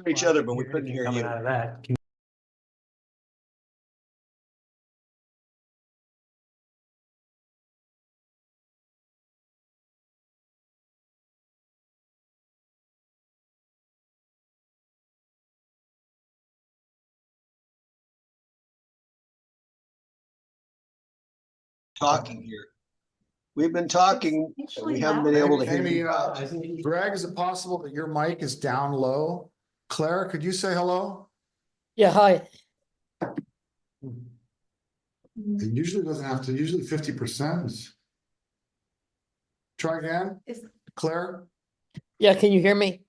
each other, but we couldn't hear coming you. out of that. Talking here. We've been talking. We haven't been able to hear Amy, you. Greg, is it possible that your mic is down low? Claire, could you say hello? Yeah, hi. It usually doesn't have to, usually 50%. Try again. Claire, Yeah, can you hear me?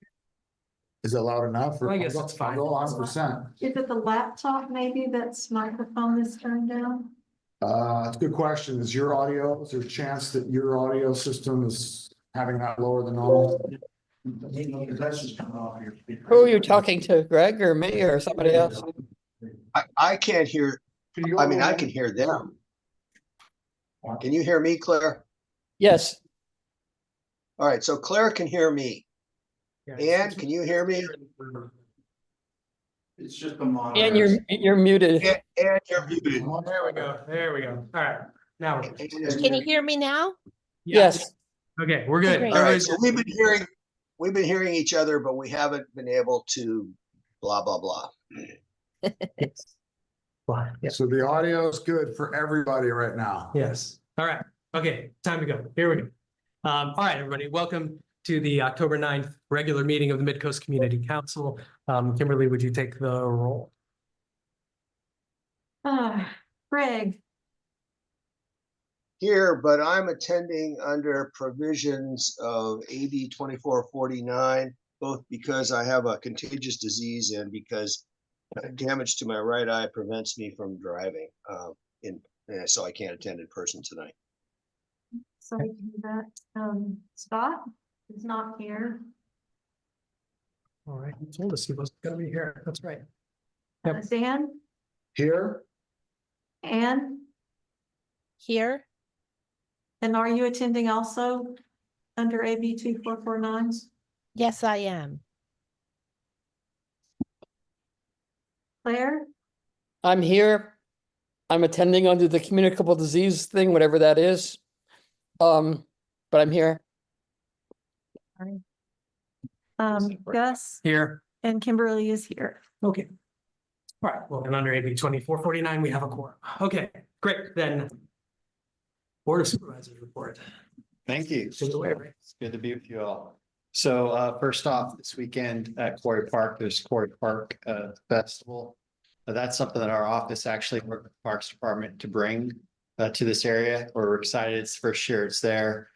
is it loud enough? I guess it's fine. Go 100%. Is it the laptop maybe that's microphone is turned down? It's a good question. Is there a chance that your audio system is having that lower than normal? Who are you talking to, Greg or me or somebody else? I can't hear. I mean, I can hear them. Can you hear me, Claire? Yes, All right, so Claire can hear me. Ann, can you hear me? It's just the monitor. and you're muted. Ann, you're muted. There we go. There we go. All right. Now. Ann is Can you muted. hear me now? Yes, Okay, we're good. Great. All right, Everybody's so we've been hearing each other, but we haven't been able to blah, blah, blah. fine. Yes. So the audio is good for everybody right now. Yes. All right. Okay, time to go. Here we go. All right, everybody, welcome to the October 9th regular meeting of the Midcoast Community Council. Kimberly, would you take the roll? Greg, Here, but I'm attending under provisions of AB 2449, both because I have a contagious disease and because damage to my right eye prevents me from driving. So I can't attend in person tonight. so we can do that. Scott is not here. All right, you told us he wasn't gonna be here. That's right. Yep. Dan Here, and are you attending also under AB 2449? Yes, I am. Claire, I'm here. I'm attending under the communicable disease thing, whatever that is. But I'm here. Gus Here. and Kimberly is here. Okay. All right, well, and under AB 2449, we have a quorum. Okay, great, then. Board of Supervisors report. Thank you. Take it away, Ray. It's good to be with you all. So first off, this weekend at Quarry Park, there's Quarry Park Festival. That's something that our office actually worked with the Parks Department to bring to this area. We're excited. It's the first year it's there.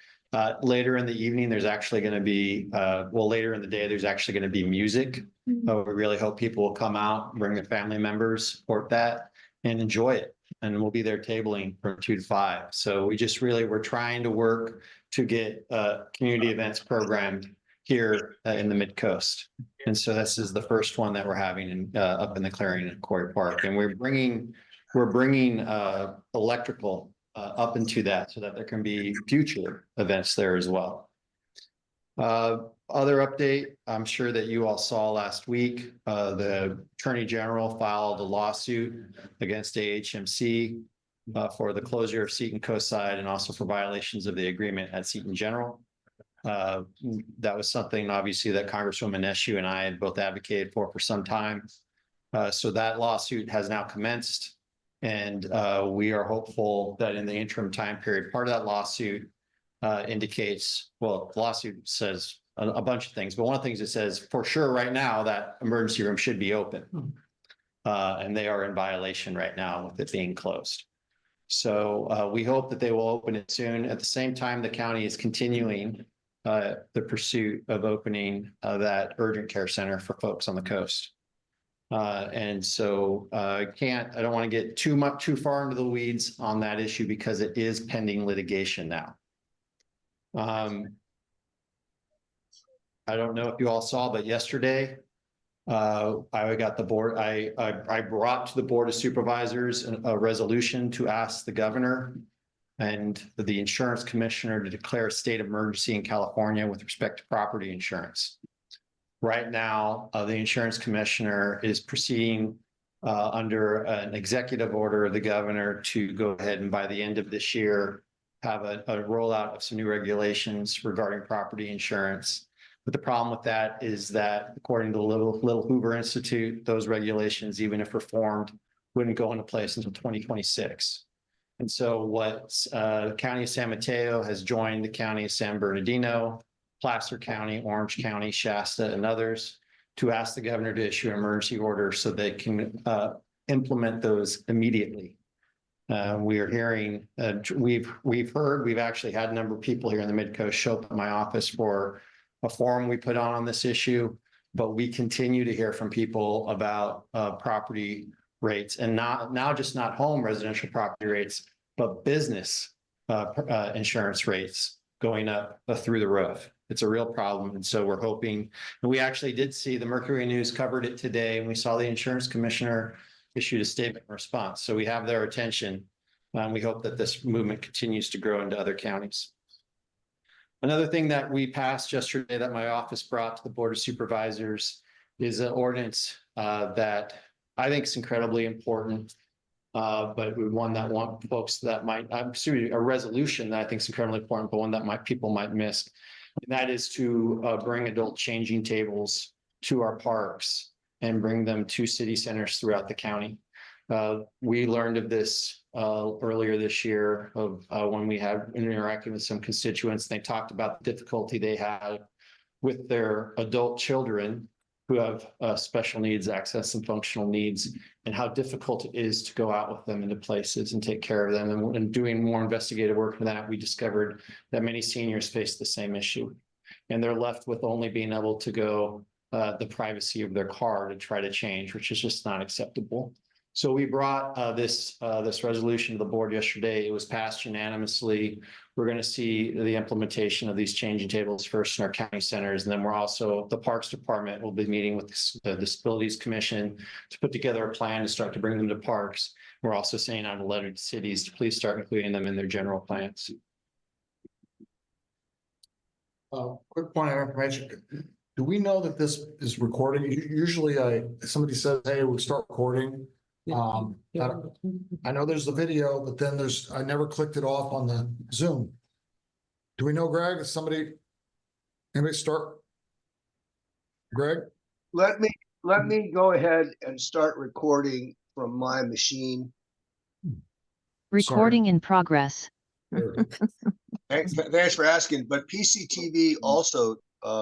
Later in the evening, there's actually going to be, later in the day, there's actually going to be music. We really hope people will come out, bring their family members, support that and enjoy it. And we'll be there tabling from 2 to 5. So we're trying to work to get community events programmed here in the Midcoast. And so this is the first one that we're having up in the clearing at Quarry Park. And we're bringing electrical up into that so that there can be future events there as well. Other update, I'm sure that you all saw last week, the Attorney General filed a lawsuit against AHMC for the closure of Seton Coastside and also for violations of the agreement at Seton General. That was something obviously that Congresswoman Eshoo and I had both advocated for some time. So that lawsuit has now commenced. And we are hopeful that in the interim time period, part of that lawsuit indicates, well, the lawsuit says a bunch of things, but one of the things it says for sure right now that emergency room should be open. And they are in violation right now with it being closed. So we hope that they will open it soon. At the same time, the county is continuing the pursuit of opening that urgent care center for folks on the coast. And so I don't want to get too far into the weeds on that issue because it is pending litigation now. I don't know if you all saw, but yesterday I got the board, I brought to the Board of Supervisors a resolution to ask the governor and the insurance commissioner to declare a state of emergency in California with respect to property insurance. Right now, the insurance commissioner is proceeding under an executive order of the governor to go ahead and by the end of this year, have a rollout of some new regulations regarding property insurance. But the problem with that is that according to the Little Hoover Institute, those regulations, even if reformed, wouldn't go into place until 2026. And so what the County of San Mateo has joined the County of San Bernardino, Placer County, Orange County, Shasta, and others to ask the governor to issue an emergency order so they can implement those immediately. We are hearing, we've actually had a number of people here in the Midcoast show up at my office for a forum we put on this issue, but we continue to hear from people about property rates and not just not home residential property rates, but business insurance rates going up through the roof. It's a real problem. And so we're hoping, and we actually did see the Mercury News covered it today, and we saw the insurance commissioner issued a statement in response. So we have their attention. And we hope that this movement continues to grow into other counties. Another thing that we passed yesterday that my office brought to the Board of Supervisors is an ordinance that I think is incredibly important. But one that want folks that might, I'm assuming a resolution that I think is incredibly important, but one that people might miss. And that is to bring adult changing tables to our parks and bring them to city centers throughout the county. We learned of this earlier this year of when we had interacted with some constituents. They talked about the difficulty they had with their adult children who have special needs, access and functional needs, and how difficult it is to go out with them into places and take care of them. And doing more investigative work for that, we discovered that many seniors face the same issue. And they're left with only being able to go the privacy of their car to try to change, which is just not acceptable. So we brought this resolution to the board yesterday. It was passed unanimously. We're going to see the implementation of these changing tables first in our county centers. And then we're also, the Parks Department will be meeting with the Disabilities Commission to put together a plan to start to bring them to parks. We're also saying on a letter to cities to please start including them in their general plans. Quick point of information. Do we know that this is recording? Usually somebody says, hey, we'll start recording. I know there's the video, but then I never clicked it off on the Zoom. Do we know, Greg? Is anybody start? Greg? Let me go ahead and start recording from my machine. Recording in progress. Thanks for asking, but PCTV also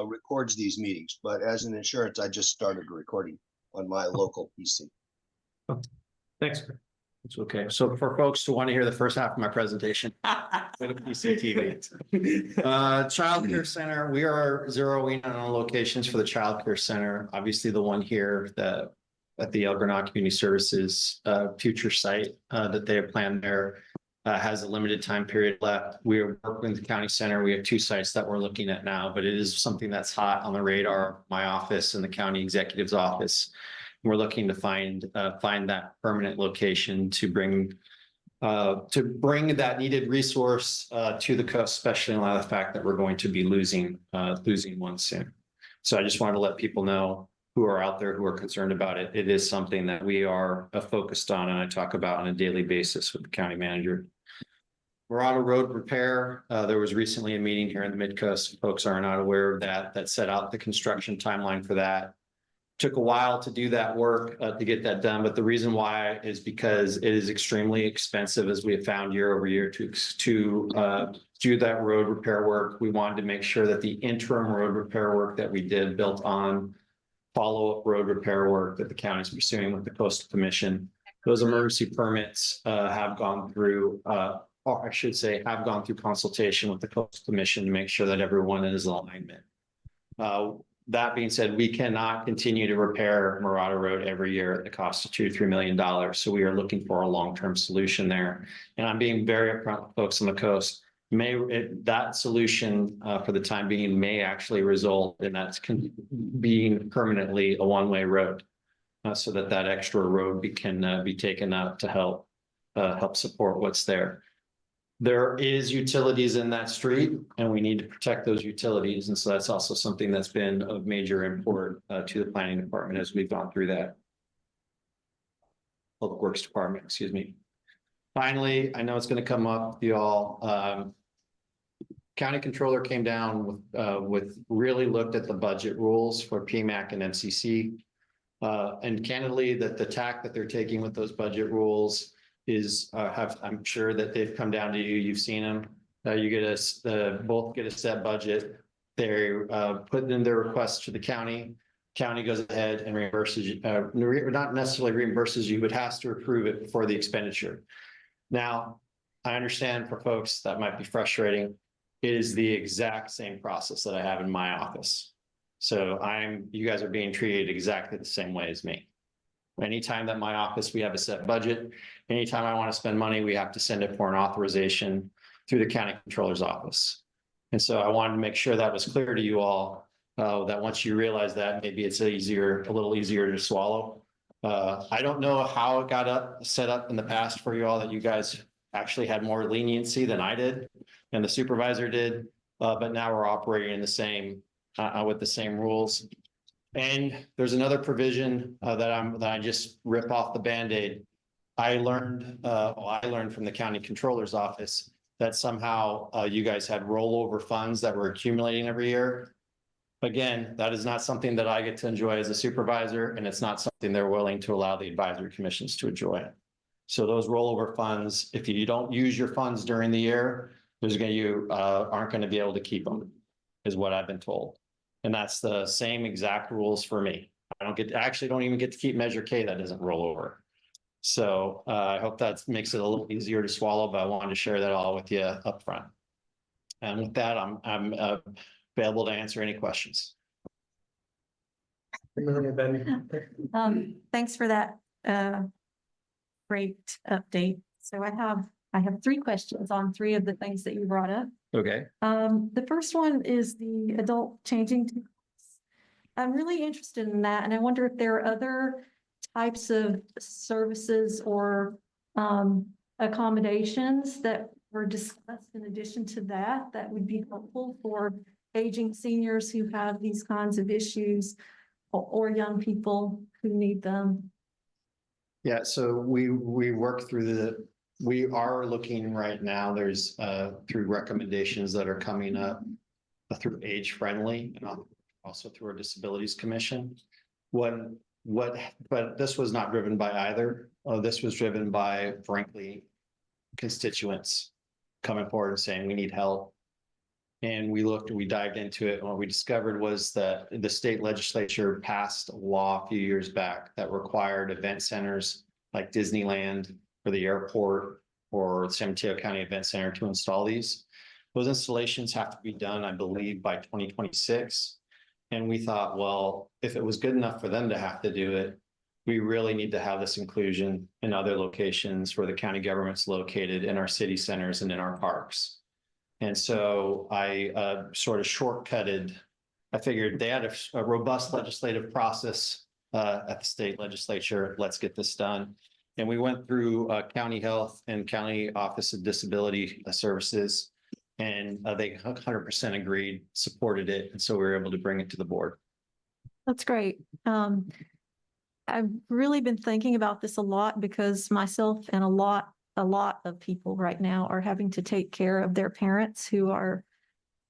records these meetings, but as an insurance, I just started recording on my local PC. Thanks. It's okay. So for folks who want to hear the first half of my presentation, go to PCTV. Child Care Center, we are zeroing in on locations for the Child Care Center. Obviously, the one here at the El Granada Community Services future site that they have planned there has a limited time period left. We are working with the county center. We have 2 sites that we're looking at now, but it is something that's hot on the radar of my office and the county executive's office. We're looking to find that permanent location to bring that needed resource to the coast, especially in light of the fact that we're going to be losing one soon. So I just wanted to let people know who are out there who are concerned about it. It is something that we are focused on, and I talk about on a daily basis with the county manager. Morado Road repair. There was recently a meeting here in the Midcoast. Folks are not aware of that set out the construction timeline for that. Took a while to do that work to get that done, but the reason why is because it is extremely expensive, as we have found year over year, to do that road repair work. We wanted to make sure that the interim road repair work that we did built on follow-up road repair work that the county is pursuing with the Coastal Commission. Those emergency permits have gone through, or I should say, have gone through consultation with the Coastal Commission to make sure that everyone is in alignment. That being said, we cannot continue to repair Morado Road every year at the cost of $2 to $3 million. So we are looking for a long-term solution there. And I'm being very upfront with folks on the coast. That solution for the time being may actually result in that being permanently a one-way road, so that extra road can be taken out to help support what's there. There is utilities in that street and we need to protect those utilities. And so that's also something that's been of major import to the planning department as we've gone through that. Public Works Department, excuse me. Finally, I know it's going to come up with you all. County controller came down with really looked at the budget rules for PMAC and MCC. And candidly, that the tack that they're taking with those budget rules is I'm sure that they've come down to you. You've seen them. You get both get a set budget. They're putting in their requests to the county. County goes ahead and reimburses you, not necessarily reimburses you, but has to approve it for the expenditure. Now, I understand for folks that might be frustrating. It is the exact same process that I have in my office. So you guys are being treated exactly the same way as me. Anytime that my office, we have a set budget. Anytime I want to spend money, we have to send it for an authorization through the county controller's office. And so I wanted to make sure that was clear to you all, that once you realize that, maybe it's a little easier to swallow. I don't know how it got set up in the past for you all, that you guys actually had more leniency than I did and the supervisor did, but now we're operating in the same with the same rules. And there's another provision that I just rip off the Band-Aid. I learned from the county controller's office that somehow you guys had rollover funds that were accumulating every year. Again, that is not something that I get to enjoy as a supervisor, and it's not something they're willing to allow the advisory commissions to enjoy. So those rollover funds, if you don't use your funds during the year, you aren't going to be able to keep them, is what I've been told. And that's the same exact rules for me. I actually don't even get to keep Measure K that doesn't roll over. So I hope that makes it a little easier to swallow, but I wanted to share that all with you up front. And with that, I'm available to answer any questions. Thanks for that great update. So I have three questions on three of the things that you brought up. Okay. The first one is the adult changing. I'm really interested in that, and I wonder if there are other types of services or accommodations that were discussed in addition to that would be helpful for aging seniors who have these kinds of issues or young people who need them. Yeah, so we work through we are looking right now, there's through recommendations that are coming up through Age Friendly and also through our Disabilities Commission. But this was not driven by either. This was driven by, frankly, constituents coming forward and saying we need help. And we dived into it, and what we discovered was that the state legislature passed a law a few years back that required event centers like Disneyland or the airport or San Mateo County Event Center to install these. Those installations have to be done, I believe, by 2026. And we thought, well, if it was good enough for them to have to do it, we really need to have this inclusion in other locations where the county government's located, in our city centers and in our parks. And so I sort of shortcutted. I figured they had a robust legislative process at the state legislature. Let's get this done. And we went through county health and county office of disability services, and they 100% agreed, supported it. And so we were able to bring it to the board. That's great. I've really been thinking about this a lot because myself and a lot of people right now are having to take care of their parents who are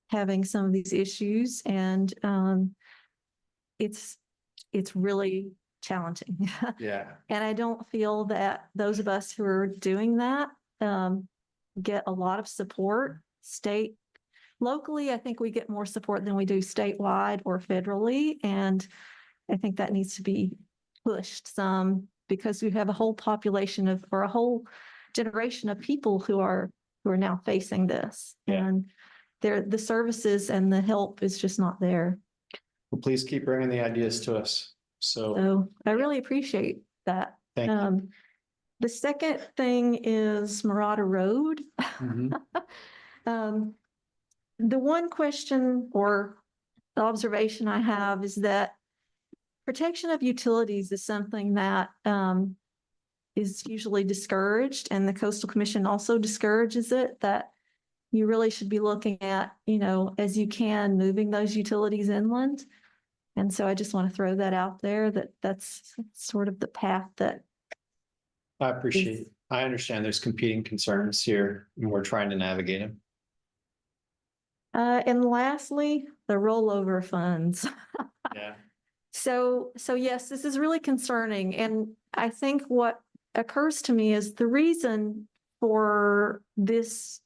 having some of these issues, and it's really challenging. Yeah. And I don't feel that those of us who are doing that get a lot of support locally. I think we get more support than we do statewide or federally, and I think that needs to be pushed some, because we have a whole population or a whole generation of people who are now facing this. Yeah. And the services and the help is just not there. Well, please keep bringing the ideas to us. So I really appreciate that. Thank you. The second thing is Murata Road. Mhm. The one question or observation I have is that protection of utilities is something that is usually discouraged, and the Coastal Commission also discourages it, that you really should be looking at, as you can, moving those utilities inland. And so I just want to throw that out there, that's sort of the path that. I appreciate it. I understand there's competing concerns here and we're trying to navigate them. And lastly, the rollover funds. Yeah. So yes, this is really concerning. And I think what occurs to me is the reason for this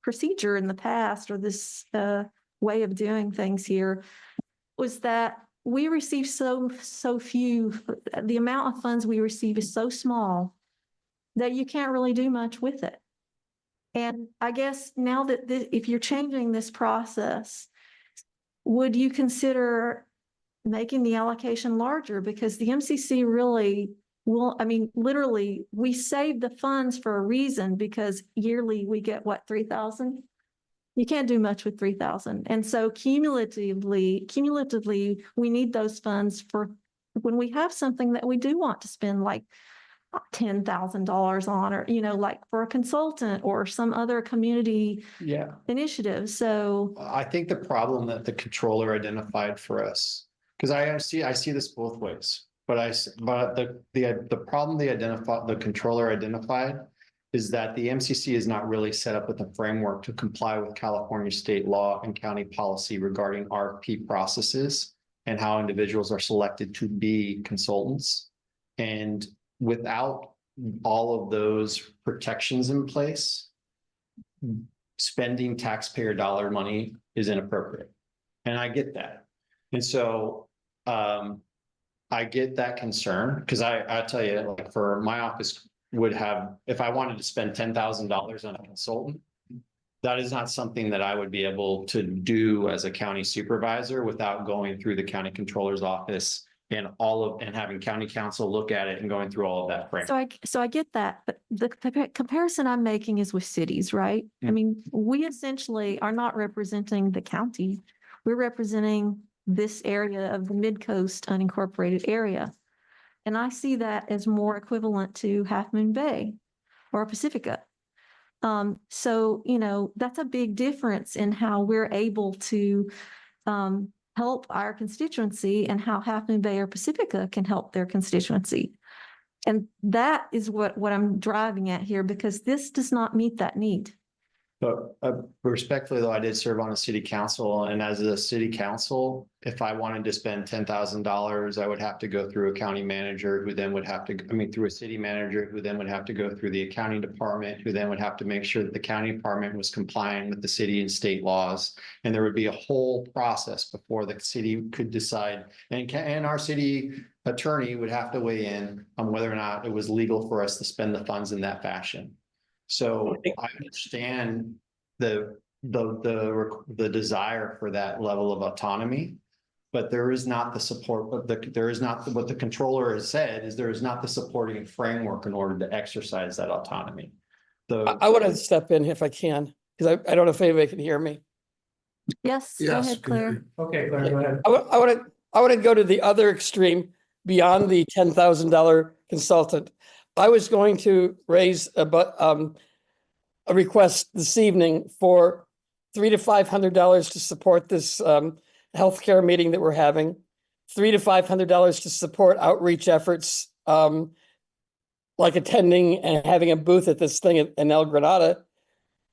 procedure in the past, or this way of doing things here, was that we receive so few, the amount of funds we receive is so small that you can't really do much with it. And I guess now that if you're changing this process, would you consider making the allocation larger? Because the MCC really will, literally, we save the funds for a reason, because yearly we get what, 3,000? You can't do much with 3,000. And so cumulatively, we need those funds for when we have something that we do want to spend, like $10,000 on, or, like for a consultant or some other community Yeah. initiative. So I think the problem that the controller identified for us, because I see this both ways, but the problem the controller identified is that the MCC is not really set up with a framework to comply with California state law and county policy regarding RFP processes and how individuals are selected to be consultants. And without all of those protections in place, spending taxpayer dollar money is inappropriate. And I get that. And so I get that concern, because I tell you, like, for my office would have, if I wanted to spend $10,000 on a consultant, that is not something that I would be able to do as a county supervisor without going through the county controller's office and having county council look at it and going through all of that framework. So I get that, but the comparison I'm making is with cities, right? I mean, we essentially are not representing the county. We're representing this area of the Midcoast unincorporated area. And I see that as more equivalent to Half Moon Bay or Pacifica. So, that's a big difference in how we're able to help our constituency, and how Half Moon Bay or Pacifica can help their constituency. And that is what I'm driving at here, because this does not meet that need. But respectfully, though, I did serve on a city council, and as a city council, if I wanted to spend $10,000, I would have to go through a county manager, who then would have to, through a city manager, who then would have to go through the accounting department, who then would have to make sure that the county department was complying with the city and state laws. And there would be a whole process before the city could decide, and our city attorney would have to weigh in on whether or not it was legal for us to spend the funds in that fashion. So I understand the desire for that level of autonomy, but there is not the support, there is not what the controller has said, is there is not the supporting framework in order to exercise that autonomy. I want to step in if I can, because I don't know if anybody can hear me. Yes, go Yes, ahead, Claire. Okay, Claire, go ahead. I want to go to the other extreme beyond the $10,000 consultant. I was going to raise a request this evening for $300 to $500 to support this healthcare meeting that we're having, $300 to $500 to support outreach efforts, like attending and having a booth at this thing in El Granada,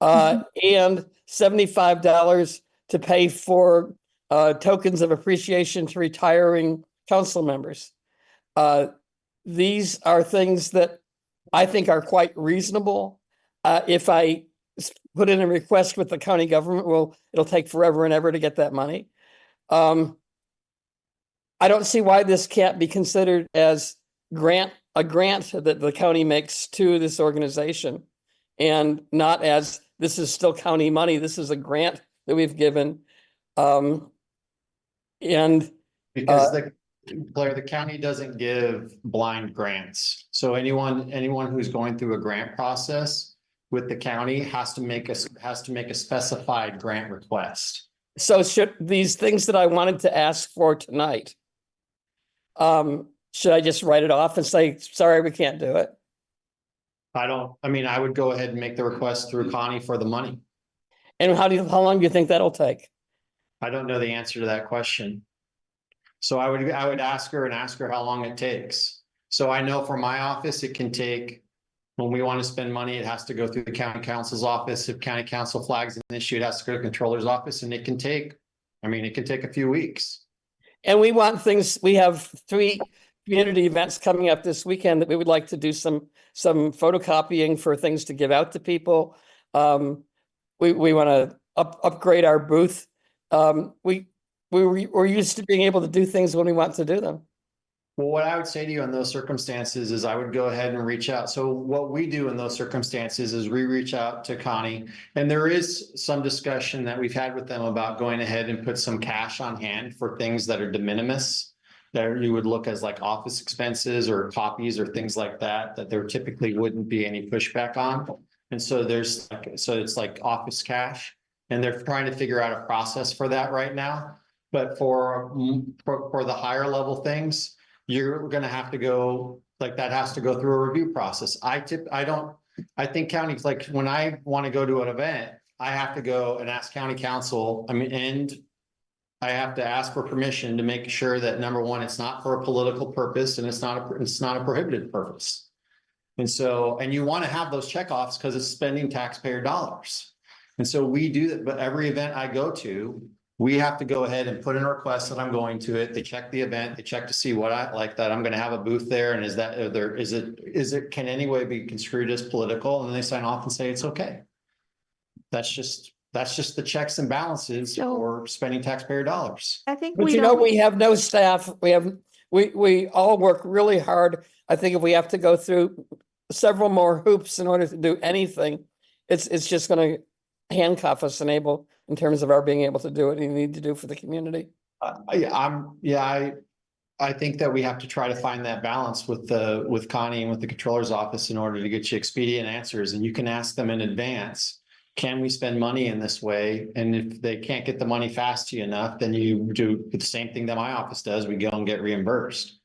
and $75 to pay for tokens of appreciation to retiring council members. These are things that I think are quite reasonable. If I put in a request with the county government, it'll take forever and ever to get that money. I don't see why this can't be considered as a grant that the county makes to this organization, and not as, this is still county money. This is a grant that we've given. Because Claire, the county doesn't give blind grants. So anyone who's going through a grant process with the county has to make a specified grant request. So should these things that I wanted to ask for tonight, should I just write it off and say, sorry, we can't do it? I mean, I would go ahead and make the request through Connie for the money. And how long do you think that'll take? I don't know the answer to that question. So I would ask her how long it takes. So I know for my office, it can take, when we want to spend money, it has to go through the county council's office. If county council flags an issue, it has to go to the controller's office, and it can take a few weeks. And we want things, we have 3 community events coming up this weekend that we would like to do some photocopying for things to give out to people. We want to upgrade our booth. We're used to being able to do things when we want to do them. Well, what I would say to you in those circumstances is I would go ahead and reach out. So what we do in those circumstances is we reach out to Connie, and there is some discussion that we've had with them about going ahead and put some cash on hand for things that are de minimis, that you would look as like office expenses or copies or things like that, that there typically wouldn't be any pushback on. And so it's like office cash, and they're trying to figure out a process for that right now. But for the higher level things, you're gonna have to go, like, that has to go through a review process. I think counties, like, when I want to go to an event, I have to go and ask county council, and I have to ask for permission to make sure that, number one, it's not for a political purpose, and it's not a prohibited purpose. And so, and you want to have those checkoffs because it's spending taxpayer dollars. And so we do that, but every event I go to, we have to go ahead and put in a request that I'm going to it. They check the event, they check to see what I like, that I'm going to have a booth there. And is it can any way be construed as political? And then they sign off and say, it's okay. That's just the checks and balances for spending taxpayer dollars. I think But we you know, don't, we have no staff. We all work really hard. I think if we have to go through several more hoops in order to do anything, it's just going to handcuff us in terms of our being able to do what we need to do for the community. I think that we have to try to find that balance with Connie and with the controller's office in order to get you expedient answers. And you can ask them in advance, can we spend money in this way? And if they can't get the money fast to you enough, then you do the same thing that my office does. We go and get reimbursed.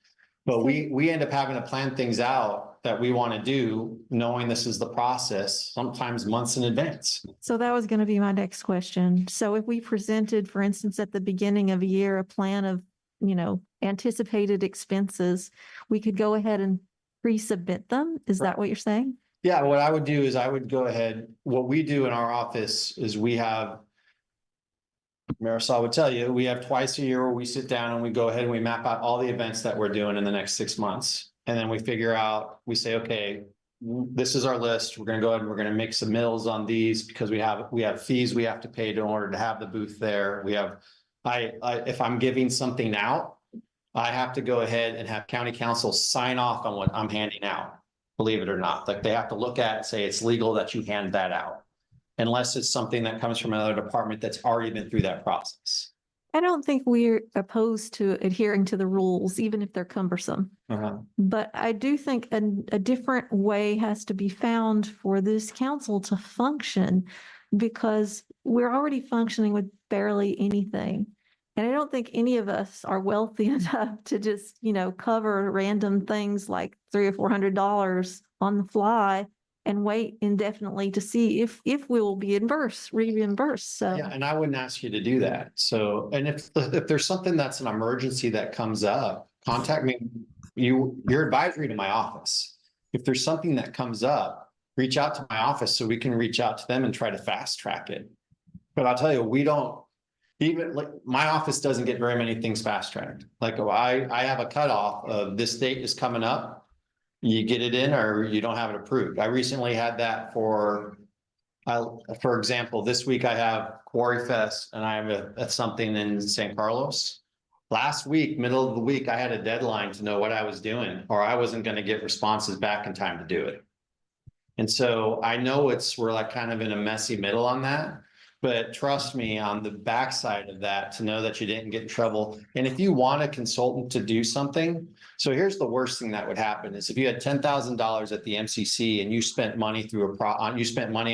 But we end up having to plan things out that we want to do, knowing this is the process, sometimes months in advance. so that was going to be my next question. So if we presented, for instance, at the beginning of a year, a plan of, anticipated expenses, we could go ahead and pre-submit them. Is that what you're saying? Yeah, what I would do is I would go ahead, what we do in our office is we have, Marisol would tell you, we have twice a year where we sit down and we go ahead and we map out all the events that we're doing in the next 6 months. And then we figure out, we say, okay, this is our list. We're going to go ahead and we're going to make some mills on these because we have fees we have to pay in order to have the booth there. We have, if I'm giving something out, I have to go ahead and have county council sign off on what I'm handing out, believe it or not. Like, they have to look at it and say it's legal that you hand that out, unless it's something that comes from another department that's already been through that process. I don't think we're opposed to adhering to the rules, even if they're cumbersome. But I do think a different way has to be found for this council to function, because we're already functioning with barely anything. And I don't think any of us are wealthy enough to just, cover random things like $300 or $400 on the fly and wait indefinitely to see if we will be reimbursed. So Yeah, and I wouldn't ask you to do that. So, and if there's something that's an emergency that comes up, contact me. You're advisory to my office. If there's something that comes up, reach out to my office so we can reach out to them and try to fast track it. But I'll tell you, we don't, even like, my office doesn't get very many things fast tracked. Like, I have a cutoff of this date is coming up. You get it in or you don't have it approved. I recently had that for example, this week I have Quarry Fest and I have something in San Carlos. Last week, middle of the week, I had a deadline to know what I was doing, or I wasn't going to get responses back in time to do it. And so I know we're like kind of in a messy middle on that. But trust me, on the backside of that, to know that you didn't get in trouble. And if you want a consultant to do something, so here's the worst thing that would happen is if you had $10,000 at the MCC and you spent money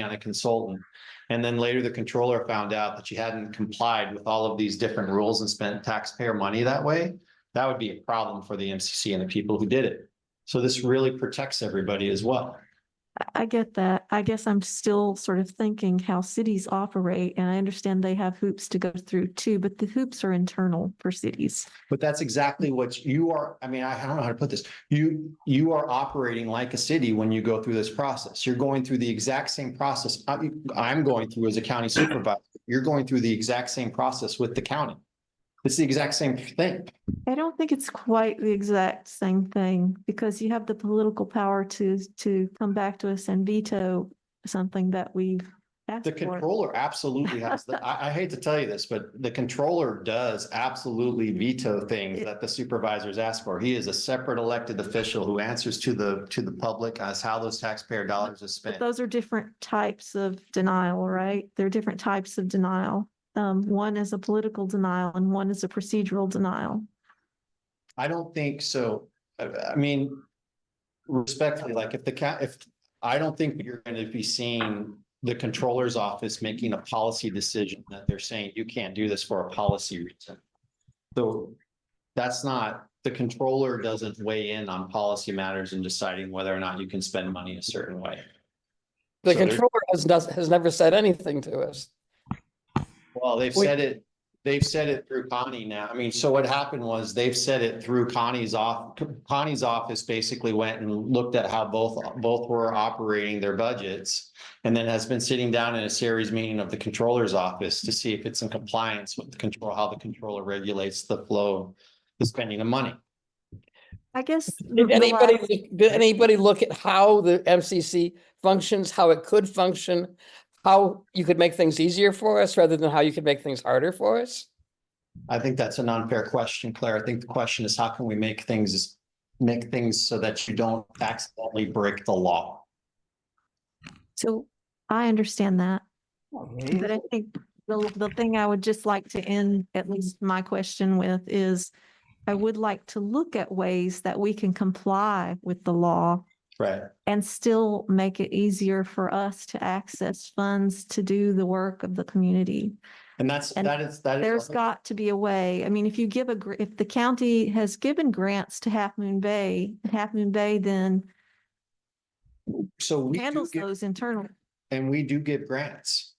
on a consultant, and then later the controller found out that you hadn't complied with all of these different rules and spent taxpayer money that way, that would be a problem for the MCC and the people who did it. So this really protects everybody as well. I get that. I guess I'm still sort of thinking how cities operate, and I understand they have hoops to go through too, but the hoops are internal for cities. But that's exactly what you are. I mean, I don't know how to put this. You are operating like a city when you go through this process. You're going through the exact same process I'm going through as a county supervisor. You're going through the exact same process with the county. It's the exact same thing. I don't think it's quite the exact same thing because you have the political power to come back to us and veto something that we've asked The for. controller absolutely has, I hate to tell you this, but the controller does absolutely veto things that the supervisors ask for. He is a separate elected official who answers to the public as how those taxpayer dollars are But spent. those are different types of denial, right? There are different types of denial. One is a political denial and one is a procedural denial. I don't think so. I mean, respectfully, like if I don't think you're going to be seeing the controller's office making a policy decision that they're saying you can't do this for a policy reason. So that's not, the controller doesn't weigh in on policy matters and deciding whether or not you can spend money a certain way. The So there's- controller has never said anything to us. Well, they've We- said it through Connie now. I mean, so what happened was they've said it through Connie's office basically went and looked at how both were operating their budgets. And then has been sitting down in a series meeting of the controller's office to see if it's in compliance with how the controller regulates the flow of the spending of money. I guess. Did anybody look at how the MCC functions, how it could function, how you could make things easier for us rather than how you could make things harder for us? I think that's an unfair question, Claire. I think the question is how can we make things so that you don't accidentally break the law? So I understand that. But I think the thing I would just like to end at least my question with is I would like to look at ways that we can comply with the law Right. and still make it easier for us to access funds to do the work of the community. And And that is. There's got to be a way. I mean, if you give if the county has given grants to Half Moon Bay then So we do handles give, those internally. and we do give grants.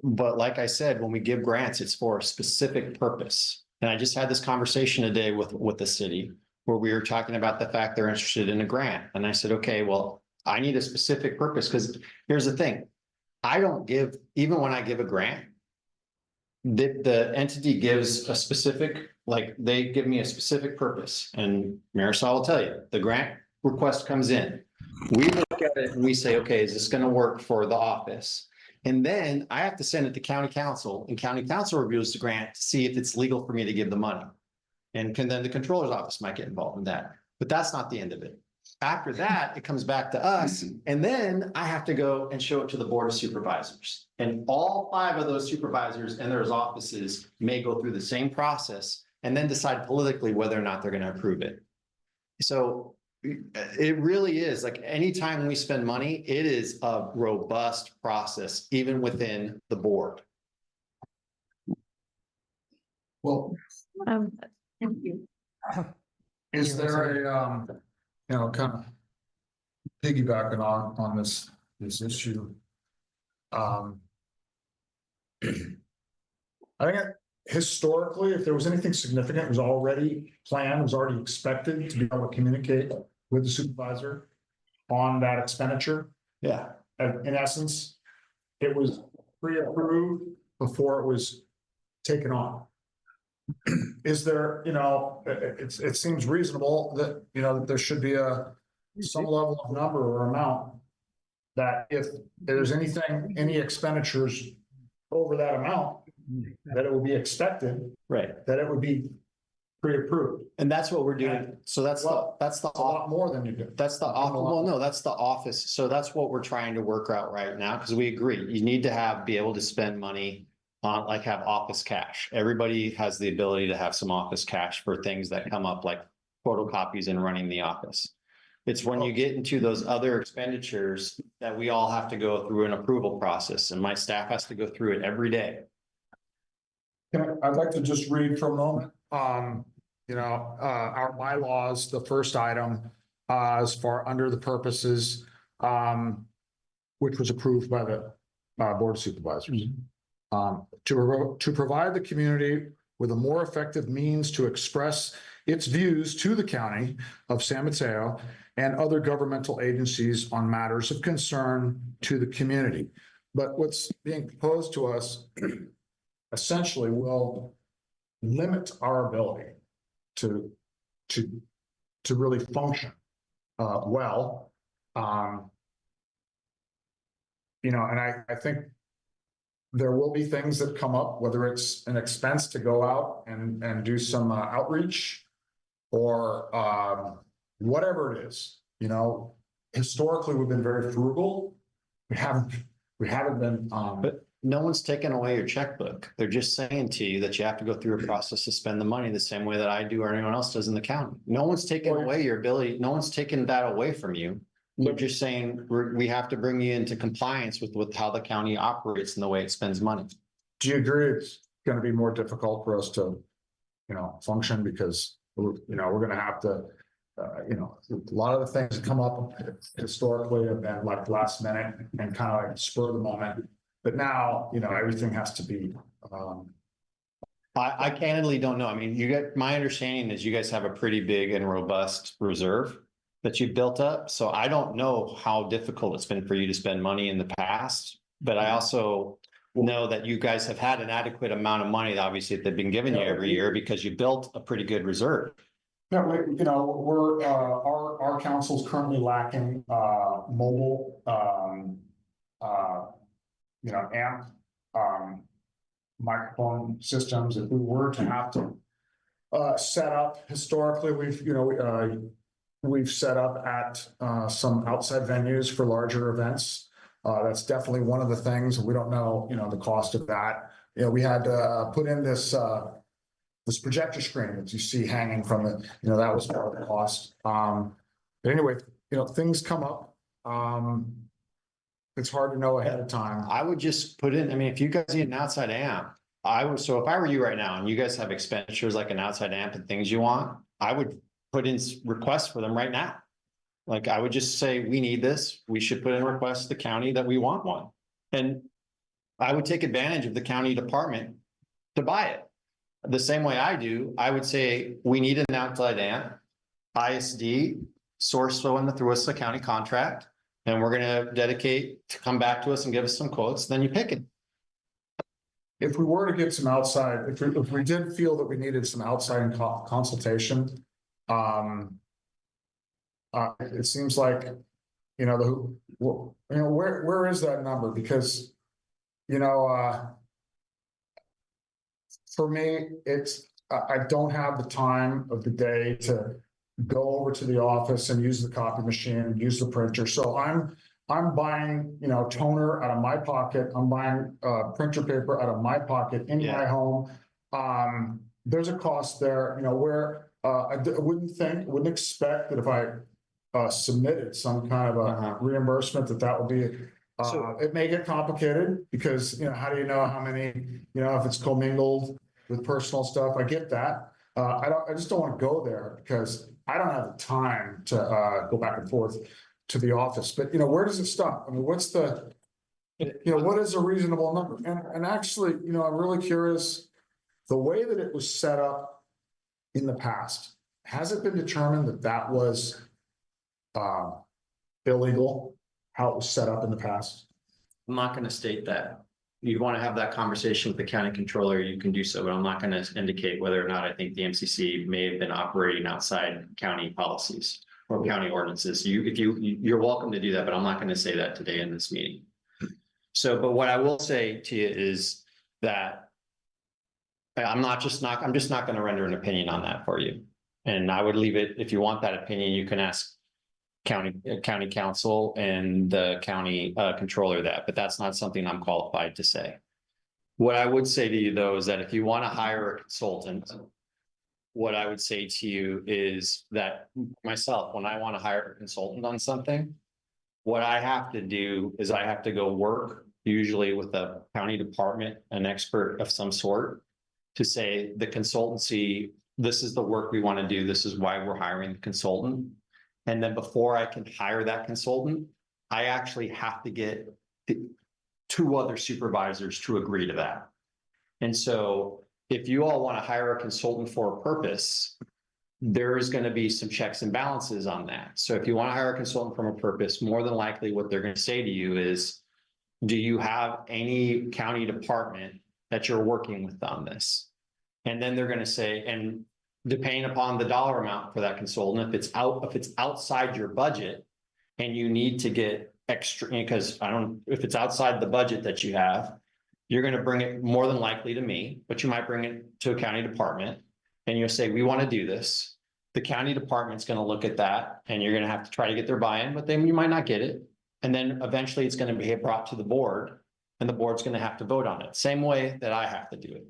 But like I said, when we give grants, it's for a specific purpose. And I just had this conversation today with the city where we were talking about the fact they're interested in a grant. And I said, okay, well, I need a specific purpose because here's the thing. I don't give, even when I give a grant, the entity gives a specific, like they give me a specific purpose. And Marisol will tell you, the grant request comes in. We look at it and we say, okay, is this going to work for the office? And then I have to send it to county council and county council reviews the grant to see if it's legal for me to give the money. And then the controller's office might get involved in that, but that's not the end of it. After that, it comes back to us and then I have to go and show it to the board of supervisors. And all 5 of those supervisors and their offices may go through the same process and then decide politically whether or not they're going to approve it. So it really is like anytime we spend money, it is a robust process, even within the board. Well, Thank you. is there a, kind of piggybacking on this issue? I think historically, if there was anything significant, it was already planned, was already expected to be able to communicate with the supervisor on that expenditure. Yeah. In essence, it was pre-approved before it was taken on. Is there, it seems reasonable that, that there should be some level of number or amount that if there's any expenditures over that amount, that it will be expected, Right. that it would be pre-approved. And that's what we're doing. So that's the It's a lot more than you do. That's the office. Well, no, that's the office. So that's what we're trying to work out right now, because we agree, you need to be able to spend money on, like, have office cash. Everybody has the ability to have some office cash for things that come up, like photocopies and running the office. It's when you get into those other expenditures that we all have to go through an approval process, and my staff has to go through it every day. I'd like to just read for a moment. our bylaws, the first item, as far under the purposes, which was approved by the Board of Supervisors. To provide the community with a more effective means to express its views to the county of San Mateo and other governmental agencies on matters of concern to the community. But what's being proposed to us essentially will limit our ability to really function well. And I think there will be things that come up, whether it's an expense to go out and do some outreach or whatever it is. Historically, we've been very frugal. We haven't been. But no one's taken away your checkbook. They're just saying to you that you have to go through a process to spend the money the same way that I do or anyone else does in the county. No one's taken away your ability. No one's taken that away from you. They're just saying we have to bring you into compliance with how the county operates and the way it spends money. Do you agree it's going to be more difficult for us to, function because we're going to have to, a lot of the things that come up historically have been like last minute and kind of like spur of the moment. But now, everything has to be. I candidly don't know. I mean, my understanding is you guys have a pretty big and robust reserve that you built up. So I don't know how difficult it's been for you to spend money in the past, but I also know that you guys have had an adequate amount of money, obviously, that they've been giving you every year because you built a pretty good reserve. Yeah, we're our council's currently lacking mobile amp microphone systems. If we were to have to set up, historically, we've set up at some outside venues for larger events. That's definitely one of the things. We don't know, the cost of that. We had to put in this projector screen that you see hanging from it. That was part of the cost. But anyway, things come up. It's hard to know ahead of time. I would just put in, if you guys need an outside amp, so if I were you right now and you guys have expenditures like an outside amp and things you want, I would put in requests for them right now. Like I would just say, we need this. We should put in a request to the county that we want one. And I would take advantage of the county department to buy it. The same way I do, I would say, we need an outside amp. ISD source one through us a county contract, and we're gonna dedicate to come back to us and give us some quotes, then you pick it. If we were to get some outside, if we did feel that we needed some outside consultation, it seems like, where is that number? Because, for me, I don't have the time of the day to go over to the office and use the copy machine, use the printer. So I'm buying, toner out of my pocket. I'm buying printer paper out of my pocket in my home. There's a cost there, where I wouldn't expect that if I submitted some kind of a reimbursement that would be. It may get complicated because, how do you know how many, if it's commingled with personal stuff? I get that. I just don't want to go there because I don't have the time to go back and forth to the office. But, where does it stop? What's the, what is a reasonable number? And actually, I'm really curious, the way that it was set up in the past, has it been determined that was illegal? How it was set up in the past? I'm not going to state that. You want to have that conversation with the county controller, you can do so, but I'm not going to indicate whether or not I think the MCC may have been operating outside county policies or county ordinances. You're welcome to do that, but I'm not going to say that today in this meeting. So, but what I will say to you is that I'm just not going to render an opinion on that for you. And I would leave it, if you want that opinion, you can ask county council and the county controller that, but that's not something I'm qualified to say. What I would say to you though, is that if you want to hire a consultant, what I would say to you is that myself, when I want to hire a consultant on something, what I have to do is I have to go work usually with a county department, an expert of some sort, to say the consultancy this is the work we want to do. This is why we're hiring the consultant. And then before I can hire that consultant, I actually have to get the 2 other supervisors to agree to that. And so if you all want to hire a consultant for a purpose, there is going to be some checks and balances on that. So if you want to hire a consultant from a purpose, more than likely what they're going to say to you is, do you have any county department that you're working with on this? And then they're going to say, and depending upon the dollar amount for that consultant, if it's outside your budget and you need to get extra, because if it's outside the budget that you have, you're going to bring it more than likely to me, but you might bring it to a county department and you'll say, we want to do this. The county department's going to look at that and you're going to have to try to get their buy-in, but then you might not get it. And then eventually it's going to be brought to the board and the board's going to have to vote on it. Same way that I have to do it.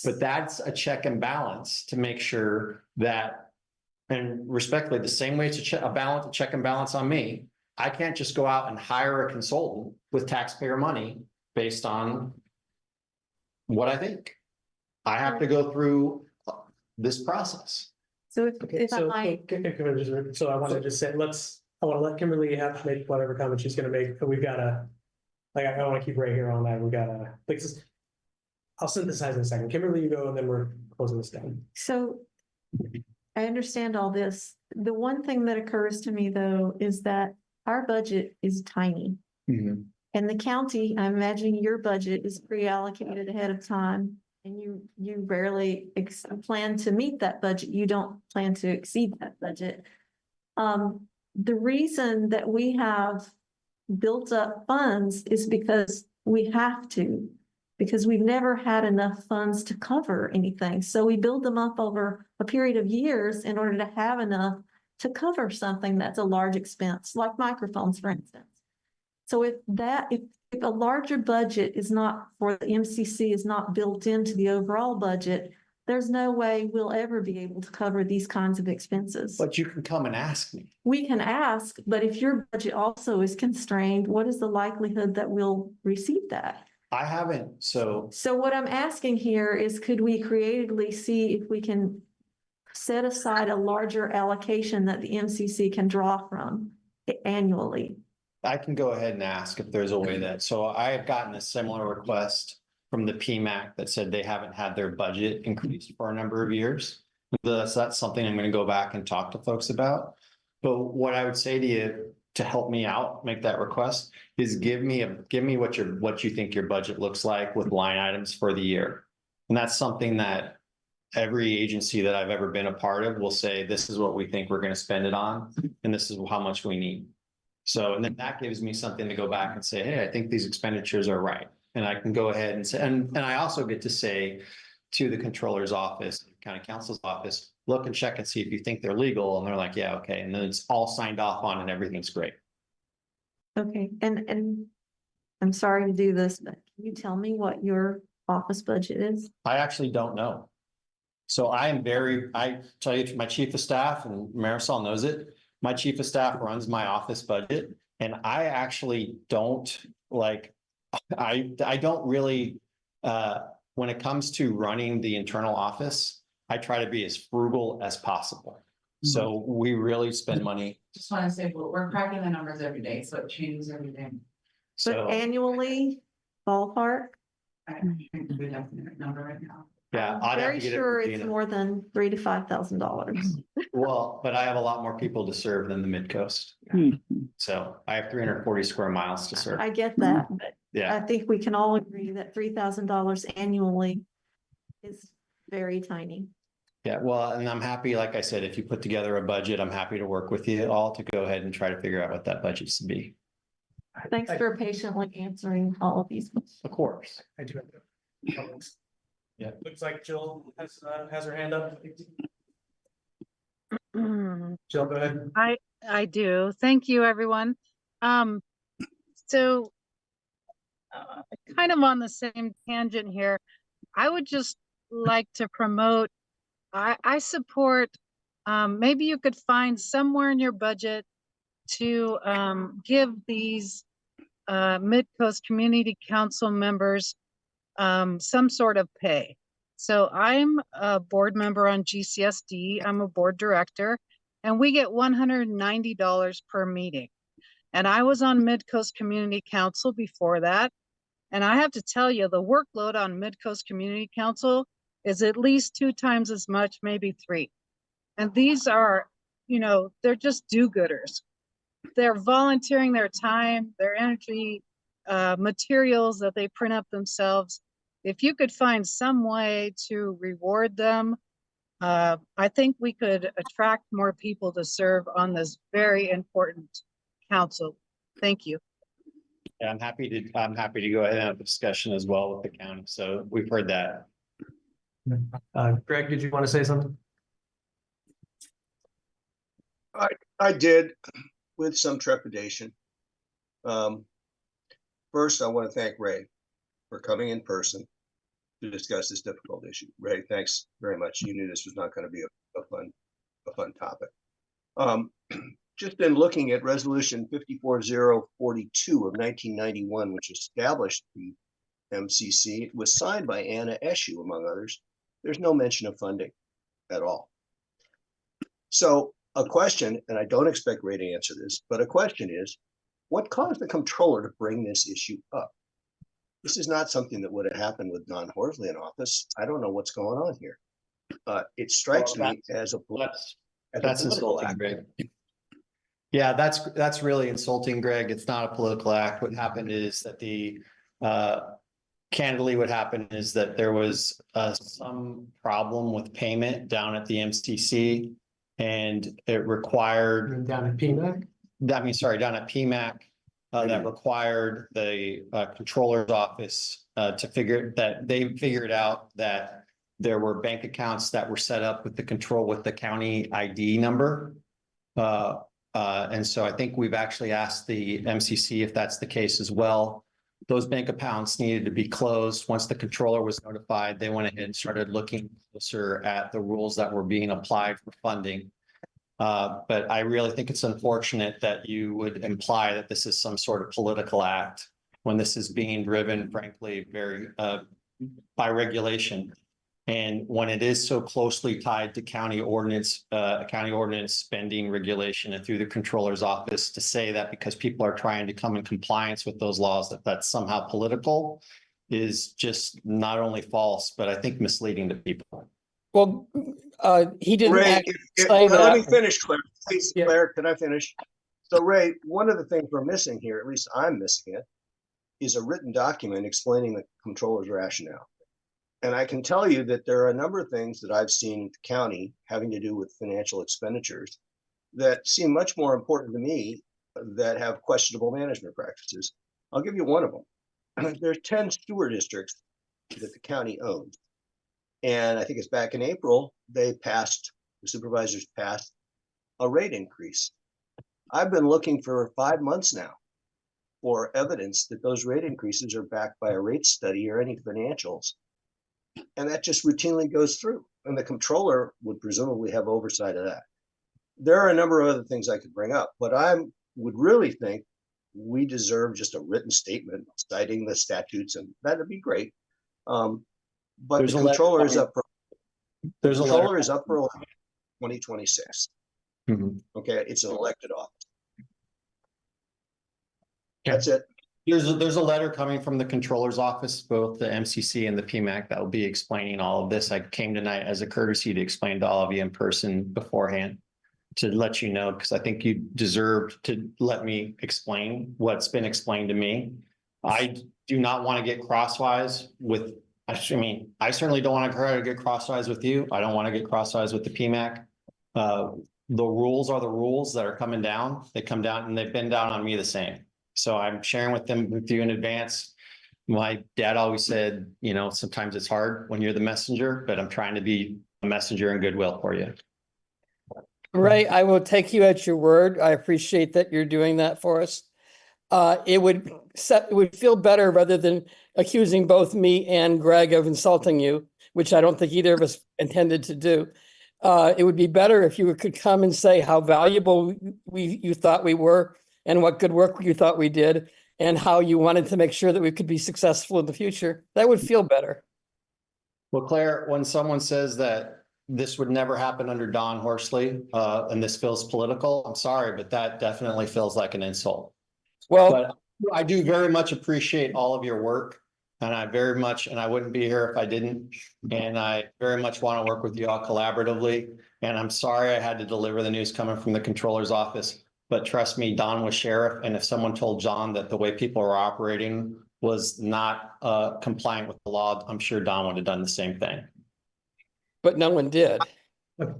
But that's a check and balance to make sure that, and respectfully, the same way it's a check and balance on me. I can't just go out and hire a consultant with taxpayer money based on what I think. I have to go through this process. So if Okay, I so, might, so I want to just say, I want to let Kimberly have to make whatever comment she's going to make, but we've got to, like, I don't want to keep right here all night. We've got to, like, I'll synthesize in a second. Kimberly, you go, and then we're closing this down. so I understand all this. The one thing that occurs to me though, is that our budget is tiny. Mhm. And the county, I'm imagining your budget is pre-allocated ahead of time. And you rarely plan to meet that budget. You don't plan to exceed that budget. The reason that we have built up funds is because we have to, because we've never had enough funds to cover anything. So we build them up over a period of years in order to have enough to cover something that's a large expense, like microphones, for instance. So if a larger budget is not, for the MCC is not built into the overall budget, there's no way we'll ever be able to cover these kinds of expenses. But you can come and ask me. We can ask, but if your budget also is constrained, what is the likelihood that we'll receive that? I haven't, so So what I'm asking here is, could we creatively see if we can set aside a larger allocation that the MCC can draw from annually? I can go ahead and ask if there's a way that, so I have gotten a similar request from the PMAC that said they haven't had their budget increased for a number of years. That's something I'm going to go back and talk to folks about. But what I would say to you to help me out, make that request, is give me what you think your budget looks like with line items for the year. And that's something that every agency that I've ever been a part of will say, this is what we think we're going to spend it on, and this is how much we need. So, and then that gives me something to go back and say, hey, I think these expenditures are right. And I can go ahead and say, and I also get to say to the controller's office, county counsel's office, look and check and see if you think they're legal. And they're like, yeah, okay. And then it's all signed off on and everything's great. Okay, and I'm sorry to do this, but can you tell me what your office budget is? I actually don't know. So I tell you, my chief of staff, and Marisol knows it, my chief of staff runs my office budget, and I actually don't I don't really, when it comes to running the internal office, I try to be as frugal as possible. So we really spend money. Just want to say, we're cracking the numbers every day, so it changes every day. But So, annually, ballpark? I don't think we have the number right now. yeah, I'm I'd have very to get it sure from it's Gina. more than $3,000 to $5,000. Well, but I have a lot more people to serve than the Midcoast. So I have 340 square miles to serve. I get that, but I Yeah, think we can all agree that $3,000 annually is very tiny. yeah. Well, and I'm happy, like I said, if you put together a budget, I'm happy to work with you all to go ahead and try to figure out what that budget should be. Thanks for patiently answering all of these. Of course. I do have comments. Yeah. Looks like Jill has her hand up. Mm, Jill, go ahead. I do. Thank you, everyone. So kind of on the same tangent here, I would just like to promote, I support, maybe you could find somewhere in your budget to give these Midcoast Community Council members some sort of pay. So I'm a board member on GCSD. I'm a board director, and we get $190 per meeting. And I was on Midcoast Community Council before that. And I have to tell you, the workload on Midcoast Community Council is at least 2 times as much, maybe 3. And these are, you know, they're just do-gooders. They're volunteering their time, their energy, materials that they print up themselves. If you could find some way to reward them, I think we could attract more people to serve on this very important council. Thank you. Yeah, I'm happy to go ahead and have a discussion as well with the county. So we've heard that. Greg, did you want to say something? I did, with some trepidation. First, I want to thank Ray for coming in person to discuss this difficult issue. Ray, thanks very much. You knew this was not going to be a fun topic. Just in looking at Resolution 54042 of 1991, which established the MCC, it was signed by Anna Eshoo, among others. There's no mention of funding at all. So a question, and I don't expect Ray to answer this, but a question is, what caused the comptroller to bring this issue up? This is not something that would have happened with Don Horsley in office. I don't know what's going on here. It strikes me as a That's political insulting, act. Greg. Yeah, that's really insulting, Greg. It's not a political act. What happened is that candidly, what happened is that there was some problem with payment down at the MCC, and it required Down at PMAC? down at PMAC, that required the controller's office to figured out that there were bank accounts that were set up with the county ID number. And so I think we've actually asked the MCC if that's the case as well. Those bank accounts needed to be closed. Once the controller was notified, they went ahead and started looking closer at the rules that were being applied for funding. But I really think it's unfortunate that you would imply that this is some sort of political act when this is being driven, frankly, very by regulation. And when it is so closely tied to county ordinance spending regulation and through the controller's office, to say that because people are trying to come in compliance with those laws, that's somehow political, is just not only false, but I think misleading to people. Well, he didn't Ray, actually say let me that. finish, Claire. Please, Yeah. Claire, can I finish? So Ray, one of the things we're missing here, at least I'm missing it, is a written document explaining the controller's rationale. And I can tell you that there are a number of things that I've seen at the county having to do with financial expenditures that seem much more important to me, that have questionable management practices. I'll give you one of them. There's 10 sewer districts that the county owns. And I think it's back in April, the supervisors passed a rate increase. I've been looking for 5 months now for evidence that those rate increases are backed by a rate study or any financials. And that just routinely goes through. And the comptroller would presumably have oversight of that. There are a number of other things I could bring up, but I would really think we deserve just a written statement citing the statutes, and that'd be great. But There's the a letter controller is coming- up for There's a controller letter. is up for 2026. Mhm. Okay, it's an elected office. Yeah. That's it. There's a letter coming from the controller's office, both the MCC and the PMAC, that will be explaining all of this. I came tonight as a courtesy to explain to all of you in person beforehand, to let you know, because I think you deserve to let me explain what's been explained to me. I do not want to get crosswise with, I certainly don't want to get crosswise with you. I don't want to get crosswise with the PMAC. The rules are the rules that are coming down. They come down and they've been down on me the same. So I'm sharing with you in advance. My dad always said, sometimes it's hard when you're the messenger, but I'm trying to be a messenger in goodwill for you. Ray, I will take you at your word. I appreciate that you're doing that for us. It would feel better rather than accusing both me and Greg of insulting you, which I don't think either of us intended to do. It would be better if you could come and say how valuable you thought we were and what good work you thought we did and how you wanted to make sure that we could be successful in the future. That would feel better. Well, Claire, when someone says that this would never happen under Don Horsley, and this feels political, I'm sorry, but that definitely feels like an insult. Well, But I do very much appreciate all of your work. And I wouldn't be here if I didn't. And I very much want to work with you all collaboratively. And I'm sorry I had to deliver the news coming from the controller's office. But trust me, Don was sheriff. And if someone told John that the way people are operating was not compliant with the law, I'm sure Don would have done the same thing. but no one did.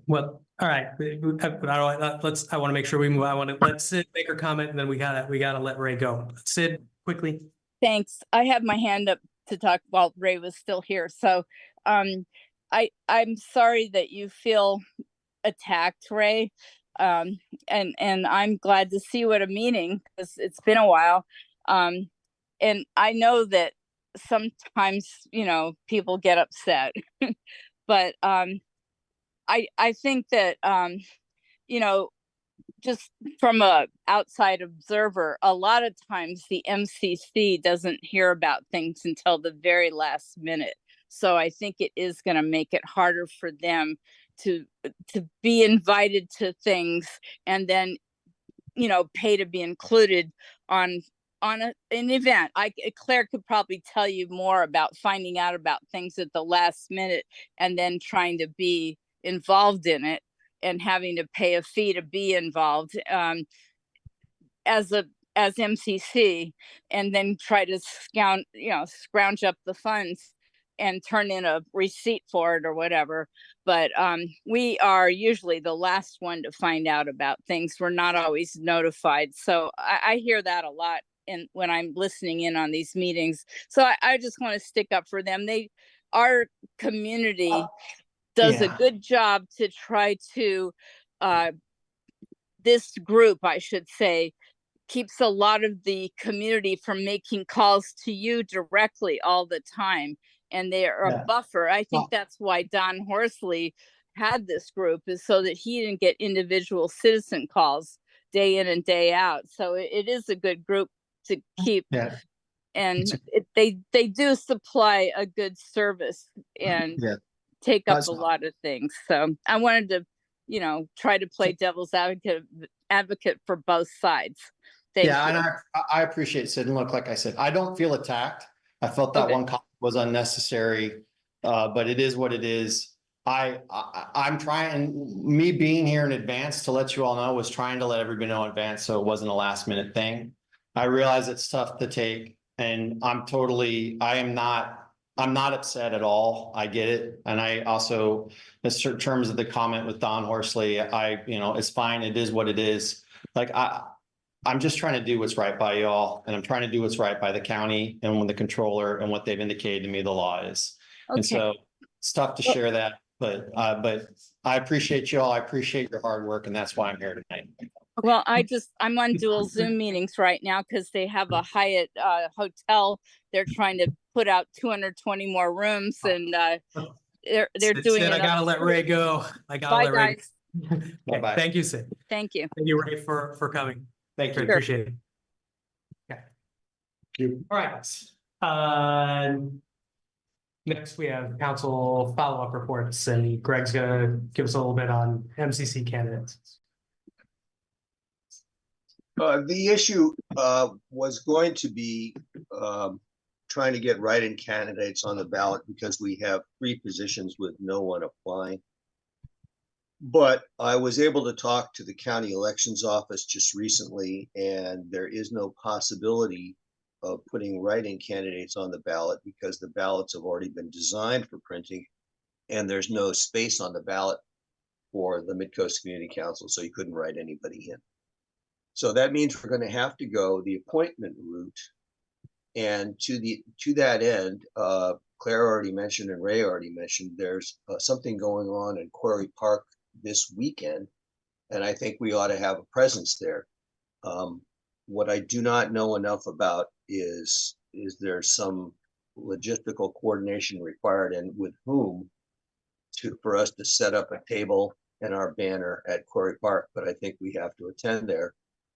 Well, all right, I want to make sure we move, I want to let Sid make her comment and then we gotta let Ray go. Sid, quickly. Thanks. I have my hand up to talk while Ray was still here. So I'm sorry that you feel attacked, Ray. And I'm glad to see you at a meeting because it's been a while. And I know that sometimes, people get upset, but I think that just from a outside observer, a lot of times the MCC doesn't hear about things until the very last minute. So I think it is going to make it harder for them to be invited to things and then, pay to be included on an event. Claire could probably tell you more about finding out about things at the last minute and then trying to be involved in it and having to pay a fee to be involved as MCC, and then try to scrounge up the funds and turn in a receipt for it or whatever. But we are usually the last one to find out about things. We're not always notified. So I hear that a lot when I'm listening in on these meetings. So I just want to stick up for them. Our community does a good job to try to, this group, I should say, keeps a lot of the community from making calls to you directly all the time. And they are a buffer. I think that's why Don Horsley had this group, is so that he didn't get individual citizen calls day in and day out. So it is a good group to keep. Yeah. And they do supply a good service and take up a lot of things. So I wanted to, try to play devil's advocate for both sides. Thank you. And I appreciate Sid. And look, like I said, I don't feel attacked. I felt that one comment was unnecessary, but it is what it is. I'm trying, me being here in advance to let you all know, was trying to let everybody know in advance so it wasn't a last minute thing. I realize it's tough to take, and I'm not upset at all. I get it. And I also, in terms of the comment with Don Horsley, it's fine. It is what it is. Like, I'm just trying to do what's right by y'all, and I'm trying to do what's right by the county and the controller and what they've indicated to me the law is. Okay. And so it's tough to share that, but I appreciate y'all. I appreciate your hard work, and that's why I'm here tonight. Well, I'm on dual Zoom meetings right now because they have a Hyatt hotel. They're trying to put out 220 more rooms, and they're doing it. I gotta let Ray go. Bye, guys. Okay, thank you, Sid. Thank you. Thank you, Ray, for coming. Thank you. Appreciate it. Okay. Thank you. All right. Next, we have council follow-up reports, and Greg's gonna give us a little bit on MCC candidates. The issue was going to be trying to get write-in candidates on the ballot because we have 3 positions with no one applying. But I was able to talk to the county elections office just recently, and there is no possibility of putting write-in candidates on the ballot because the ballots have already been designed for printing, and there's no space on the ballot for the Midcoast Community Council, so you couldn't write anybody in. So that means we're going to have to go the appointment route. And to that end, Claire already mentioned and Ray already mentioned, there's something going on in Quarry Park this weekend, and I think we ought to have a presence there. What I do not know enough about is there some logistical coordination required, and with whom, for us to set up a table and our banner at Quarry Park. But I think we have to attend there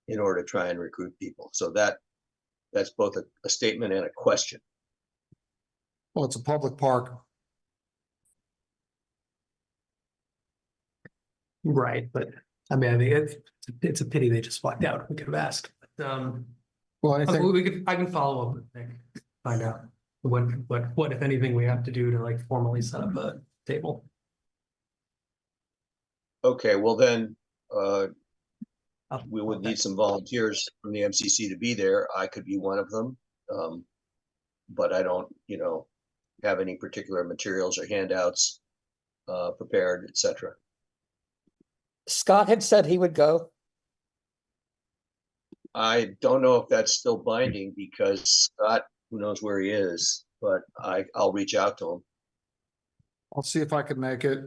in order to try and recruit people. So that's both a statement and a question. Well, it's a public park. Right, but I mean, it's a pity they just walked out. We could have asked. But, Well, I think, I can follow up with Nick, find out what if anything we have to do to like formally set up a table. Okay, well then, I'll- we would okay. need some volunteers from the MCC to be there. I could be one of them. But I don't, have any particular materials or handouts prepared, etc. Scott had said he would go. I don't know if that's still binding because Scott, who knows where he is, but I'll reach out to him. I'll see if I can make it.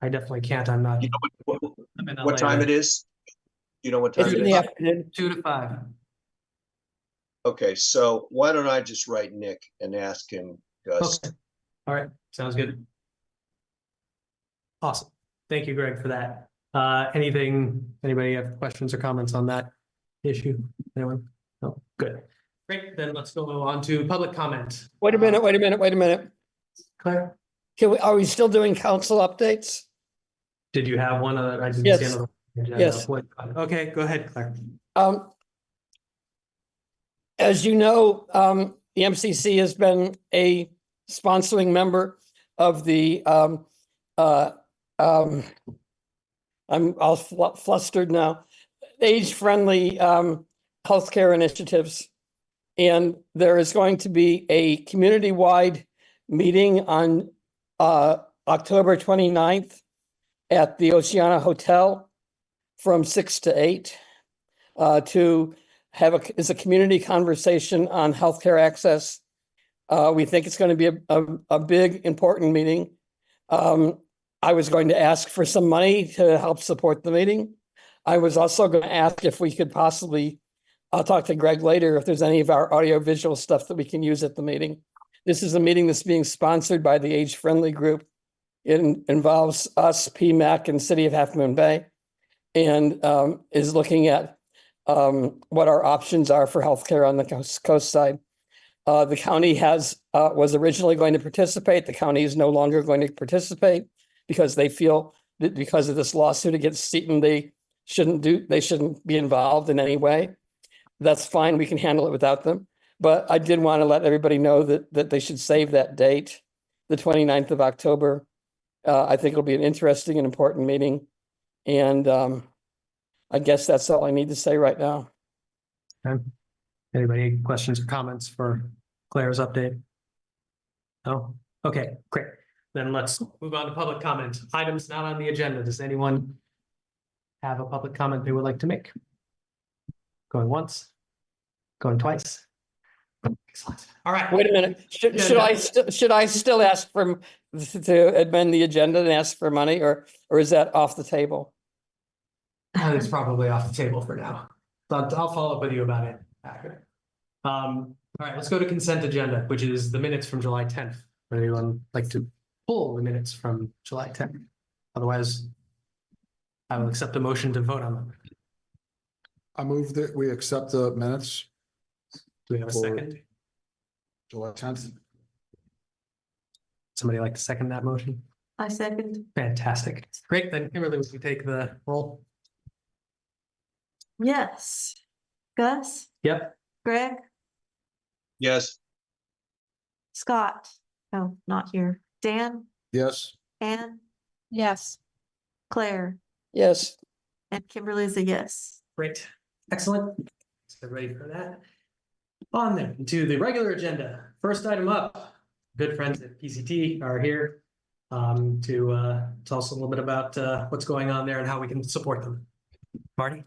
I definitely can't. I'm not. You know I'm in what LA. time it is? You know what time It's it in the is? afternoon. 2 to 5. Okay, so why don't I just write Nick and ask him, Gus? Okay. All right. Sounds good. Awesome. Thank you, Greg, for that. Anybody have questions or comments on that issue? Anyone? No, good. Great. Then let's go on to public comment. Wait a minute. Claire, Are we still doing council updates? did you have one? I didn't Yes. see another. agenda. Yes. Okay, go ahead, Claire. As you know, the MCC has been a sponsoring member of the, I'm all flustered now, age-friendly healthcare initiatives. And there is going to be a community-wide meeting on October 29th at the Oceana Hotel from 6 to 8 to have a community conversation on healthcare access. We think it's going to be a big, important meeting. I was going to ask for some money to help support the meeting. I was also going to ask if we could possibly, I'll talk to Greg later, if there's any of our audiovisual stuff that we can use at the meeting. This is a meeting that's being sponsored by the Age Friendly Group. It involves us, PMAC, and City of Half Moon Bay, and is looking at what our options are for healthcare on the coast side. The county was originally going to participate. The county is no longer going to participate because they feel that because of this lawsuit against Seton, they shouldn't be involved in any way. That's fine. We can handle it without them. But I did want to let everybody know that they should save that date, the 29th of October. I think it'll be an interesting and important meeting. And I guess that's all I need to say right now. Okay. Anybody questions or comments for Claire's update? No? Okay, great. Then let's move on to public comment. Items not on the agenda. Does anyone have a public comment they would like to make? Going once? Going twice? Excellent. All right. Wait a minute. Should I still ask to amend the agenda and ask for money, or is that off the table? It's probably off the table for now. But I'll follow up with you about it after. All right, let's go to consent agenda, which is the minutes from July 10th. Would anyone like to pull the minutes from July 10th? Otherwise, I will accept a motion to vote on them. I move that we accept the minutes, Do we have a For- second? July 10th. Somebody like to second that motion? I second. Fantastic. Great, then Kimberly, would you take the roll? Yes. Gus, Yep. Greg, Yes, Scott. Oh, not here. Dan, Yes, Ann, Yes. Claire, Yes. and Kimberly's a yes. Great, excellent. So ready for that? On then to the regular agenda. First item up, good friends at PCT are here to tell us a little bit about what's going on there and how we can support them. Marty?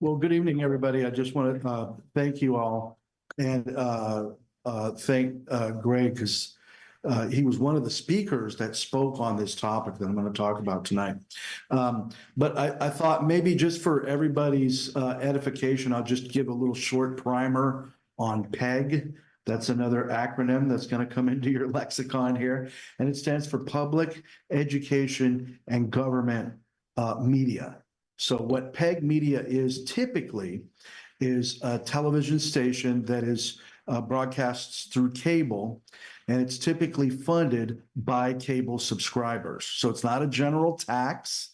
Well, good evening, everybody. I just want to thank you all and thank Greg, because he was one of the speakers that spoke on this topic that I'm going to talk about tonight. But I thought maybe just for everybody's edification, I'll just give a little short primer on PEG. That's another acronym that's going to come into your lexicon here, and it stands for Public Education and Government Media. So what PEG media is typically is a television station that is broadcasts through cable, and it's typically funded by cable subscribers. So it's not a general tax.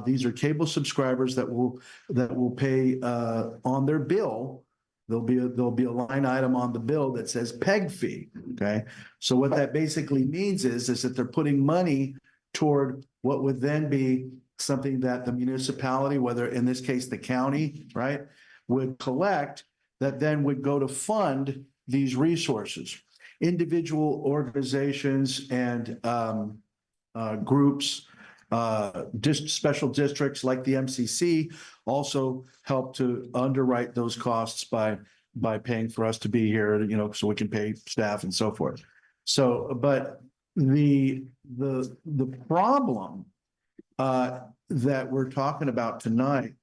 These are cable subscribers that will pay on their bill. There'll be a line item on the bill that says PEG fee. Okay, so what that basically means is that they're putting money toward what would then be something that the municipality, whether in this case the county, right, would collect, that then would go to fund these resources. Individual organizations and groups, special districts like the MCC also help to underwrite those costs by paying for us to be here, you know, so we can pay staff and so forth. So, but the problem that we're talking about tonight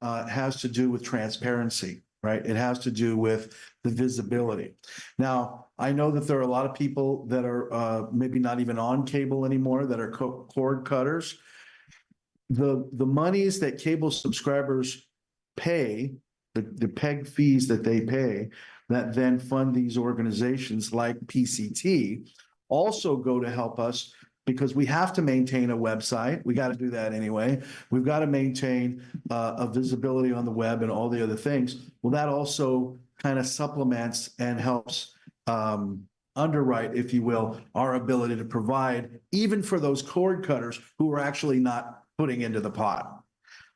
has to do with transparency, right? It has to do with the visibility. Now, I know that there are a lot of people that are maybe not even on cable anymore that are cord cutters. The monies that cable subscribers pay, the PEG fees that they pay, that then fund these organizations like PCT, also go to help us because we have to maintain a website. We got to do that anyway. We've got to maintain a visibility on the web and all the other things. Well, that also kind of supplements and helps underwrite, if you will, our ability to provide, even for those cord cutters who are actually not putting into the pot.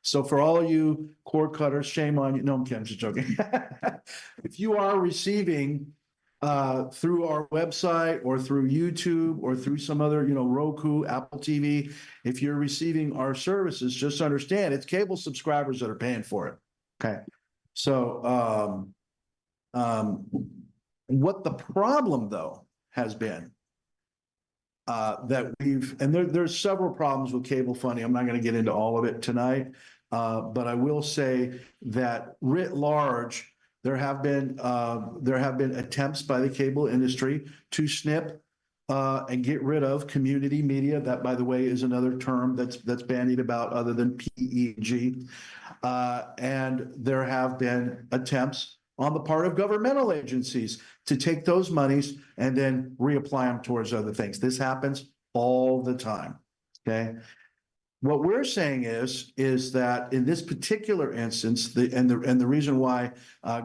So for all of you cord cutters, shame on you. No, I'm just joking. If you are receiving through our website or through YouTube or through some other, you know, Roku, Apple TV, if you're receiving our services, just understand it's cable subscribers that are paying for it. Okay. So, what the problem though has been that there's several problems with cable funding. I'm not going to get into all of it tonight, but I will say that writ large, there have been attempts by the cable industry to snip and get rid of community media. That, by the way, is another term that's bandied about other than PEG. And there have been attempts on the part of governmental agencies to take those monies and then reapply them towards other things. This happens all the time. Okay. What we're saying is that in this particular instance, the reason why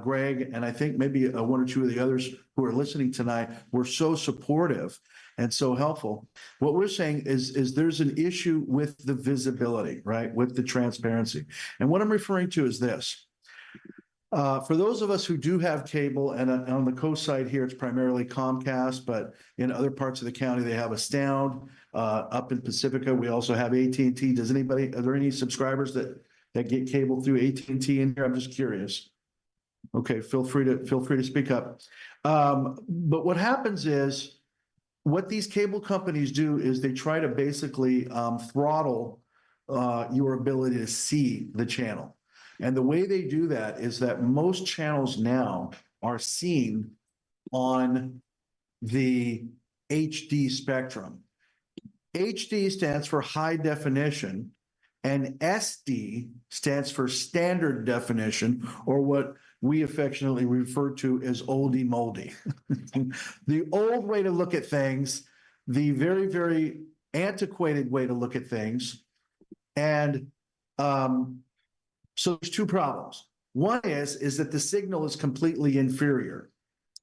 Greg and I think maybe one or two of the others who are listening tonight were so supportive and so helpful. What we're saying is there's an issue with the visibility, right? With the transparency. And what I'm referring to is this. For those of us who do have cable, and on the coast side here, it's primarily Comcast, but in other parts of the county, they have Astound. Up in Pacifica, we also have AT&T. Are there any subscribers that get cable through AT&T in here? I'm just curious. Okay, feel free to speak up. But what happens is, what these cable companies do is they try to basically throttle your ability to see the channel. And the way they do that is that most channels now are seen on the HD spectrum. HD stands for high definition, and SD stands for standard definition, or what we affectionately refer to as oldie moldy. The old way to look at things, the very, very antiquated way to look at things. And so there's two problems. One is that the signal is completely inferior.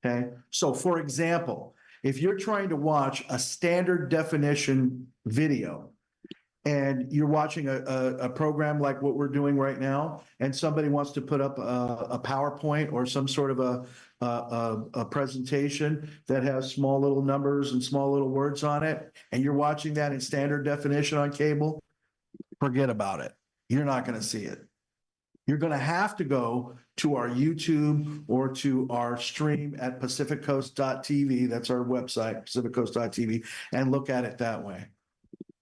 Okay. So for example, if you're trying to watch a standard definition video and you're watching a program like what we're doing right now, and somebody wants to put up a PowerPoint or some sort of a presentation that has small little numbers and small little words on it, and you're watching that in standard definition on cable, forget about it. You're not going to see it. You're going to have to go to our YouTube or to our stream at pacificcoast.tv. That's our website, pacificcoast.tv, and look at it that way.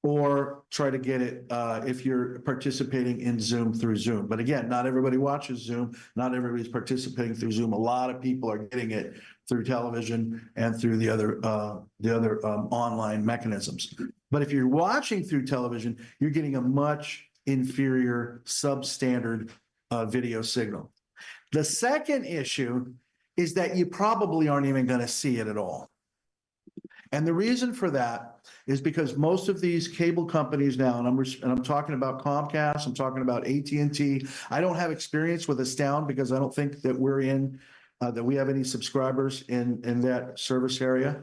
Or try to get it if you're participating in Zoom through Zoom. But again, not everybody watches Zoom. Not everybody's participating through Zoom. A lot of people are getting it through television and through the other online mechanisms. But if you're watching through television, you're getting a much inferior substandard video signal. The second issue is that you probably aren't even going to see it at all. And the reason for that is because most of these cable companies now, and I'm talking about Comcast, I'm talking about AT&T. I don't have experience with Astound because I don't think that we're in, that we have any subscribers in that service area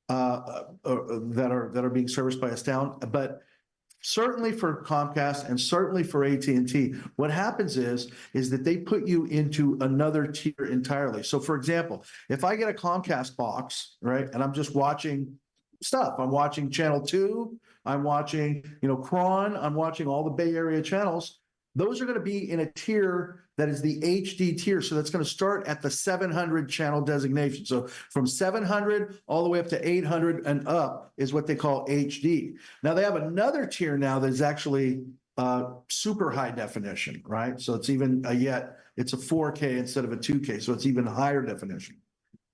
that are being serviced by Astound. But certainly for Comcast and certainly for AT&T, what happens is that they put you into another tier entirely. So for example, if I get a Comcast box, right, and I'm just watching stuff, I'm watching Channel 2, I'm watching, Cron, I'm watching all the Bay Area channels, those are going to be in a tier that is the HD tier. So that's going to start at the 700 channel designation. So from 700 all the way up to 800 and up is what they call HD. Now they have another tier now that is actually super high definition, right? So it's even it's a 4K instead of a 2K. So it's even higher definition.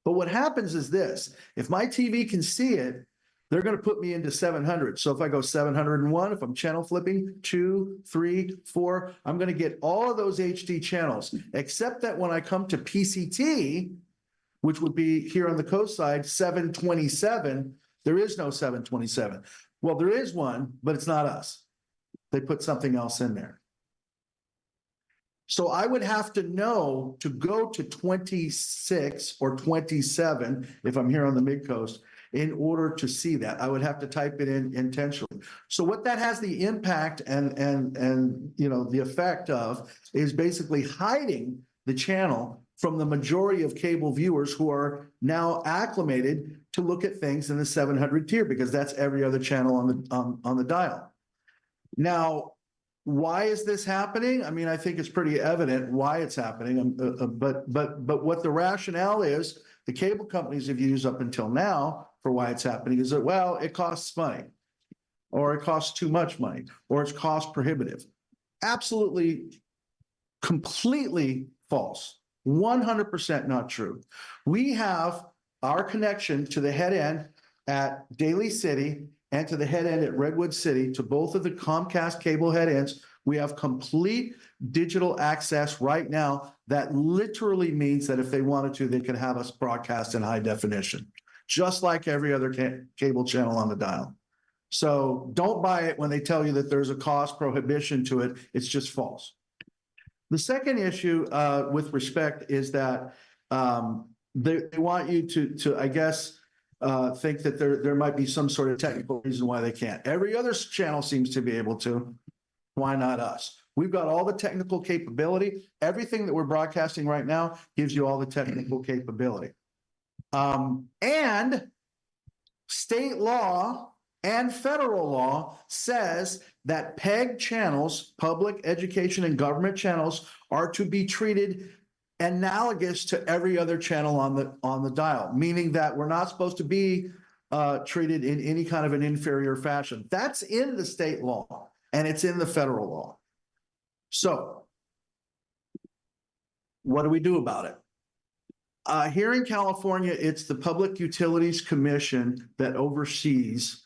But what happens is this, if my TV can see it, they're going to put me into 700. So if I go 701, if I'm channel flipping 2, 3, 4, I'm going to get all of those HD channels, except that when I come to PCT, which would be here on the coast side, 727, there is no 727. Well, there is one, but it's not us. They put something else in there. So I would have to know to go to 26 or 27, if I'm here on the Midcoast, in order to see that. I would have to type it in intentionally. So what that has the impact and the effect of is basically hiding the channel from the majority of cable viewers who are now acclimated to look at things in the 700 tier, because that's every other channel on the dial. Now, why is this happening? I mean, I think it's pretty evident why it's happening. But what the rationale is, the cable companies have used up until now for why it's happening is that, well, it costs money, or it costs too much money, or it's cost prohibitive. Absolutely, completely false. 100% not true. We have our connection to the head end at Daly City and to the head end at Redwood City, to both of the Comcast cable head ends. We have complete digital access right now. That literally means that if they wanted to, they could have us broadcast in high definition, just like every other cable channel on the dial. So don't buy it when they tell you that there's a cost prohibition to it. It's just false. The second issue with respect is that they want you to I guess, think that there might be some sort of technical reason why they can't. Every other channel seems to be able to. Why not us? We've got all the technical capability. Everything that we're broadcasting right now gives you all the technical capability. And state law and federal law says that PEG channels, public education and government channels, are to be treated analogous to every other channel on the dial, meaning that we're not supposed to be treated in any kind of an inferior fashion. That's in the state law and it's in the federal law. So what do we do about it? Here in California, it's the Public Utilities Commission that oversees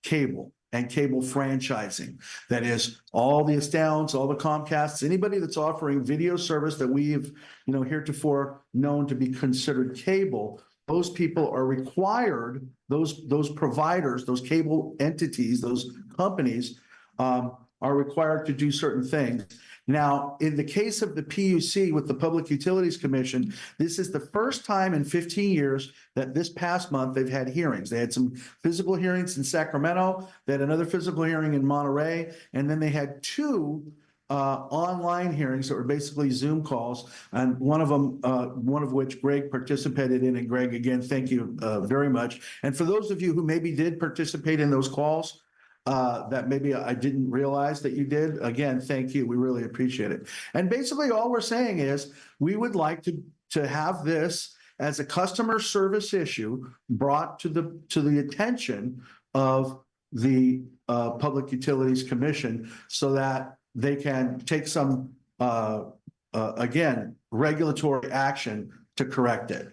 cable and cable franchising. That is all the Astounds, all the Comcasts, anybody that's offering video service that we've, heretofore known to be considered cable. Those people are required, those providers, those cable entities, those companies are required to do certain things. Now, in the case of the PUC with the Public Utilities Commission, this is the first time in 15 years that this past month they've had hearings. They had some physical hearings in Sacramento, they had another physical hearing in Monterey, and then they had two online hearings that were basically Zoom calls, and one of which Greg participated in. And Greg, again, thank you very much. And for those of you who maybe did participate in those calls, that maybe I didn't realize that you did. Again, thank you. We really appreciate it. And basically all we're saying is we would like to have this as a customer service issue brought to the attention of the Public Utilities Commission so that they can take some, again, regulatory action to correct it.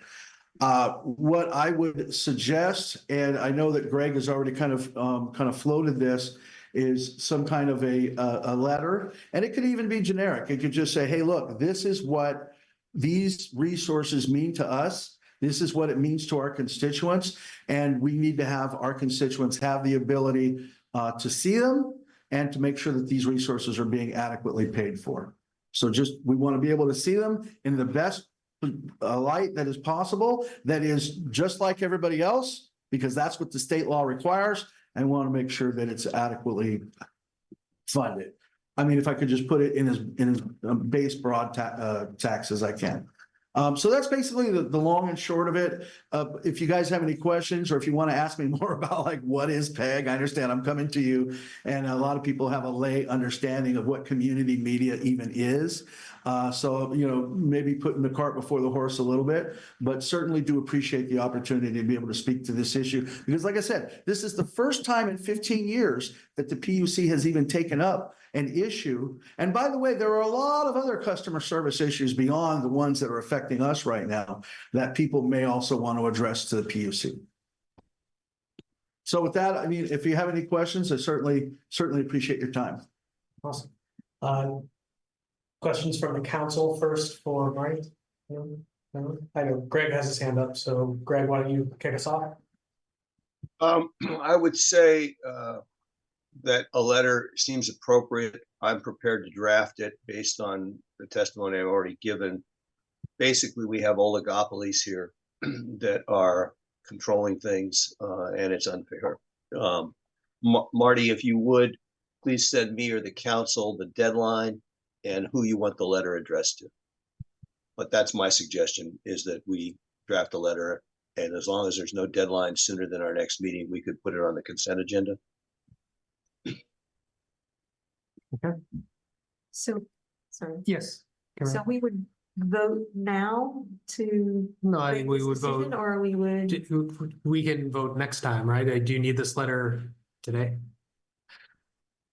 What I would suggest, and I know that Greg has already kind of floated this, is some kind of a letter, and it could even be generic. It could just say, hey, look, this is what these resources mean to us. This is what it means to our constituents, and we need to have our constituents have the ability to see them and to make sure that these resources are being adequately paid for. So we want to be able to see them in the best light that is possible, that is just like everybody else, because that's what the state law requires, and want to make sure that it's adequately funded. I mean, if I could just put it in as base broad tax as I can. So that's basically the long and short of it. If you guys have any questions, or if you want to ask me more about like what is PEG, I understand I'm coming to you, and a lot of people have a lay understanding of what community media even is. So, you know, maybe putting the cart before the horse a little bit, but certainly do appreciate the opportunity to be able to speak to this issue. Because like I said, this is the first time in 15 years that the PUC has even taken up an issue. And by the way, there are a lot of other customer service issues beyond the ones that are affecting us right now that people may also want to address to the PUC. So with that, I mean, if you have any questions, I certainly appreciate your time. Awesome. Questions from the council first for Marty? No? I know Greg has his hand up, so Greg, why don't you kick us off? I would say that a letter seems appropriate. I'm prepared to draft it based on the testimony I've already given. Basically, we have oligopolies here that are controlling things, and it's unfair. Marty, if you would, please send me or the council the deadline and who you want the letter addressed to. But that's my suggestion, is that we draft a letter, and as long as there's no deadline sooner than our next meeting, we could put it on the consent agenda. So, sorry. Yes. So we would vote now to. No, I make think we this would decision, vote. Or we would, We can vote next time, right? Do you need this letter today?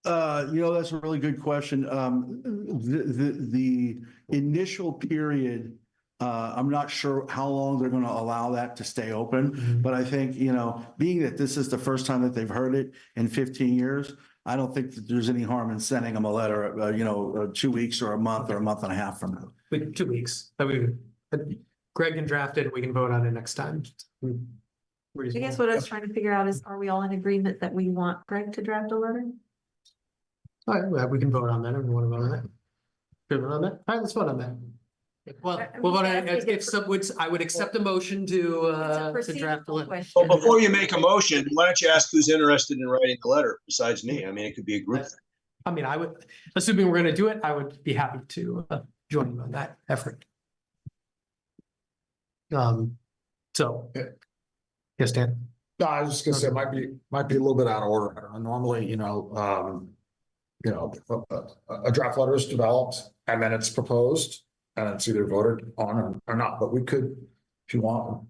You know, that's a really good question. The initial period, I'm not sure how long they're going to allow that to stay open, but I think, you know, being that this is the first time that they've heard it in 15 years, I don't think that there's any harm in sending them a letter, you know, 2 weeks or a month or a month and a half from now. 2 weeks. Greg can draft it. We can vote on it next time. I guess what I was trying to figure out is, are we all in agreement that we want Greg to draft a letter? All right, well, we can vote on that if we want to vote on that. Good vote on that. All right, let's vote on that. Well, we'll vote on it. I would accept a motion to draft the letter. Well, before you make a motion, why don't you ask who's interested in writing the letter besides me? I mean, it could be a group. I mean, I would, assuming we're going to do it, I would be happy to join you on that effort. So, yes, Dan. No, I was just gonna say, it might be a little bit out of order. I don't know. Normally, a draft letter is developed and then it's proposed and it's either voted on or not, but we could, if you want,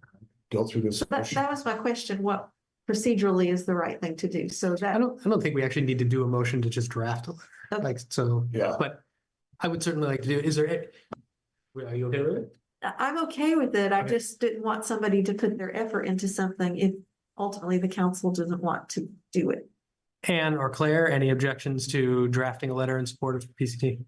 go through this. That was my question. What procedurally is the right thing to do? So that. I don't think we actually need to do a motion to just draft a letter. Okay. Like, so, Yeah. but I would certainly like to do, are you okay with it? I'm okay with it. I Okay. just didn't want somebody to put their effort into something if ultimately the council doesn't want to do it. Anne or Claire, any objections to drafting a letter in support of PCT?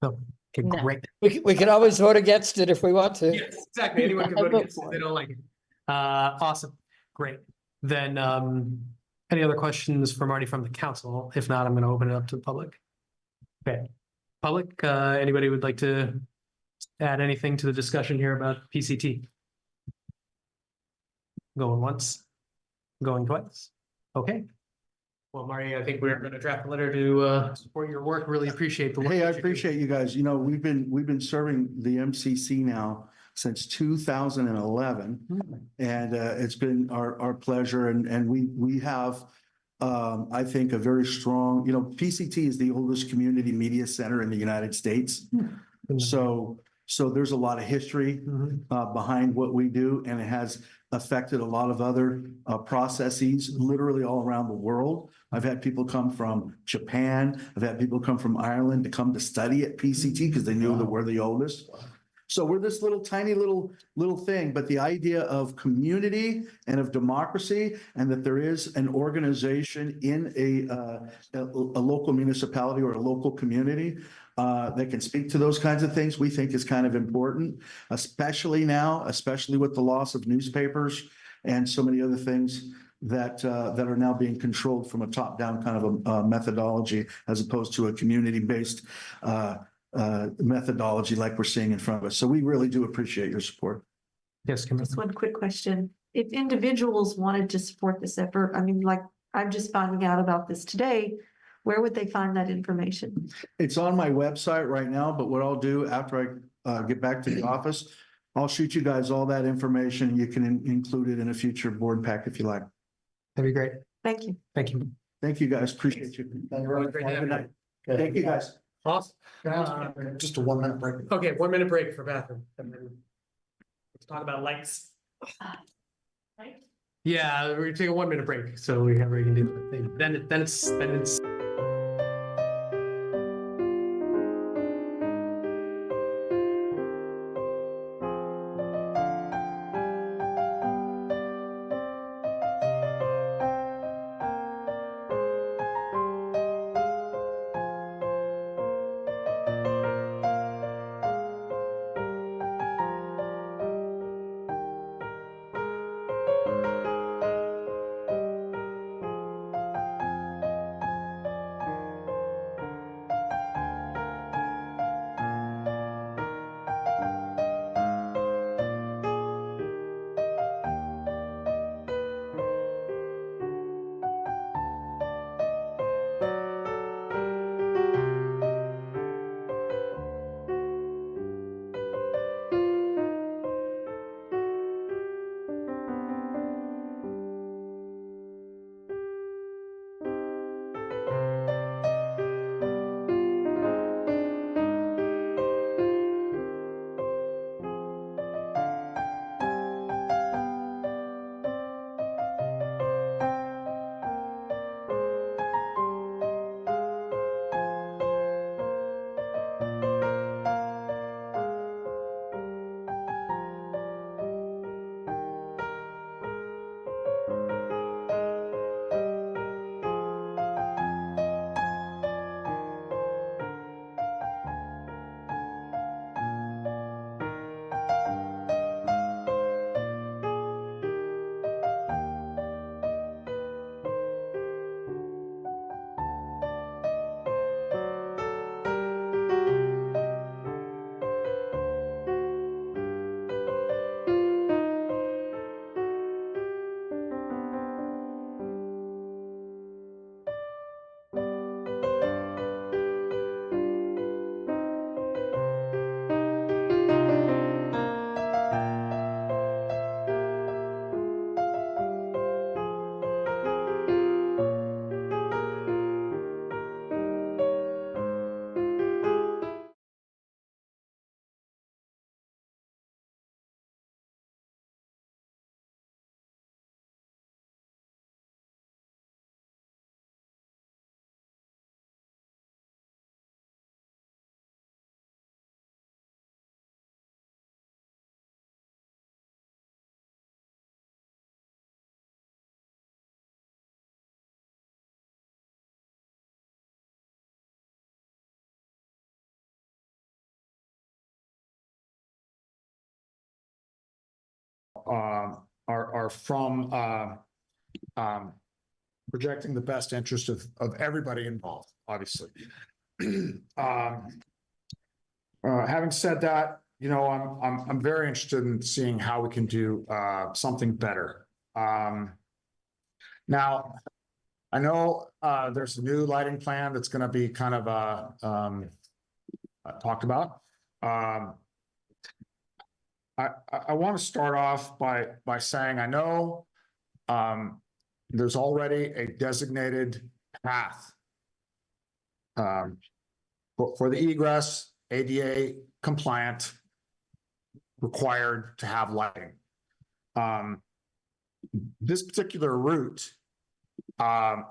No, okay, No. great. We can always vote against it if we want to. Yes, exactly. Anyone can I vote vote against it. for They it. don't like it. Awesome, great. Then, any other questions for Marty from the council? If not, I'm going to open it up to the public. Okay, public, anybody would like to add anything to the discussion here about PCT? Going once, going twice. Okay. Well, Marty, I think we're going to draft a letter to support your work. Really appreciate the work. Hey, I that you do. appreciate you guys. You know, we've been serving the MCC now since 2011. And it's been our pleasure, and we have, I think, a very strong, PCT is the oldest community media center in the United States. So there's a lot of history behind what we do, and it has affected a lot of other processes literally all around the world. I've had people come from Japan. I've had people come from Ireland to come to study at PCT because they knew that we're the oldest. So we're this tiny little thing, but the idea of community and of democracy, and that there is an organization in a local municipality or a local community that can speak to those kinds of things, we think is kind of important, especially now, especially with the loss of newspapers and so many other things that are now being controlled from a top-down kind of a methodology as opposed to a community-based methodology like we're seeing in front of us. So we really do appreciate your support. Yes, Kimberly. Just one quick question. If individuals wanted to support this effort, I mean, like, I'm just finding out about this today, where would they find that information? It's on my website right now, but what I'll do after I get back to the office, I'll shoot you guys all that information. You can include it in a future board pack if you like. That'd be great. Thank you. Thank you. Thank you, guys. Appreciate you. Thank you very much. Great Have a good having night. you. Thank you, guys. Awesome. Can I ask just a 1 minute break? Okay, 1 minute break for bathroom. And then let's talk about lights. Yeah, we're taking a 1 minute break, so we can do the thing. Then it's. Are from projecting the best interest of everybody involved, obviously. Having said that, you know, I'm very interested in seeing how we can do something better. Now, I know there's a new lighting plan that's going to be kind of talked about. I want to start off by saying I know there's already a designated path for the egress, ADA compliant, required to have lighting. This particular route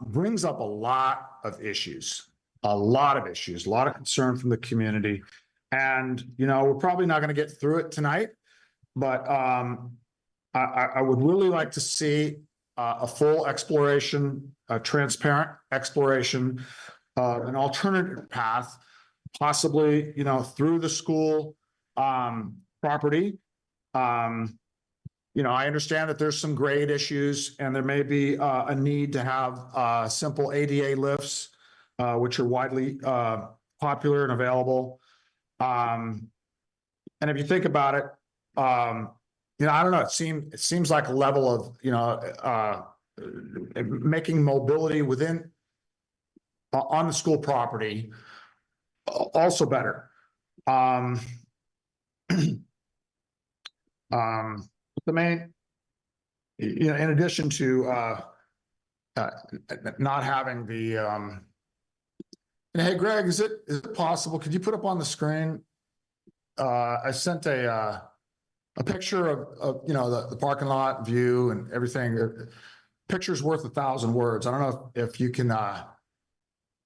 brings up a lot of issues, a lot of concern from the community. And, you know, we're probably not going to get through it tonight, but I would really like to see a full exploration, a transparent exploration, an alternative path possibly, through the school, property. I understand that there's some grade issues and there may be, a need to have, simple ADA lifts, which are widely, popular and available. And if you think about it, I don't know, it seems like a level of, making mobility within on the school property also better. The main, in addition to not having the and hey Greg, is it possible? Could you put up on the screen? I sent a picture of the parking lot view and everything. Picture's worth 1,000 words. I don't know if you can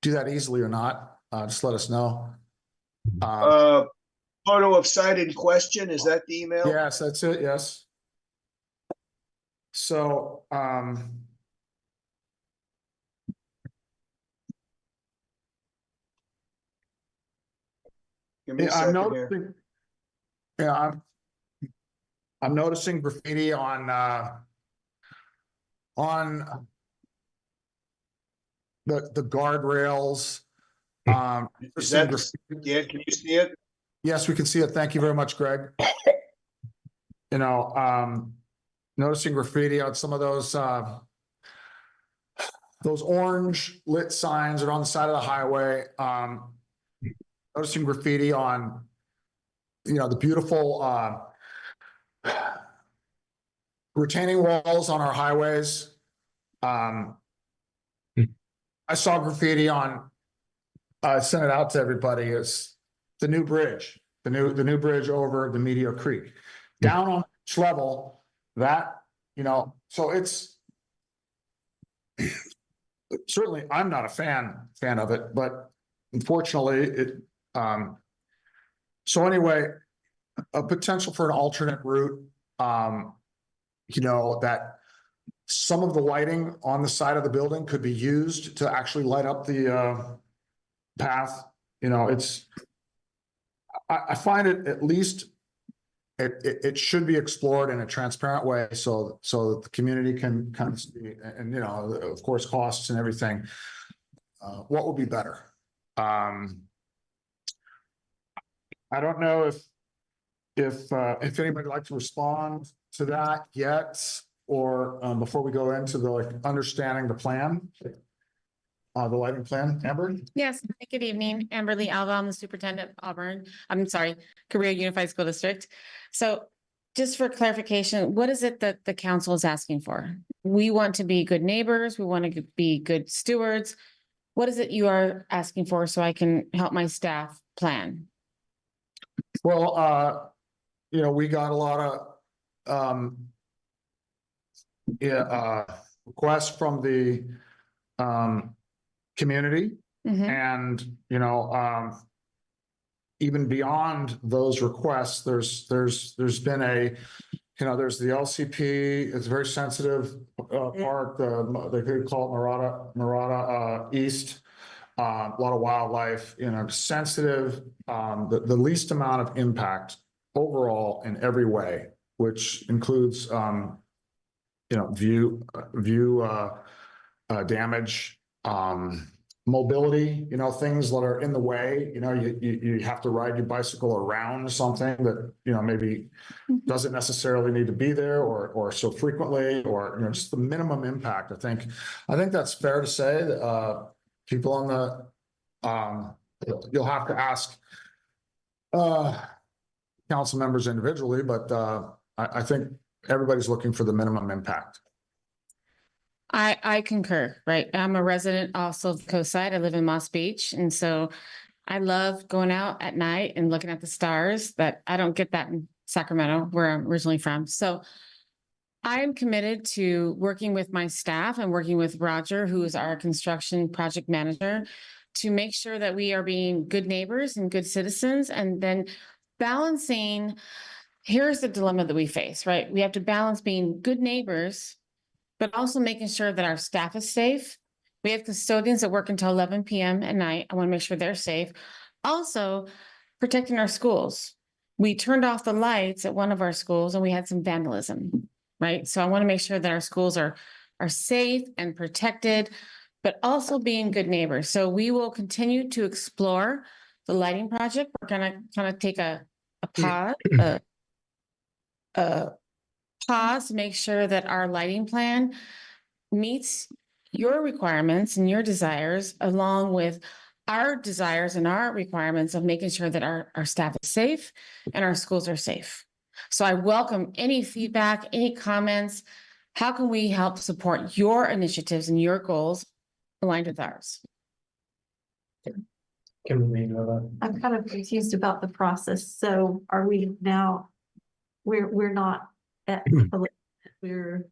do that easily or not. Just let us know. Photo of site in question, is that the email? Yes, that's it. Yes. So, Give me a yeah, I'm second here. noticing. Yeah, I'm noticing graffiti on the guardrails. Is that, Dan, can you see it? Yes, we can see it. Thank you very much, Greg. Noticing graffiti on some of those orange lit signs that are on the side of the highway. Noticing graffiti on, the beautiful retaining walls on our highways. I saw graffiti on, I sent it out to everybody. It's the new bridge, the new bridge over the Meteor Creek, down on each level. That, so it's certainly I'm not a fan of it, but unfortunately it. So anyway, a potential for an alternate route. That some of the lighting on the side of the building could be used to actually light up the path. I find it at least it should be explored in a transparent way so that the community can kind of see, and of course costs and everything. What would be better? I don't know if anybody would like to respond to that yet, or before we go into the understanding the plan, the lighting plan. Amber? Yes, good evening. Amber Lee Alva, I'm the superintendent of Career Unified School District. So just for clarification, what is it that the council is asking for? We want to be good neighbors. We want to be good stewards. What is it you are asking for so I can help my staff plan? Well, we got a lot of requests from the community. And, even beyond those requests, there's been there's the LCP, it's very sensitive park, they could call it Marata East. A lot of wildlife, sensitive, the least amount of impact overall in every way, which includes, view damage, mobility, things that are in the way, you have to ride your bicycle around something that, maybe doesn't necessarily need to be there or so frequently, or, just the minimum impact. I think that's fair to say that, people on the, you'll have to ask, council members individually, but, I think everybody's looking for the minimum impact. I concur, right? I'm a resident also of the coast side. I live in Moss Beach. And so I love going out at night and looking at the stars. That I don't get that in Sacramento, where I'm originally from. So I am committed to working with my staff and working with Roger, who is our construction project manager, to make sure that we are being good neighbors and good citizens, and then balancing. Here's the dilemma that we face, right? We have to balance being good neighbors, but also making sure that our staff is safe. We have custodians that work until 11 p.m. at night. I want to make sure they're safe. Also, protecting our schools. We turned off the lights at one of our schools and we had some vandalism, right? So I want to make sure that our schools are safe and protected, but also being good neighbors. So we will continue to explore the lighting project. We're gonna kind of take a pause, to make sure that our lighting plan meets your requirements and your desires, along with our desires and our requirements of making sure that our staff is safe and our schools are safe. So I welcome any feedback, any comments. How can we help support your initiatives and your goals aligned with ours? Kimberly, you have a- I'm kind of confused about the process. So are we now, we're not at, we're.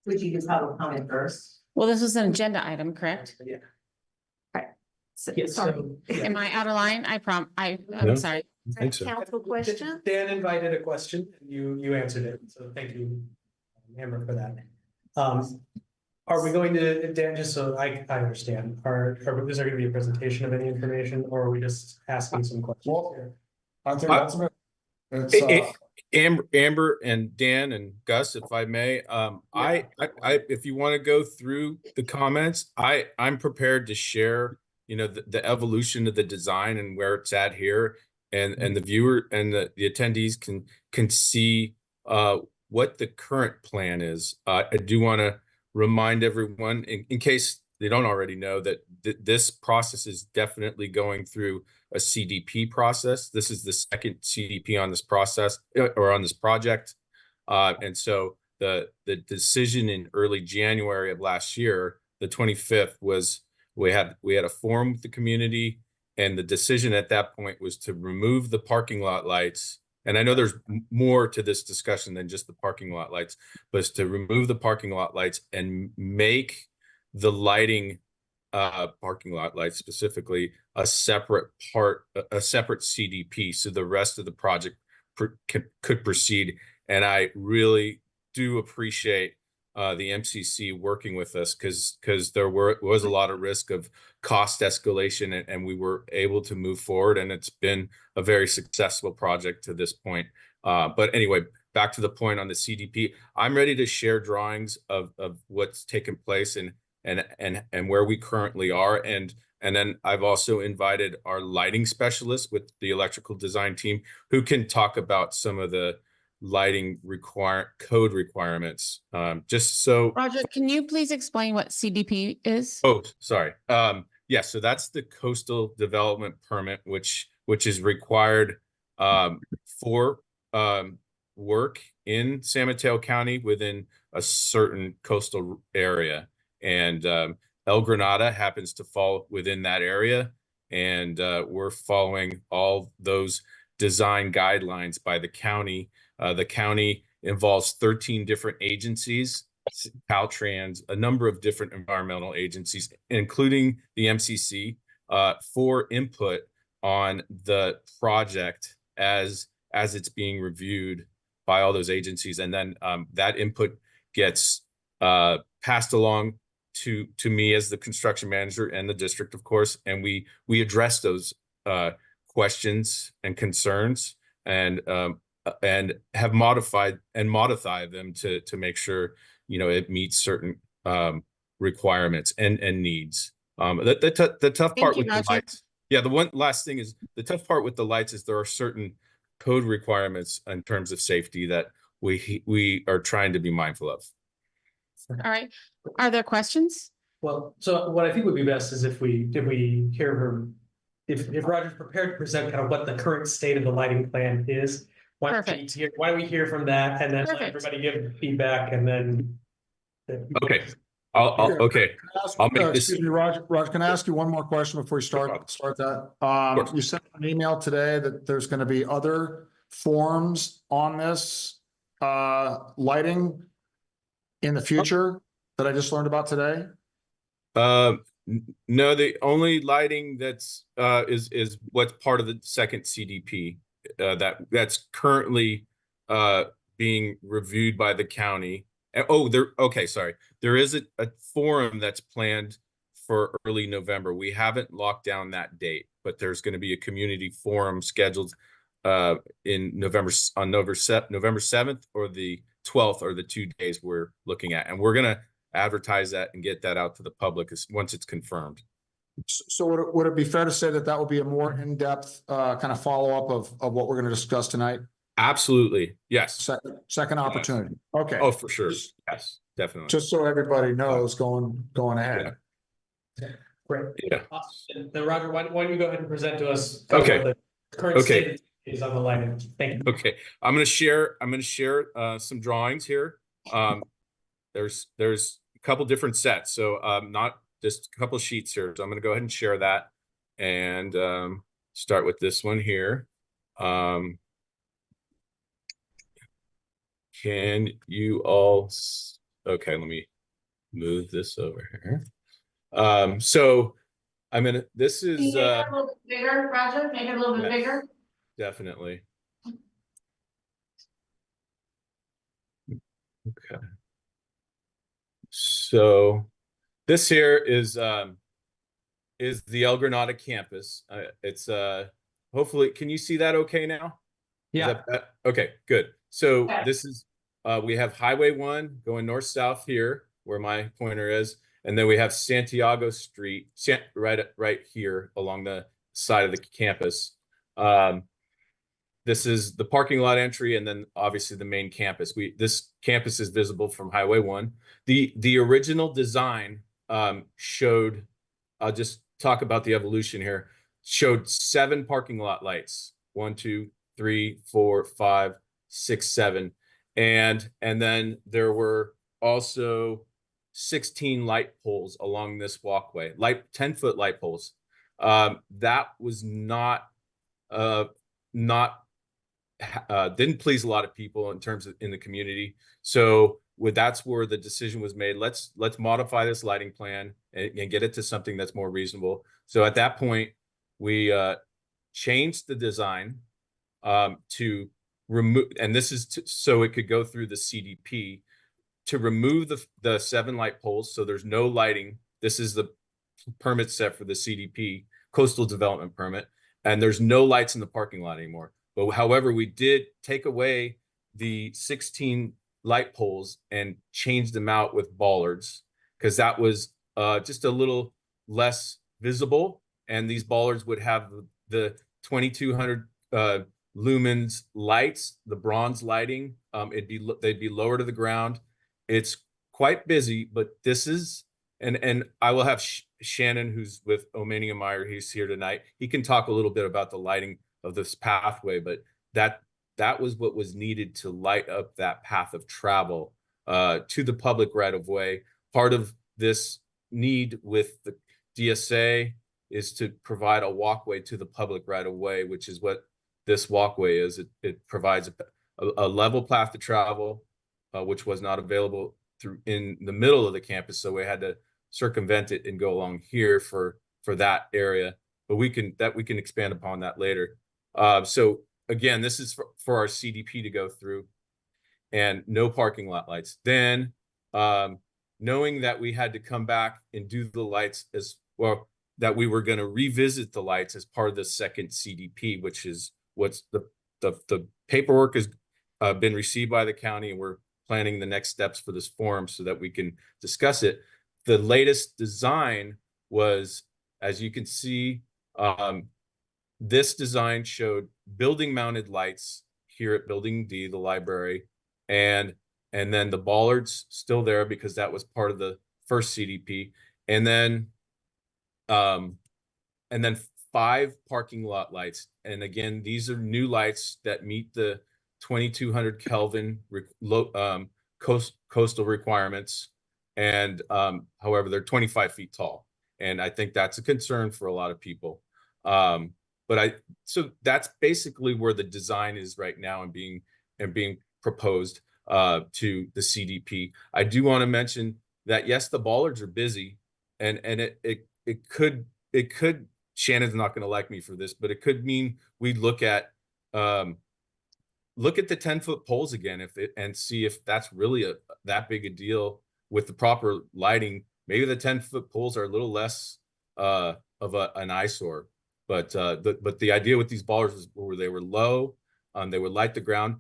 Would you just have a comment first? Well, this was an agenda item, correct? Yeah. Sorry. So, yeah. Am I out of line? I'm No. sorry. think so. Council question? Dan invited a question, and you answered it, so thank you, Amber, for that. Are we going to, Dan, just so I understand, is there gonna be a presentation of any information, or are we just asking some questions Well, here? I think that's a bit. Amber and Dan and Gus, if I may, if you want to go through the comments, I'm prepared to share, the evolution of the design and where it's at here, and the viewer and the attendees can see what the current plan is. I do want to remind everyone, in case they don't already know, that this process is definitely going through a CDP process. This is the second CDP on this process or on this project. And so the decision in early January of last year, the 25th, was we had a forum with the community, and the decision at that point was to remove the parking lot lights. And I know there's more to this discussion than just the parking lot lights, but it's to remove the parking lot lights and make the lighting, parking lot lights specifically, a separate CDP, so the rest of the project could proceed. And I really do appreciate the MCC working with us, because there was a lot of risk of cost escalation, and we were able to move forward, and it's been a very successful project to this point. But anyway, back to the point on the CDP, I'm ready to share drawings of what's taken place and where we currently are. And then I've also invited our lighting specialist with the electrical design team, who can talk about some of the lighting code requirements. Just so. Roger, can you please explain what CDP is? Oh, sorry. Yeah, so that's the coastal development permit, which is required for work in San Mateo County within a certain coastal area. And El Granada happens to fall within that area. And we're following all those design guidelines by the county. The county involves 13 different agencies, Caltrans, a number of different environmental agencies, including the MCC, for input on the project as it's being reviewed by all those agencies. And then that input gets passed along to me as the construction manager and the district, of course, and we address those questions and concerns, and have modified and modify them to make sure it meets certain requirements and needs. The tough part with the lights. Yeah, the one last thing is, the tough part with the lights is there are certain code requirements in terms of safety that we are trying to be mindful of. All right. Are there questions? Well, so what I think would be best is if we hear from, if Roger's prepared to present kind of what the current state of the lighting plan is. Why don't we hear from that, and then let everybody give feedback, and then. Okay. I'll make this. Excuse me, Roger, can I ask you one more question before we start that? You sent an email today that there's going to be other forms on this lighting in the future that I just learned about today? No, the only lighting that's is what's part of the second CDP that's currently being reviewed by the county. Okay, sorry. There is a forum that's planned for early November. We haven't locked down that date, but there's going to be a community forum scheduled in November on November 7th or the 12th are the 2 days we're looking at. And we're going to advertise that and get that out to the public once it's confirmed. So would it be fair to say that that would be a more in-depth kind of follow-up of what we're going to discuss tonight? Absolutely. Yes. Second opportunity. Okay. Oh, for sure. Yes, definitely. Just so everybody knows going ahead. Great. Yeah. Then Roger, why don't you go ahead and present to us? Okay. What the current state is on the lighting. Thank you. Okay. I'm going to share some drawings here. There's a couple different sets. So not just a couple sheets here. So I'm going to go ahead and share that and start with this one here. Can you all, okay, let me move this over here. So I'm gonna, this is Can you make it a little bit bigger, Roger? Make it a little bit yes, bigger. definitely. Okay. So this here is the El Granada campus. It's hopefully, can you see that okay now? Yeah. Okay, good. So this is we have Highway 1 going north-south here where my pointer is, and then we have Santiago Street right here along the side of the campus. This is the parking lot entry, and then obviously the main campus. This campus is visible from Highway 1. The original design showed, I'll just talk about the evolution here, showed 7 parking lot lights. 1, 2, 3, 4, 5, 6, 7. And then there were also 16 light poles along this walkway, 10-foot light poles. That was not didn't please a lot of people in terms of in the community. So that's where the decision was made. Let's modify this lighting plan and get it to something that's more reasonable. So at that point, we changed the design to remove, and this is so it could go through the CDP to remove the 7 light poles. So there's no lighting. This is the permit set for the CDP, coastal development permit, and there's no lights in the parking lot anymore. But however, we did take away the 16 light poles and change them out with bollards because that was just a little less visible. And these bollards would have the 2200 lumens lights, the bronze lighting. They'd be lower to the ground. It's quite busy, but this is, and I will have Shannon, who's with Omania Meyer, he's here tonight. He can talk a little bit about the lighting of this pathway, but that was what was needed to light up that path of travel to the public right of way. Part of this need with the DSA is to provide a walkway to the public right of way, which is what this walkway is. It provides a level path to travel, which was not available in the middle of the campus. So we had to circumvent it and go along here for that area. But we can expand upon that later. So again, this is for our CDP to go through, and no parking lot lights. Then knowing that we had to come back and do the lights as well, that we were going to revisit the lights as part of the second CDP, which is what's the paperwork has been received by the county, and we're planning the next steps for this forum so that we can discuss it. The latest design was, as you can see, this design showed building mounted lights here at Building D, the library, and then the bollards still there because that was part of the first CDP, and then 5 parking lot lights. And again, these are new lights that meet the 2200 Kelvin coastal requirements, and however, they're 25 feet tall, and I think that's a concern for a lot of people. So that's basically where the design is right now and being proposed to the CDP. I do want to mention that yes, the bollards are busy, and it could Shannon's not going to like me for this, but it could mean we look at the 10-foot poles again and see if that's really that big a deal with the proper lighting maybe the 10-foot poles are a little less of an eyesore. But the idea with these ballers was where they were low, they would light the ground.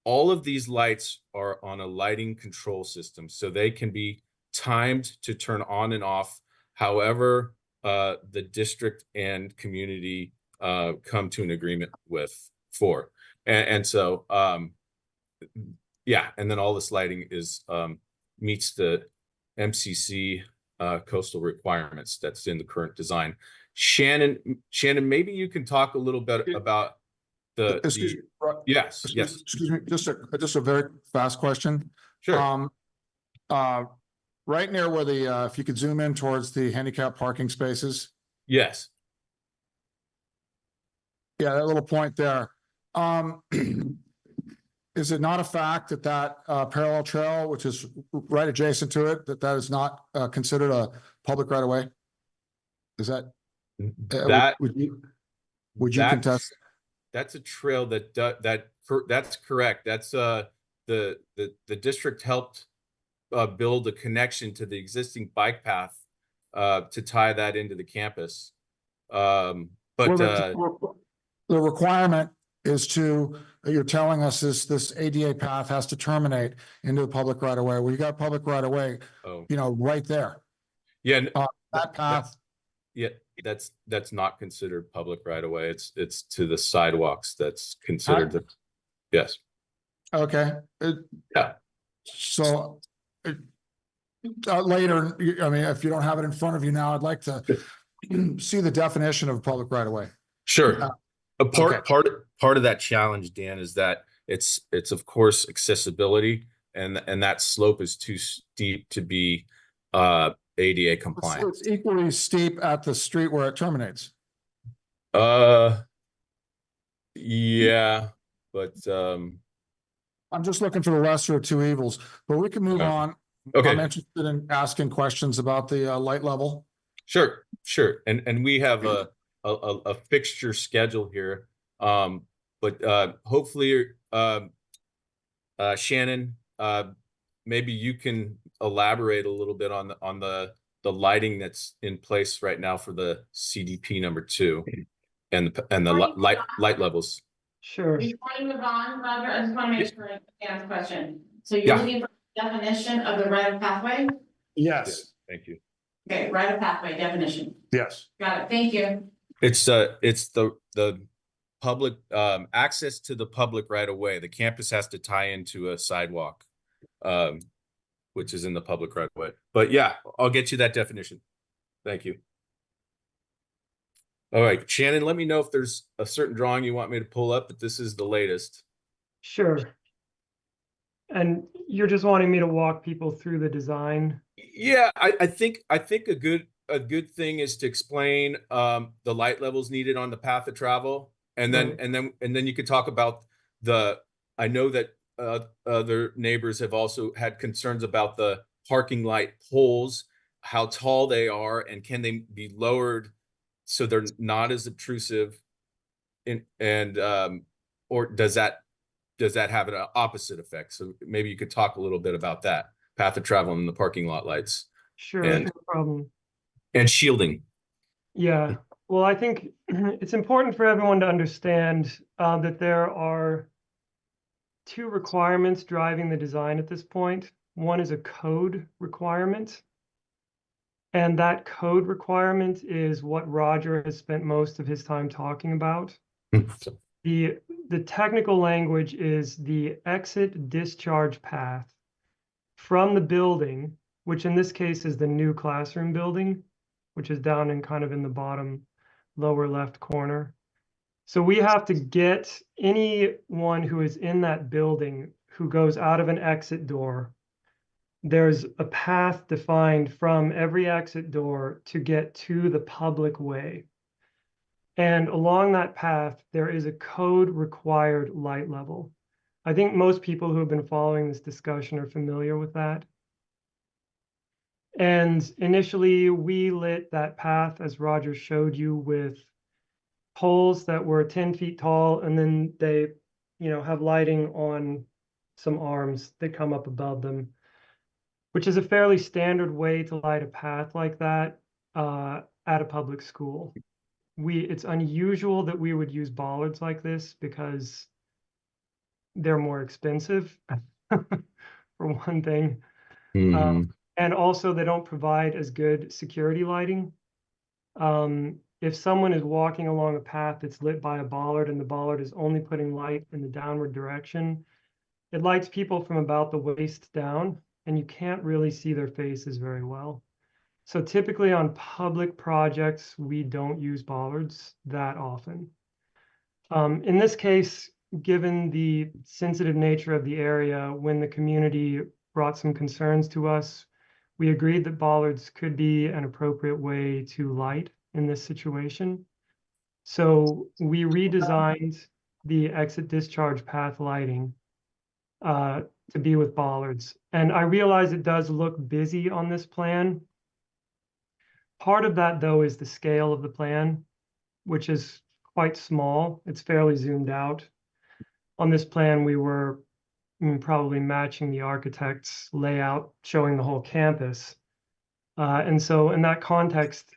All of these lights are on a lighting control system, so they can be timed to turn on and off however the district and community come to an agreement with for. And so yeah, and then all this lighting is meets the MCC coastal requirements that's in the current design. Shannon, maybe you can talk a little bit about Excuse me, yes, excuse me, just a very fast question. Sure. Right near where the, if you could zoom in towards the handicap parking spaces. Yes. Yeah, that little point there. Is it not a fact that parallel trail, which is right adjacent to it, that is not considered a public right of way? Is that? Would you contest? That's a trail that's correct. That's the district helped build a connection to the existing bike path to tie that into the campus. But the requirement is you're telling us this ADA path has to terminate into the public right of way. Well, you got public right of way, right there. Yeah, that path. Yeah, that's not considered public right of way. It's to the sidewalks that's considered yes. Okay. Yeah. So later, I mean, if you don't have it in front of you now, I'd like to see the definition of public right of way. Sure. A part of that challenge, Dan, is that it's of course accessibility, and that slope is too steep to be ADA compliant. It's equally steep at the street where it terminates. Yeah, but I'm just looking for the lesser of two evils, but we can move on. Okay. I'm interested in asking questions about the light level. Sure. And we have a fixture schedule here. But hopefully Shannon, maybe you can elaborate a little bit on the lighting that's in place right now for the CDP number 2 and the light levels. Sure. Before you move on, Roger, I just want to make sure I understand the question. So you're looking for the definition of the right of pathway? Yes. Thank you. Okay, right of pathway definition. Yes. Got it. Thank you. It's the public access to the public right of way. The campus has to tie into a sidewalk, which is in the public right of way. But yeah, I'll get you that definition. Thank you. All right, Shannon, let me know if there's a certain drawing you want me to pull up, but this is the latest. Sure. And you're just wanting me to walk people through the design? Yeah, I think a good thing is to explain the light levels needed on the path of travel, and then you could talk about I know that other neighbors have also had concerns about the parking light poles, how tall they are, and can they be lowered so they're not as obtrusive, or does that have an opposite effect? So maybe you could talk a little bit about that path of travel and the parking lot lights. Sure, And- no problem. And shielding. Yeah, well, I think it's important for everyone to understand that there are 2 requirements driving the design at this point. One is a code requirement. And that code requirement is what Roger has spent most of his time talking about. The technical language is the exit discharge path from the building, which in this case is the new classroom building, which is down in kind of in the bottom lower left corner. So we have to get anyone who is in that building who goes out of an exit door. There's a path defined from every exit door to get to the public way. And along that path, there is a code required light level. I think most people who have been following this discussion are familiar with that. And initially, we lit that path, as Roger showed you, with poles that were 10 feet tall, and then they, have lighting on some arms that come up above them. which is a fairly standard way to light a path like that at a public school. It's unusual that we would use bollards like this because they're more expensive, for one thing. And also they don't provide as good security lighting. If someone is walking along a path that's lit by a bollard and the bollard is only putting light in the downward direction, it lights people from about the waist down, and you can't really see their faces very well. So typically on public projects, we don't use bollards that often. In this case, given the sensitive nature of the area, when the community brought some concerns to us, we agreed that bollards could be an appropriate way to light in this situation. So we redesigned the exit discharge path lighting to be with bollards. And I realize it does look busy on this plan. Part of that, though, is the scale of the plan, which is quite small. It's fairly zoomed out. On this plan, we were probably matching the architect's layout, showing the whole campus. And so in that context,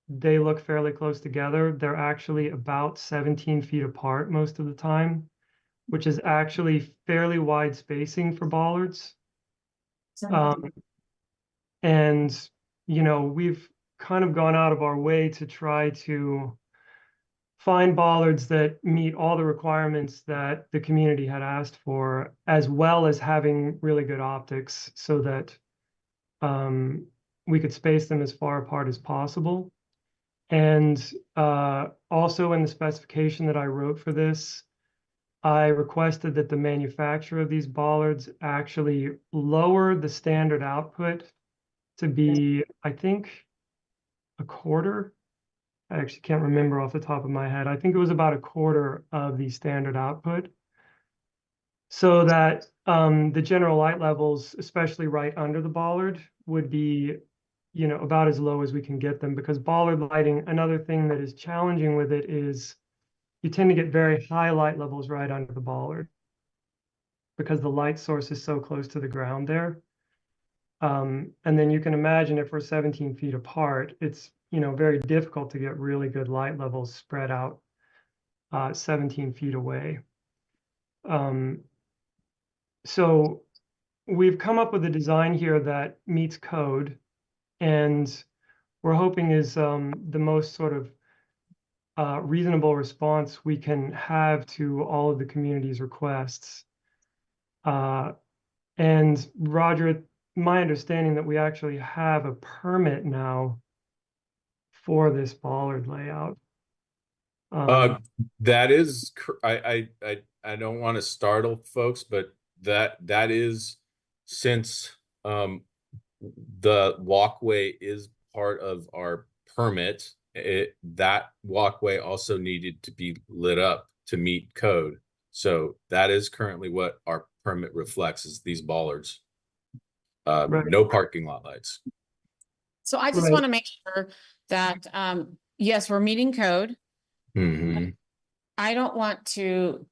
they look fairly close together. They're actually about 17 feet apart most of the time, which is actually fairly wide spacing for bollards. And, you know, we've kind of gone out of our way to try to find bollards that meet all the requirements that the community had asked for, as well as having really good optics so that we could space them as far apart as possible. And also in the specification that I wrote for this, I requested that the manufacturer of these bollards actually lower the standard output to be, I think, a quarter. I actually can't remember off the top of my head. I think it was about a quarter of the standard output, so that the general light levels, especially right under the bollard, would be, you know, about as low as we can get them. Because bollard lighting, another thing that is challenging with it is you tend to get very high light levels right under the bollard because the light source is so close to the ground there. And then you can imagine if we're 17 feet apart, it's, you know, very difficult to get really good light levels spread out 17 feet away. So we've come up with a design here that meets code, and we're hoping is the most sort of reasonable response we can have to all of the community's requests. And Roger, my understanding that we actually have a permit now for this bollard layout. That is, I don't want to startle folks, but that is, since the walkway is part of our permit, that walkway also needed to be lit up to meet code. So that is currently what our permit reflects, is these bollards. Right. No parking lot lights. So I just Right. want to make sure that, yes, we're meeting code. I don't want to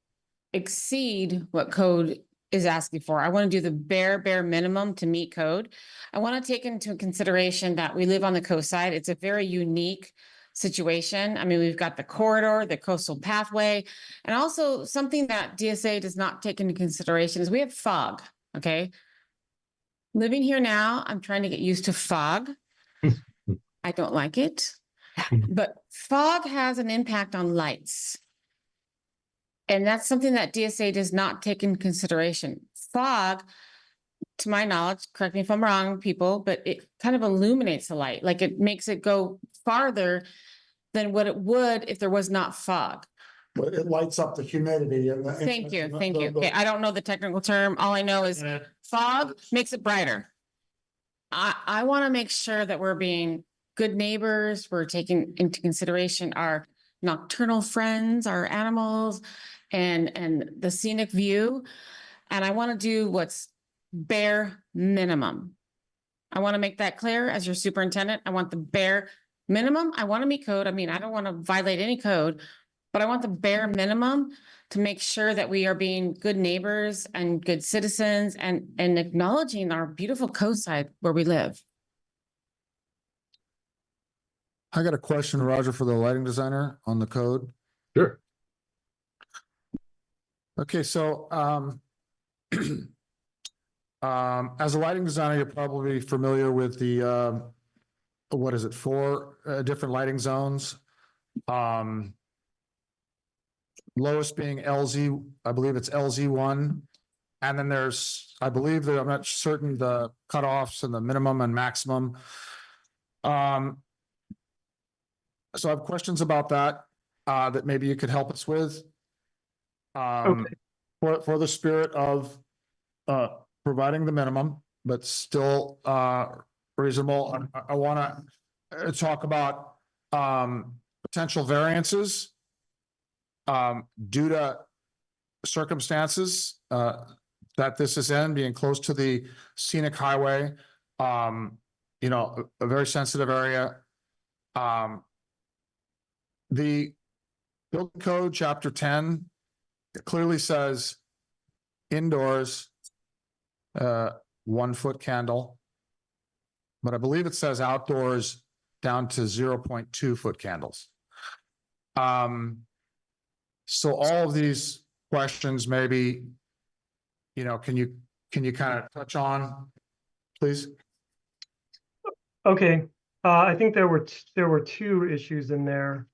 exceed what code is asking for. I want to do the bare minimum to meet code. I want to take into consideration that we live on the coast side. It's a very unique situation. I mean, we've got the corridor, the coastal pathway, and also something that DSA does not take into consideration is we have fog, okay? Living here now, I'm trying to get used to fog. I don't like it, but fog has an impact on lights. And that's something that DSA does not take into consideration. Fog, to my knowledge, correct me if I'm wrong, people, but it kind of illuminates the light. Like it makes it go farther than what it would if there was not fog. But it lights up the humidity and the. Thank you. Okay, I don't know the technical term. All I know is fog makes it brighter. I want to make sure that we're being good neighbors. We're taking into consideration our nocturnal friends, our animals, and the scenic view. And I want to do what's bare minimum. I want to make that clear as your superintendent. I want the bare minimum. I want to meet code. I mean, I don't want to violate any code, but I want the bare minimum to make sure that we are being good neighbors and good citizens and acknowledging our beautiful coastside where we live. I got a question, Roger, for the lighting designer on the code. Sure. Okay, so, as a lighting designer, you're probably familiar with the, what is it, 4 different lighting zones? Lowest being LZ, I believe it's LZ1. And then there's, I believe that, I'm not certain, the cutoffs and the minimum and maximum. So I have questions about that, that maybe you could help us with. Okay. For the spirit of, providing the minimum, but still, reasonable. I want to talk about, potential variances, due to circumstances, that this is in, being close to the scenic highway, you know, a very sensitive area. The building code, chapter 10, it clearly says indoors, 1 foot candle. But I believe it says outdoors down to 0.2 foot candles. So all of these questions, maybe, you know, can you kind of touch on, please? Okay, I think there were 2 issues in there.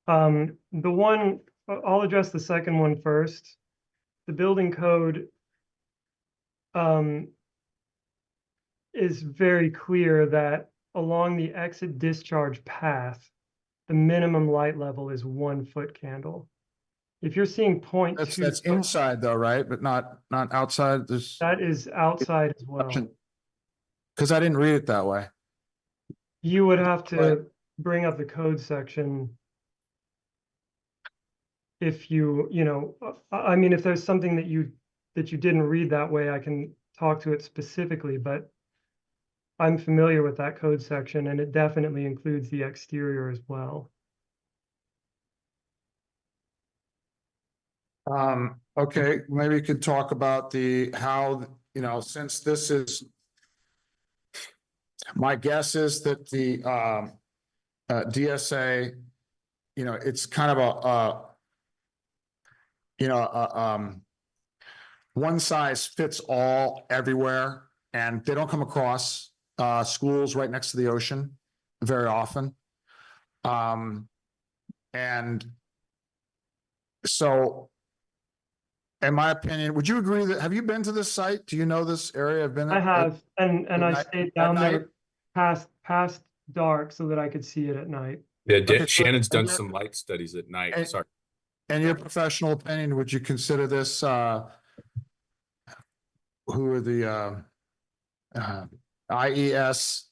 The one, I'll address the second one first. The building code is very clear that along the exit discharge path, the minimum light level is 1 foot candle. If you're seeing 0.2, That's inside though, right? But not outside. There's, that is outside as well. because I didn't read it that way. You would have to bring up the code section if you know, I mean, if there's something that you didn't read that way, I can talk to it specifically, but I'm familiar with that code section and it definitely includes the exterior as well. Okay, maybe you could talk about how, you know, since this is, my guess is that the DSA, you know, it's kind of one size fits all everywhere, and they don't come across schools right next to the ocean very often. And so, in my opinion, would you agree that, have you been to this site? Do you know this area? I've been. I have, and I night- stayed at down night? there past dark so that I could see it at night. Yeah, Okay, so- Shannon's done some light studies at night. And- Sorry. In your professional opinion, would you consider this, who are the, IES,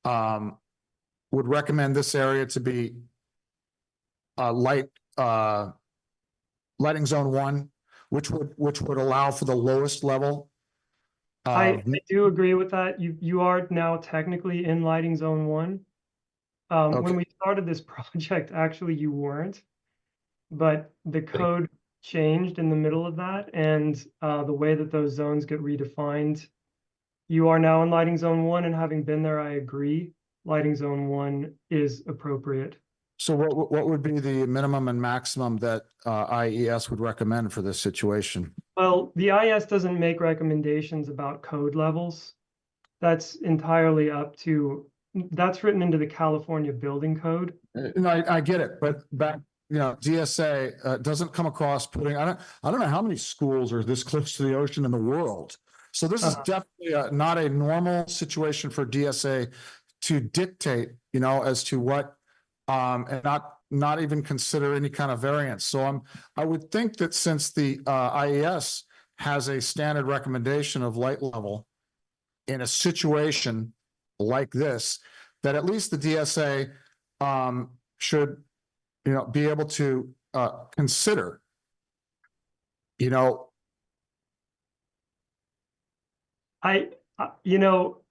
would recommend this area to be lighting zone 1, which would allow for the lowest level? I do agree with that. You are now technically in lighting zone 1. Okay. When we started this project, actually you weren't, but the code changed in the middle of that, and the way that those zones get redefined, you are now in lighting zone 1, and having been there, I agree. Lighting zone 1 is appropriate. So what would be the minimum and maximum that IES would recommend for this situation? Well, the IS doesn't make recommendations about code levels. That's entirely up to, that's written into the California Building Code. No, I get it, but back, you know, DSA doesn't come across putting, I don't know how many schools are this close to the ocean in the world. So this is definitely not a normal situation for DSA to dictate, you know, as to what, and not even consider any kind of variance. So I would think that since the IES has a standard recommendation of light level in a situation like this, that at least the DSA should, you know, be able to consider, you know. You know,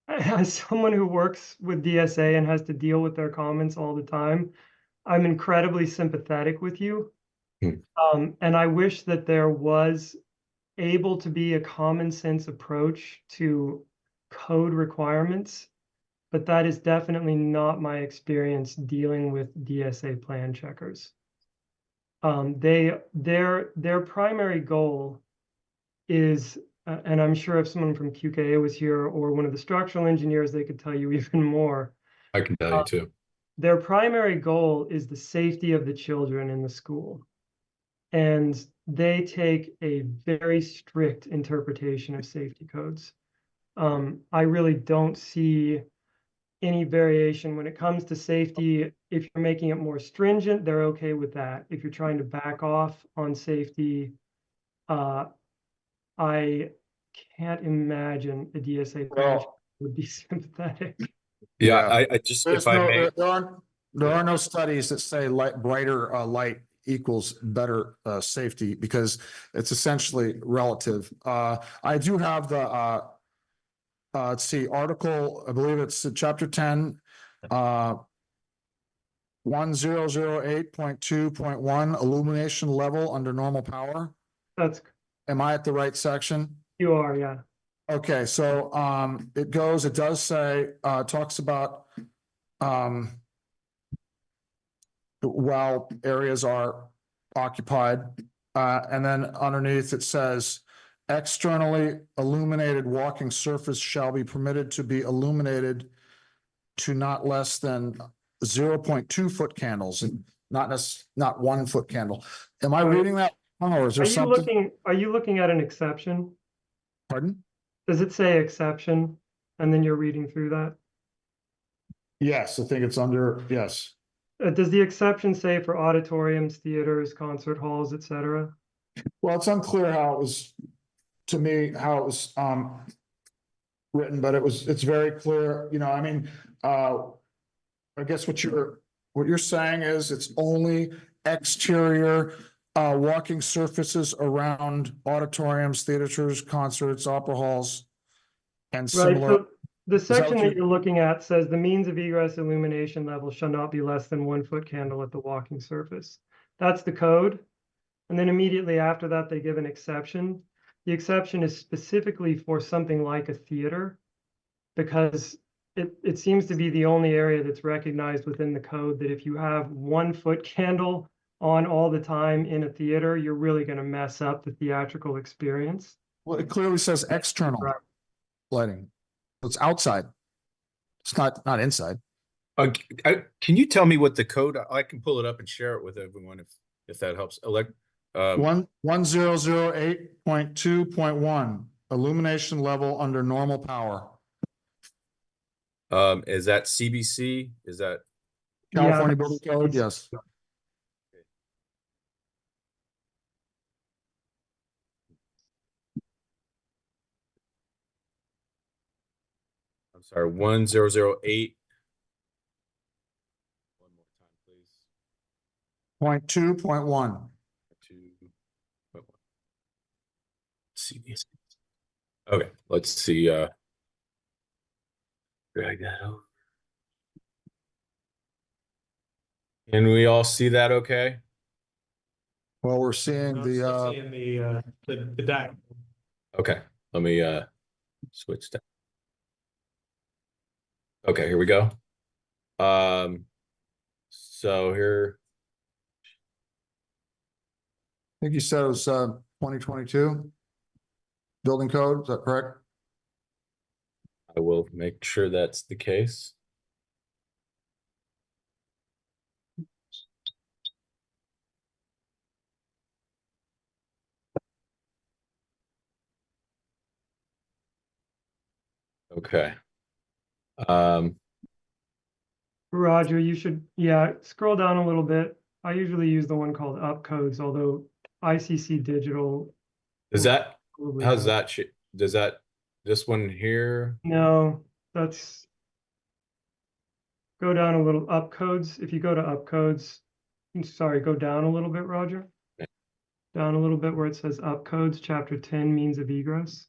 as someone who works with DSA and has to deal with their comments all the time, I'm incredibly sympathetic with you. Hmm. And I wish that there was able to be a common sense approach to code requirements, but that is definitely not my experience dealing with DSA plan checkers. Their primary goal is, and I'm sure if someone from QKA was here or one of the structural engineers, they could tell you even more. I can tell you too. Their primary goal is the safety of the children in the school. And they take a very strict interpretation of safety codes. I really don't see any variation when it comes to safety. If you're making it more stringent, they're okay with that. If you're trying to back off on safety, I can't imagine a DSA Well- would be sympathetic. Yeah, Yeah. I just, There's if I no, may, there are no studies that say brighter light equals better safety because it's essentially relative. I do have the let's see, article, I believe it's chapter 10, 1008.2.1 illumination level under normal power. That's, Am I at the right section? you are, yeah. Okay, so it does say, talks about while areas are occupied, and then underneath it says externally illuminated walking surface shall be permitted to be illuminated to not less than 0.2 foot candles and not 1 foot candle. Am I reading that wrong, or is there something? Are you looking at an exception? Pardon? Does it say exception? And then you're reading through that? Yes, I think it's under, yes. Does the exception say for auditoriums, theaters, concert halls, etc.? Well, it's unclear how it was, to me, how it was written, but it's very clear, I mean, I guess what you're saying is it's only exterior walking surfaces around auditoriums, theaters, concerts, opera halls, and Right, similar. so the that section what that you're looking at says the means of egress illumination level shall not be less than 1 foot candle at the walking surface. That's the code. And then immediately after that, they give an exception. The exception is specifically for something like a theater, because it seems to be the only area that's recognized within the code that if you have 1 foot candle on all the time in a theater, you're really going to mess up the theatrical experience. Well, it clearly says external Right. lighting. It's outside. It's not inside. can you tell me what the code, I can pull it up and share it with everyone if that helps. 1008.2.1 illumination level under normal power. Is that CBC? Is that? California Building Code, yes. I'm sorry, 1008. One more time, please. 0.2.1. CBC. Okay, let's see. Drag that over. Can we all see that okay? Well, we're seeing Not the seeing the diagram. Okay, let me switch that. Okay, here we go. So here, I think you said it was 2022 building code, is that correct? I will make sure that's the case. Okay. Roger, you should, scroll down a little bit. I usually use the one called upcodes, although ICC digital. Does that, probably how's have- that, does that, this one here? No, that's. Go down a little, upcodes. If you go to upcodes, sorry, go down a little bit, Roger. Okay. Down a little bit where it says upcodes, chapter 10, means of egress.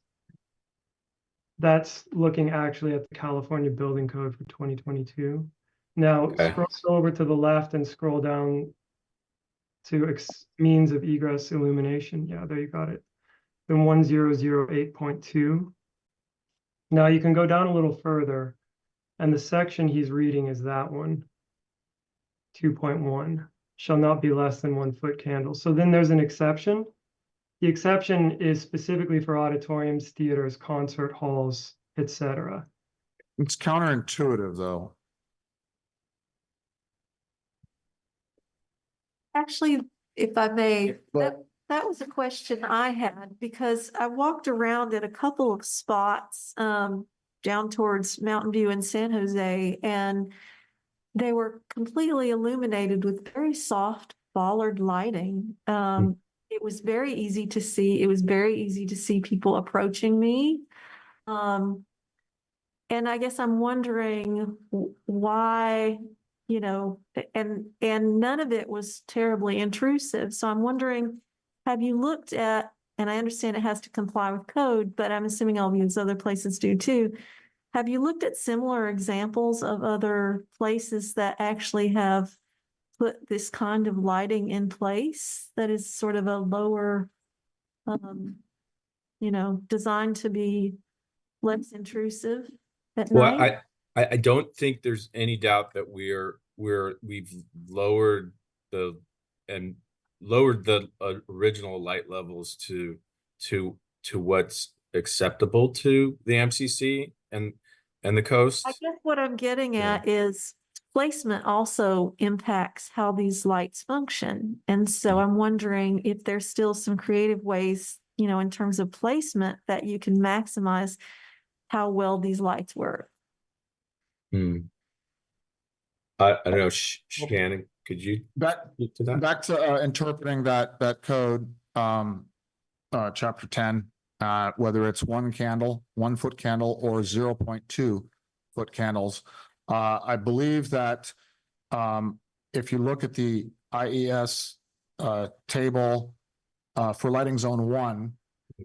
That's looking actually at the California Building Code for 2022. Now Okay. scroll over to the left and scroll down to means of egress illumination. Yeah, there you got it. Then 1008.2. Now you can go down a little further, and the section he's reading is that one. 2.1 shall not be less than 1 foot candle. So then there's an exception. The exception is specifically for auditoriums, theaters, concert halls, etc. It's counterintuitive, though. Actually, if I may, But- that was a question I had because I walked around at a couple of spots down towards Mountain View and San Jose, and they were completely illuminated with very soft bollard lighting. It was very easy to see. It was very easy to see people approaching me. And I guess I'm wondering why, you know, and none of it was terribly intrusive. So I'm wondering, have you looked at, and I understand it has to comply with code, but I'm assuming all these other places do too. Have you looked at similar examples of other places that actually have put this kind of lighting in place that is sort of a lower, you know, designed to be less intrusive at Well, night? I don't think there's any doubt that we've lowered the original light levels to what's acceptable to the MCC and the coast. I guess what I'm getting Yeah. at is placement also impacts how these lights function. And so I'm wondering if there's still some creative ways, you know, in terms of placement that you can maximize how well these lights work. I don't know, Shannon, could you speak to that? Back to interpreting that code, chapter 10, whether it's 1 candle, 1 foot candle, or 0.2 foot candles. I believe that if you look at the IES table for lighting zone 1,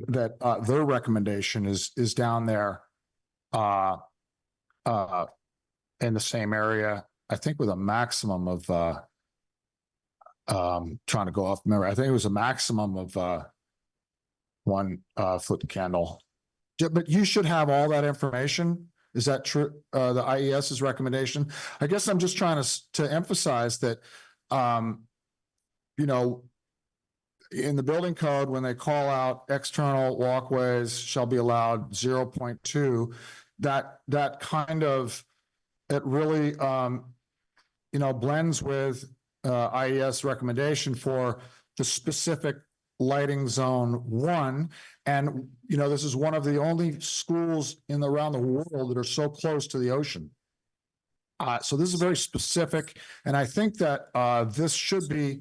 that their recommendation is down there in the same area, I think with a maximum of trying to go off memory. I think it was a maximum of 1 foot candle. But you should have all that information. Is that true? The IES's recommendation. I guess I'm just trying to emphasize that, you know, in the building code, when they call out external walkways shall be allowed 0.2, that kind of, it really, you know, blends with IES recommendation for the specific lighting zone 1. And, you know, this is one of the only schools around the world that are so close to the ocean. So this is very specific. And I think that this should be,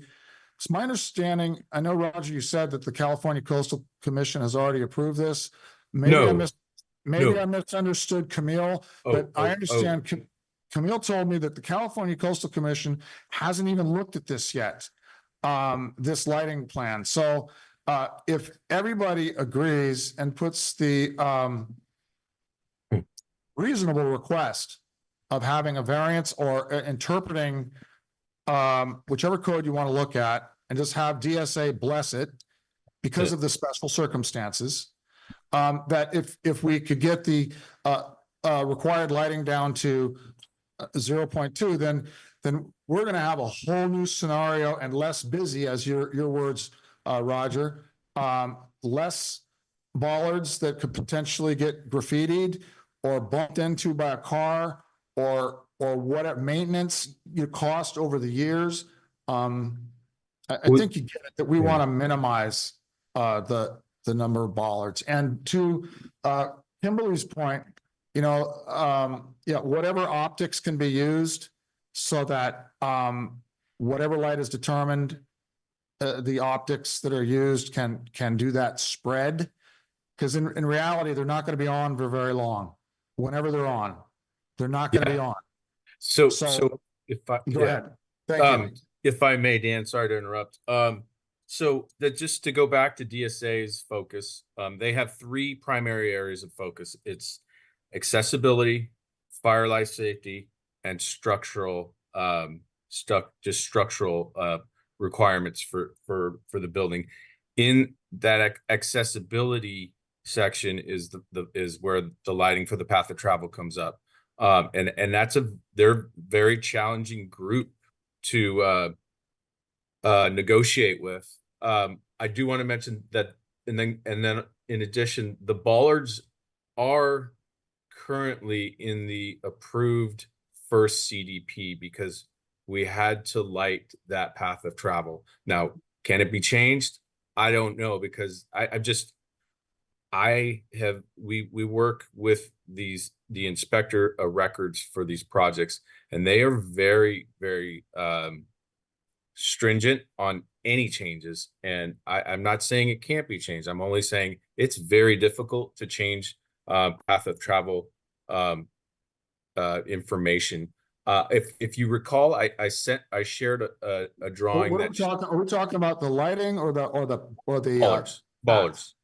it's my understanding, I know, Roger, you said that the California Coastal Commission has already approved this. Maybe I misunderstood Camille, but I understand Camille told me that the California Coastal Commission hasn't even looked at this yet, this lighting plan. So if everybody agrees and puts the reasonable request of having a variance or interpreting whichever code you want to look at, and just have DSA bless it because of the special circumstances, that if we could get the required lighting down to 0.2, then we're going to have a whole new scenario and less busy, as your words, Roger, less bollards that could potentially get graffitied or bumped into by a car or whatever maintenance you cost over the years. I think you get it, that we want to minimize the number of bollards. And to Kimberly's point, you know, yeah, whatever optics can be used so that whatever light is determined, the optics that are used can do that spread. Because in reality, they're not going to be on for very long. Whenever they're on, they're not going to be on. So if I go ahead. Thank you. If I may, Dan, sorry to interrupt. So that just to go back to DSA's focus, they have 3 primary areas of focus. It's accessibility, fire life safety, and structural structural requirements for the building. In that accessibility section is is where the lighting for the path of travel comes up. And they're very challenging group to negotiate with. I do want to mention that, and then in addition, the bollards are currently in the approved first CDP because we had to light that path of travel. Now, can it be changed? I don't know, because we work with the inspector of records for these projects, and they are very, very stringent on any changes. And I'm not saying it can't be changed. I'm only saying it's very difficult to change path of travel information. If you recall, I shared a drawing What are we talking about the lighting or the bollards,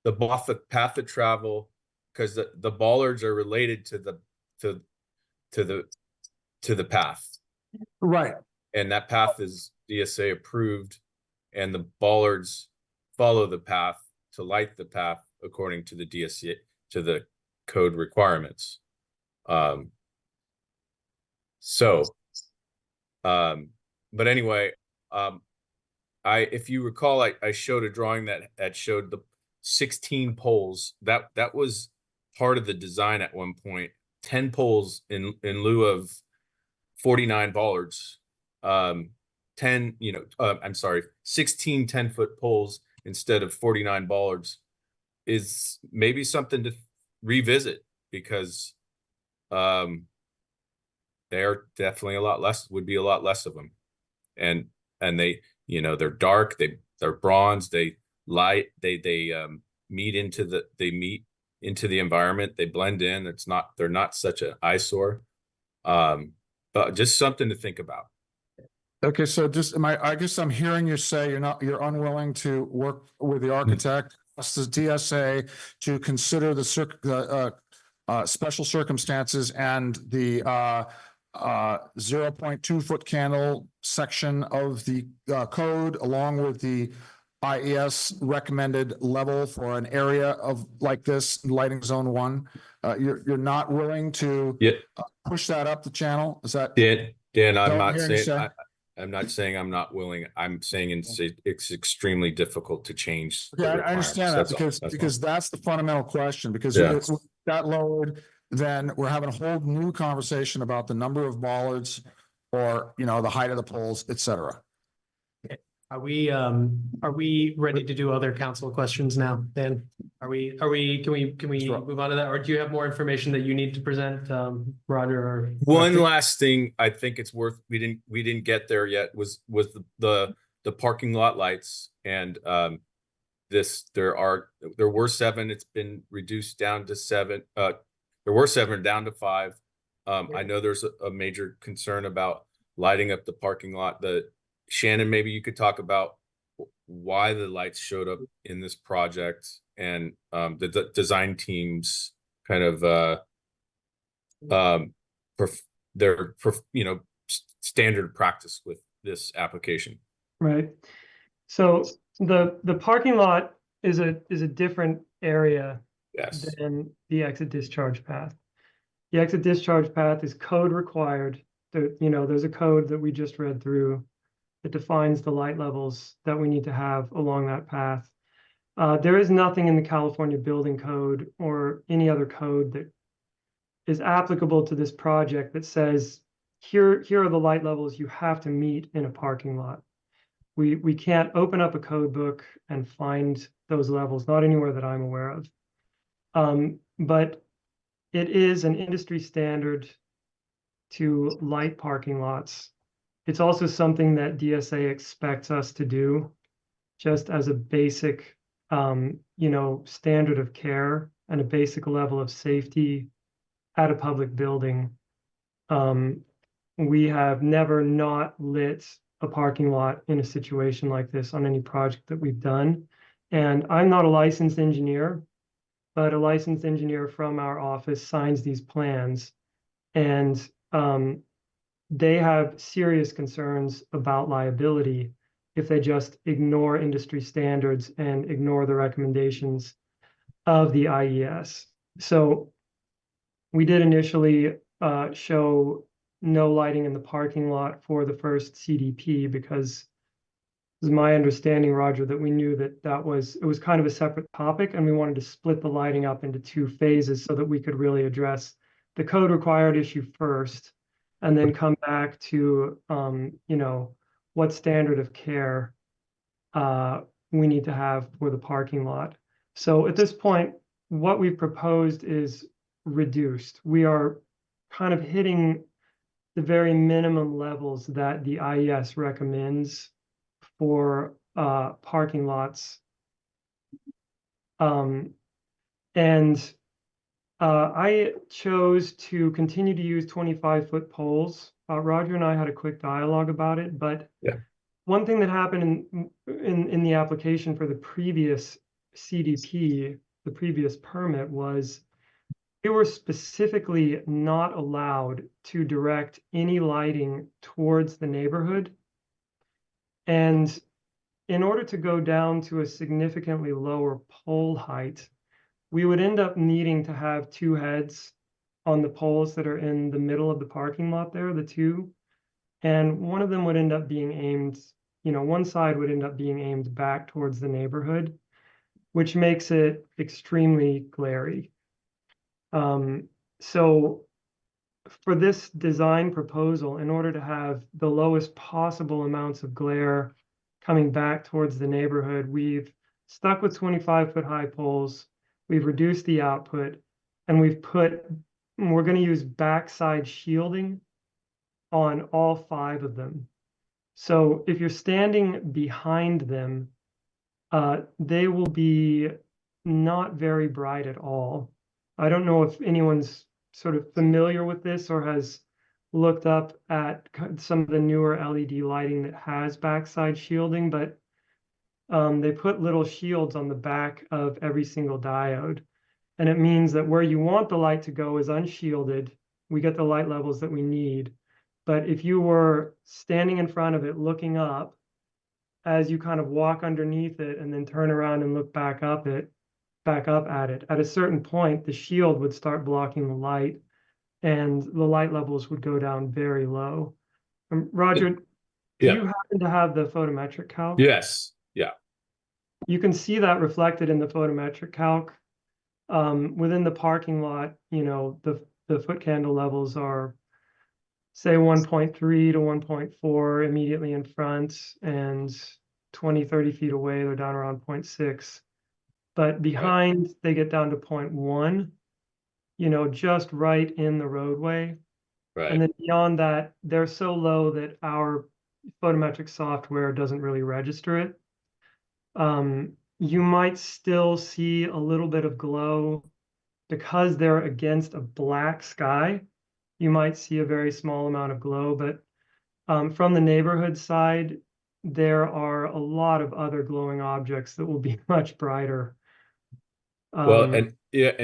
the path of travel, because the bollards are related to the path, right? And that path is DSA approved, and the bollards follow the path to light the path according to the DSA, to the code requirements. But anyway, if you recall, I showed a drawing that showed the 16 poles. That was part of the design at one point. 10 poles in lieu of 49 bollards. 16 10-foot poles instead of 49 bollards is maybe something to revisit, because they're definitely would be a lot less of them. And they, they're dark, they're bronze, they light, they meet into the environment, they blend in. They're not such an eyesore. But just something to think about. Okay, so I guess I'm hearing you say you're unwilling to work with the architect, the DSA, to consider the special circumstances and the 0.2 foot candle section of the code, along with the IES recommended level for an area of like this lighting zone 1. You're not willing to push that up the channel? Is that Dan, I'm not saying I'm not willing. I'm saying it's extremely difficult to change. Yeah, I understand that, because that's the fundamental question, because if that lowered, then we're having a whole new conversation about the number of bollards or, the height of the poles, et cetera. Are we ready to do other council questions now, Dan? Can we move on to that? Or do you have more information that you need to present, Roger? Or one last thing I think it's worth, we didn't get there yet, was the parking lot lights. And there were 7, it's been reduced down to 7. There were 7 down to 5. I know there's a major concern about lighting up the parking lot. Shannon, maybe you could talk about why the lights showed up in this project, and the design teams kind of their standard practice with this application. Right. So the parking lot is a different area than the exit discharge path. The exit discharge path is code required. There's a code that we just read through that defines the light levels that we need to have along that path. There is nothing in the California Building Code or any other code that is applicable to this project that says, here are the light levels you have to meet in a parking lot. We can't open up a code book and find those levels, not anywhere that I'm aware of. But it is an industry standard to light parking lots. It's also something that DSA expects us to do, just as a basic, standard of care and a basic level of safety at a public building. We have never not lit a parking lot in a situation like this on any project that we've done. And I'm not a licensed engineer, but a licensed engineer from our office signs these plans. And they have serious concerns about liability if they just ignore industry standards and ignore the recommendations of the IES. So we did initially show no lighting in the parking lot for the first CDP because it was my understanding, Roger, that we knew that it was kind of a separate topic, and we wanted to split the lighting up into 2 phases so that we could really address the code required issue first, and then come back to, what standard of care we need to have for the parking lot. So at this point, what we've proposed is reduced. We are kind of hitting the very minimum levels that the IES recommends for parking lots. And I chose to continue to use 25-foot poles. Roger and I had a quick dialogue about it, but one thing that happened in the application for the previous CDP, the previous permit, was we were specifically not allowed to direct any lighting towards the neighborhood. And in order to go down to a significantly lower pole height, we would end up needing to have 2 heads on the poles that are in the middle of the parking lot there, the 2. And one of them would end up being aimed, one side would end up being aimed back towards the neighborhood, which makes it extremely glary. So for this design proposal, in order to have the lowest possible amounts of glare coming back towards the neighborhood, we've stuck with 25-foot high poles, we've reduced the output, and we're going to use backside shielding on all 5 of them. So if you're standing behind them, they will be not very bright at all. I don't know if anyone's sort of familiar with this or has looked up at some of the newer LED lighting that has backside shielding, but they put little shields on the back of every single diode. And it means that where you want the light to go is unshielded. We get the light levels that we need. But if you were standing in front of it, looking up, as you kind of walk underneath it and then turn around and look back up at it, at a certain point, the shield would start blocking the light and the light levels would go down very low. Roger, do you happen to have the photometric calc? Yes. Yeah. You can see that reflected in the photometric calc. Within the parking lot, the foot candle levels are, say, 1.3 to 1.4 immediately in front, and 20, 30 feet away, they're down around 0.6. But behind, they get down to 0.1, just right in the roadway. Right. And then beyond that, they're so low that our photometric software doesn't really register it. You might still see a little bit of glow because they're against a black sky. You might see a very small amount of glow, but from the neighborhood side, there are a lot of other glowing objects that will be much brighter. And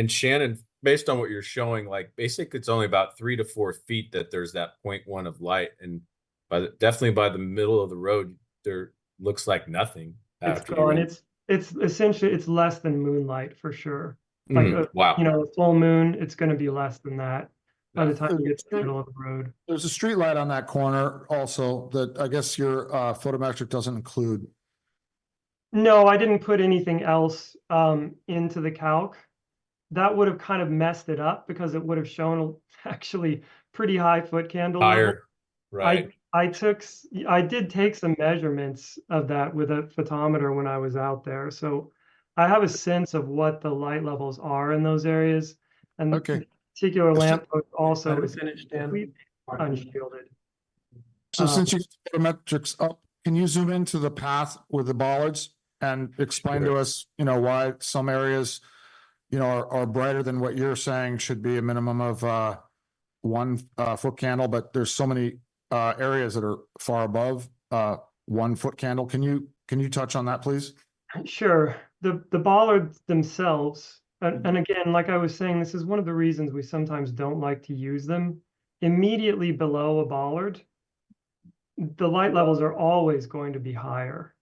Shannon, based on what you're showing, like basically it's only about 3 to 4 feet that there's that 0.1 of light, and definitely by the middle of the road, there looks like nothing. It's gone. It's essentially, it's less than moonlight for sure. Like wow. a full moon, it's going to be less than that by the time you get to the middle of the road. There's a street light on that corner also that I guess your photometric doesn't include. No, I didn't put anything else into the calc. That would have kind of messed it up because it would have shown actually pretty high foot candle level. Right. I did take some measurements of that with a photometer when I was out there. So I have a sense of what the light levels are in those areas. And the particular lamp post also is completely unshielded. So since you put photometrics up, can you zoom into the path with the bollards and explain to us, why some areas, are brighter than what you're saying should be a minimum of 1 foot candle, but there's so many areas that are far above 1 foot candle. Can you touch on that, please? Sure. The bollards themselves, and again, like I was saying, this is one of the reasons we sometimes don't like to use them, immediately below a bollard, the light levels are always going to be higher.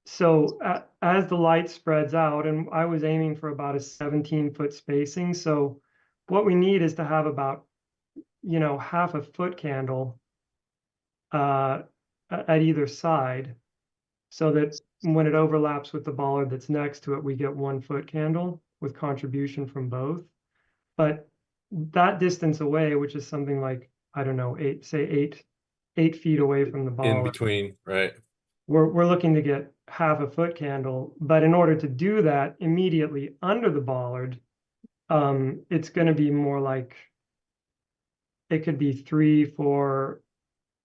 So as the light spreads out, and I was aiming for about a 17-foot spacing. So what we need is to have about, half a foot candle at either side, so that when it overlaps with the bollard that's next to it, we get 1 foot candle with contribution from both. But that distance away, which is something like, I don't know, 8 feet away from the In bollard, between, right? we're looking to get half a foot candle. But in order to do that immediately under the bollard, it's going to be more like, it could be 3, 4,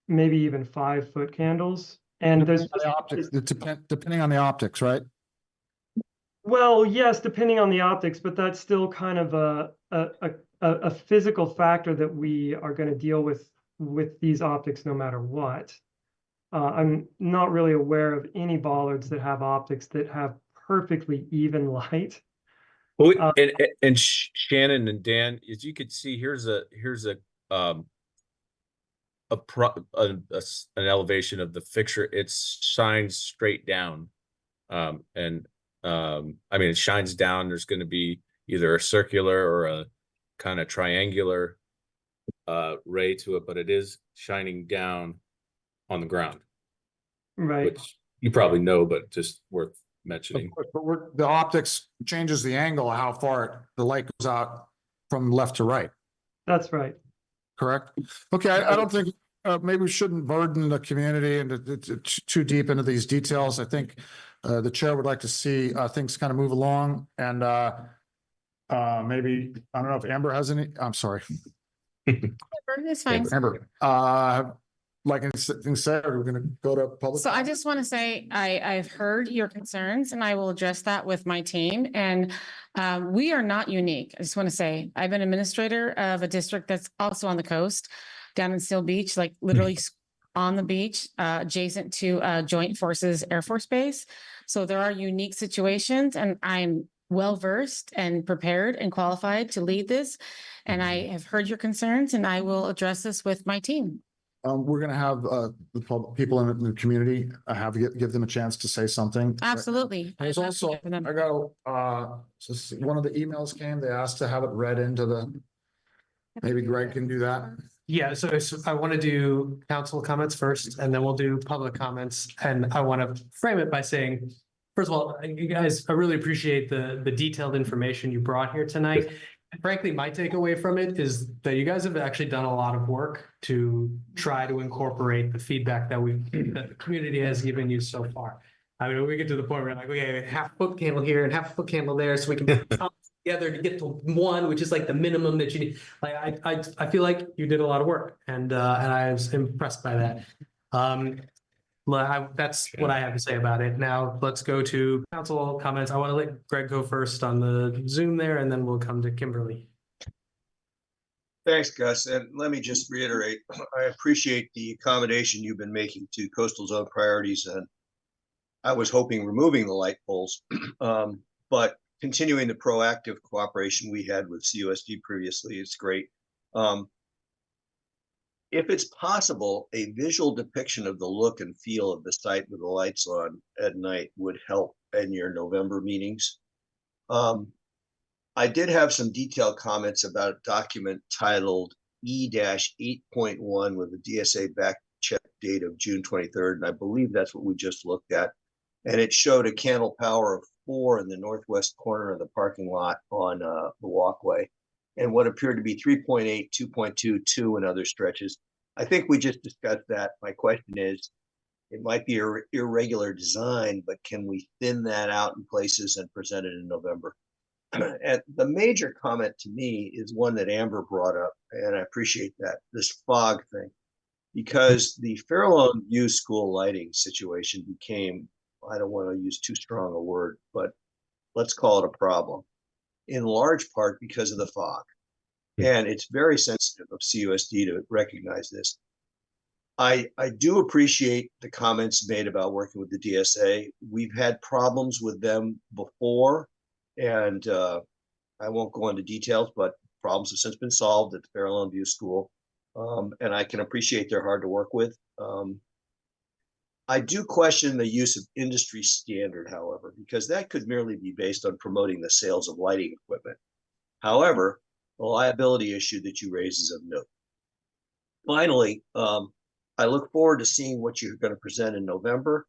maybe even 5 foot candles. And there's Depending on the optics, right? Well, yes, depending on the optics, but that's still kind of a physical factor that we are going to deal with these optics no matter what. I'm not really aware of any bollards that have optics that have perfectly even light. Well, and Shannon and Dan, as you can see, here's an elevation of the fixture. It shines straight down, I mean, it shines down. There's going to be either a circular or a kind of triangular ray to it, but it is shining down on the ground, Right. which you probably know, but just worth mentioning. But the optics changes the angle, how far the light goes out from left to right. That's right. Correct? Okay, I don't think, maybe we shouldn't burden the community and too deep into these details. I think the chair would like to see things kind of move along, and maybe, I don't know if Amber has any, I'm sorry. It's fine. Amber, like anything said, we're gonna go to public. So I just want to say, I've heard your concerns and I will address that with my team. And we are not unique. I just want to say, I've been administrator of a district that's also on the coast, down in Seal Beach, like literally on the beach, adjacent to Joint Forces Air Force Base. So there are unique situations, and I'm well-versed and prepared and qualified to lead this. And I have heard your concerns, and I will address this with my team. We're gonna have the people in the community give them a chance to say something. Absolutely. There's also, I got one of the emails came, they asked to have it read into the, maybe Greg can do that. Yeah, so I want to do council comments first, and then we'll do public comments. And I want to frame it by saying, first of all, you guys, I really appreciate the detailed information you brought here tonight. Frankly, my takeaway from it is that you guys have actually done a lot of work to try to incorporate the feedback that the community has given you so far. I mean, we get to the point where like, okay, half foot candle here and half foot candle there, so we can come together to get to 1, which is like the minimum that you need. Like, I feel like you did a lot of work, and I was impressed by that. That's what I have to say about it. Now let's go to council comments. I want to let Greg go first on the Zoom there, and then we'll come to Kimberly. Thanks, Gus. And let me just reiterate, I appreciate the accommodation you've been making to coastal zone priorities. And I was hoping removing the light poles, but continuing the proactive cooperation we had with CUSD previously, it's great. If it's possible, a visual depiction of the look and feel of the site with the lights on at night would help in your November meetings. I did have some detailed comments about a document titled E-8.1 with the DSA back check date of June 23rd, and I believe that's what we just looked at. And it showed a candle power of 4 in the northwest corner of the parking lot on the walkway, and what appeared to be 3.8, 2.2, 2 in other stretches. I think we just discussed that. My question is, it might be an irregular design, but can we thin that out in places and present it in November? And the major comment to me is one that Amber brought up, and I appreciate that, this fog thing, because the Farallon View School lighting situation became, I don't want to use too strong a word, but let's call it a problem, in large part because of the fog. And it's very sensitive of CUSD to recognize this. I do appreciate the comments made about working with the DSA. We've had problems with them before, and I won't go into details, but problems have since been solved at the Fairlawn View School. And I can appreciate they're hard to work with. I do question the use of industry standard, however, because that could merely be based on promoting the sales of lighting equipment. However, the liability issue that you raise is of note. Finally, I look forward to seeing what you're going to present in November.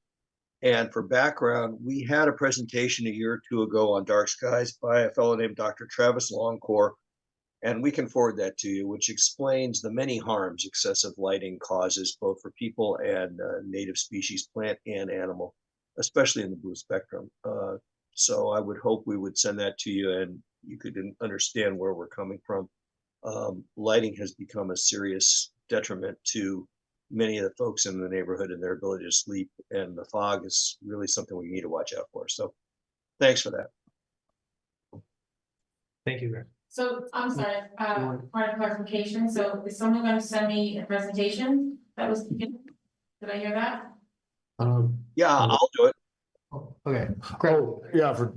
And for background, we had a presentation a year or two ago on dark skies by a fellow named Dr. Travis Longcore, and we can forward that to you, which explains the many harms excessive lighting causes both for people and native species, plant and animal, especially in the blue spectrum. So I would hope we would send that to you and you could understand where we're coming from. Lighting has become a serious detriment to many of the folks in the neighborhood and their ability to sleep, and the fog is really something we need to watch out for. So thanks for that. Thank you, Greg. So I'm sorry, part of clarification. So is someone going to send me a presentation? Did I hear that? Yeah, I'll do it. Okay. Oh, yeah, for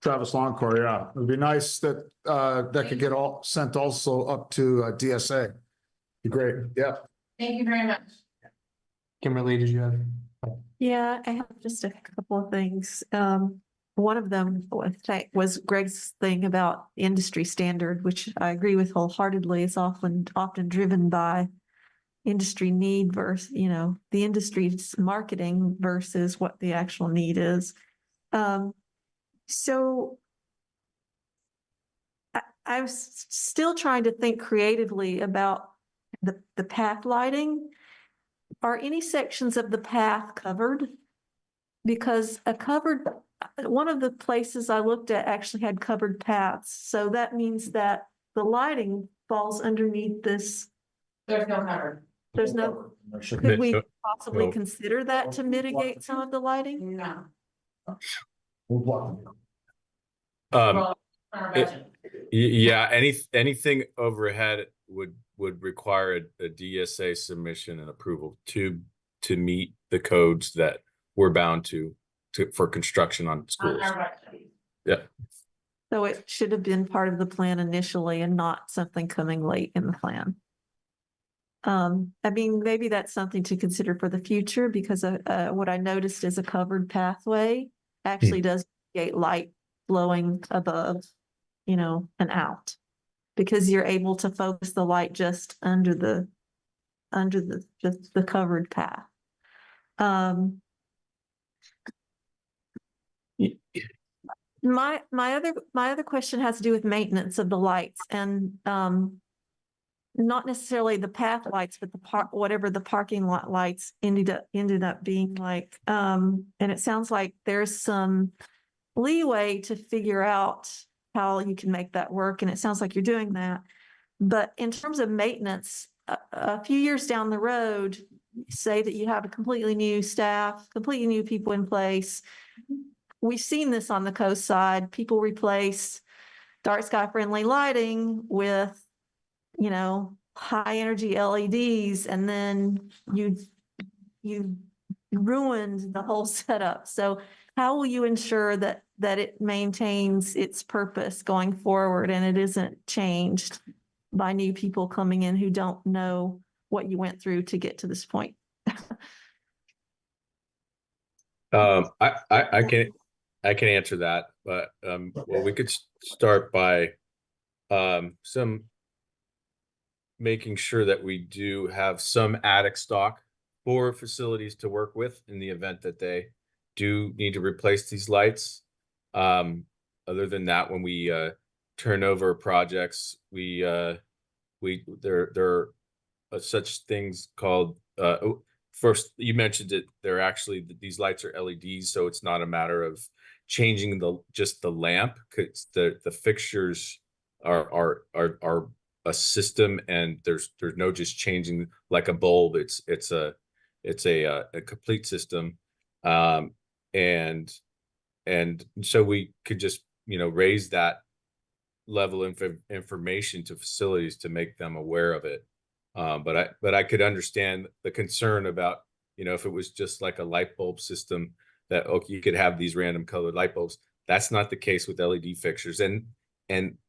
Travis Longcore, yeah. It'd be nice that that could get all sent also up to DSA. Be great, yeah. Thank you very much. Kimberly, did you have? Yeah, I have just a couple of things. One of them was Greg's thing about industry standard, which I agree with wholeheartedly. It's often driven by industry need versus, the industry's marketing versus what the actual need is. So I was still trying to think creatively about the path lighting. Are any sections of the path covered? Because one of the places I looked at actually had covered paths. So that means that the lighting falls underneath this. There's no cover. There's no, could we possibly consider that to mitigate some of the lighting? No. Yeah, anything overhead would require a DSA submission and approval to meet the codes that we're bound to for construction on schools. Yeah. So it should have been part of the plan initially and not something coming late in the plan. I mean, maybe that's something to consider for the future, because what I noticed is a covered pathway actually does create light flowing above, and out, because you're able to focus the light just under the covered path. My other question has to do with maintenance of the lights, and not necessarily the path lights, but whatever the parking lot lights ended up being like. And it sounds like there's some leeway to figure out how you can make that work, and it sounds like you're doing that. But in terms of maintenance, a few years down the road, say that you have a completely new staff, completely new people in place. We've seen this on the coast side. People replace dark sky friendly lighting with, high energy LEDs, and then you ruined the whole setup. So how will you ensure that it maintains its purpose going forward and it isn't changed by new people coming in who don't know what you went through to get to this point? I can answer that, but well, we could start by some making sure that we do have some attic stock for facilities to work with in the event that they do need to replace these lights. Other than that, when we turn over projects, there are such things called first, you mentioned it, they're actually, these lights are LEDs, so it's not a matter of changing just the lamp, because the fixtures are a system, and there's no just changing like a bulb. It's a complete system, and so we could just raise that level of information to facilities to make them aware of it. But I could understand the concern about, if it was just like a light bulb system, that you could have these random colored light bulbs. That's not the case with LED fixtures. And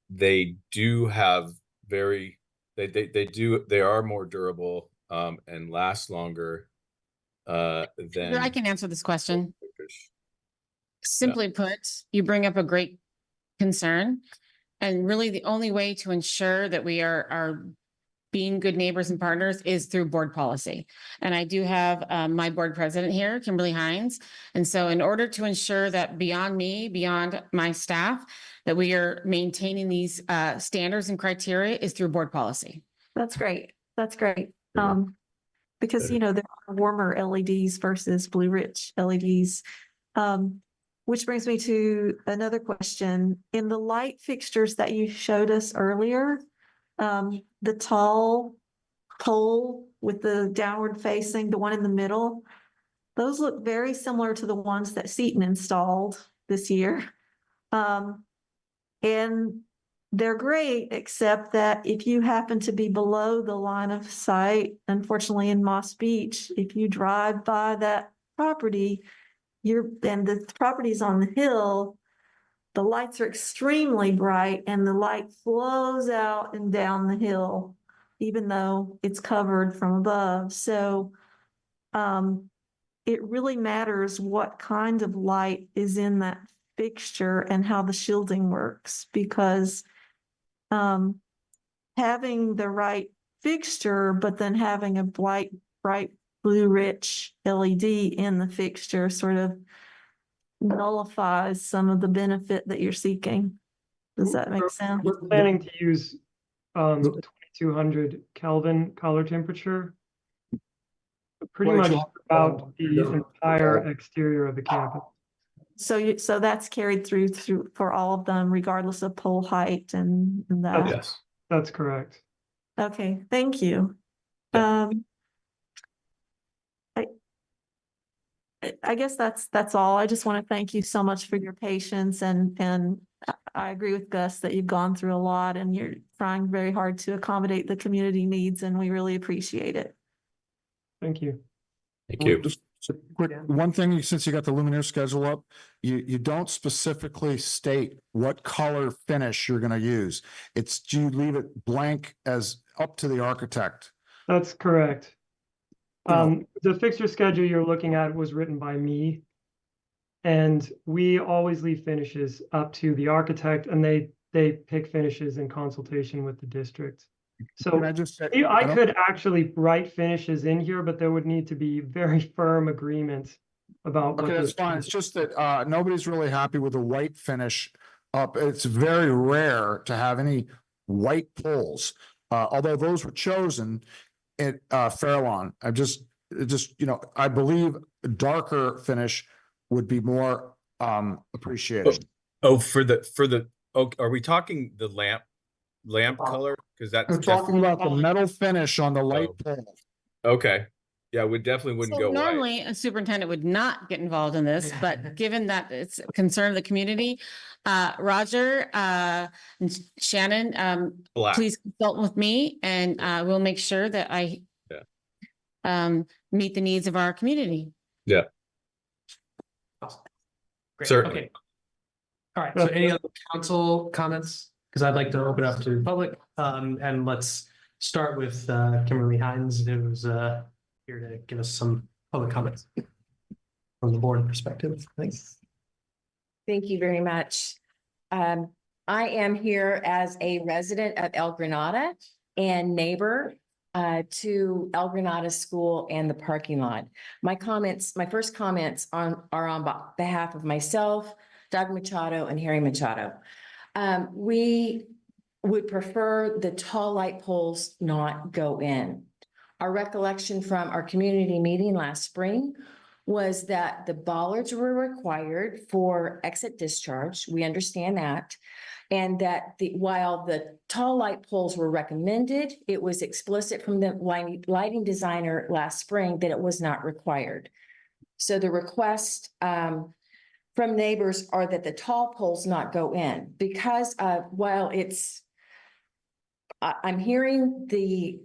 they do have they are more durable and last longer than I can answer this question. fixtures. Simply put, you bring up a great concern. And really the only way to ensure that we are being good neighbors and partners is through board policy. And I do have my board president here, Kimberly Hines. And so in order to ensure that beyond me, beyond my staff, that we are maintaining these standards and criteria is through board policy. That's great. That's great. Because, you know, there are warmer LEDs versus blue rich LEDs. Which brings me to another question. In the light fixtures that you showed us earlier, the tall pole with the downward facing, the one in the middle, those look very similar to the ones that Seton installed this year. And they're great, except that if you happen to be below the line of sight, unfortunately in Moss Beach, if you drive by that property, and the property's on the hill, the lights are extremely bright and the light flows out and down the hill, even though it's covered from above. So it really matters what kind of light is in that fixture and how the shielding works, because having the right fixture, but then having a bright blue rich LED in the fixture sort of nullifies some of the benefit that you're seeking. Does that make sense? We're planning to use 2200 Kelvin color temperature. Pretty much about the entire exterior of the campus. So that's carried through for all of them, regardless of pole height and that. Yes. That's correct. Okay, thank you. Yeah. I guess that's all. I just want to thank you so much for your patience, and I agree with Gus that you've gone through a lot and you're trying very hard to accommodate the community needs, and we really appreciate it. Thank you. Thank you. Just a quick, one thing, since you got the luminaire schedule up, you don't specifically state what color finish you're gonna use. You leave it blank as up to the architect. That's correct. The fixture schedule you're looking at was written by me. And we always leave finishes up to the architect, and they pick finishes in consultation with the district. So Can I just say, I could actually write finishes in here, but there would need to be very firm agreement about. Okay, that's fine. It's just that nobody's really happy with the white finish up. It's very rare to have any white poles. Although those were chosen at Fairlawn. I believe a darker finish would be more appreciated. Oh, are we talking the lamp color? Because that's We're talking about the metal finish on the light pole. Okay. Yeah, we definitely wouldn't go white. Normally, a superintendent would not get involved in this, but given that it's a concern of the community, Roger, and Shannon, Black. please consult with me, and we'll make sure that I meet the needs of our community. Yeah. Great. Certainly. Okay. All right. So any other council comments? Because I'd like to open up to the public. And let's start with Kimberly Hines, who's here to give us some public comments from the board perspective. Thanks. Thank you very much. I am here as a resident of El Granada and neighbor to El Granada School and the parking lot. My first comments are on behalf of myself, Doug Machado, and Harry Machado. We would prefer the tall light poles not go in. Our recollection from our community meeting last spring was that the bollards were required for exit discharge. We understand that. And that while the tall light poles were recommended, it was explicit from the lighting designer last spring that it was not required. So the request from neighbors are that the tall poles not go in, because while I'm hearing the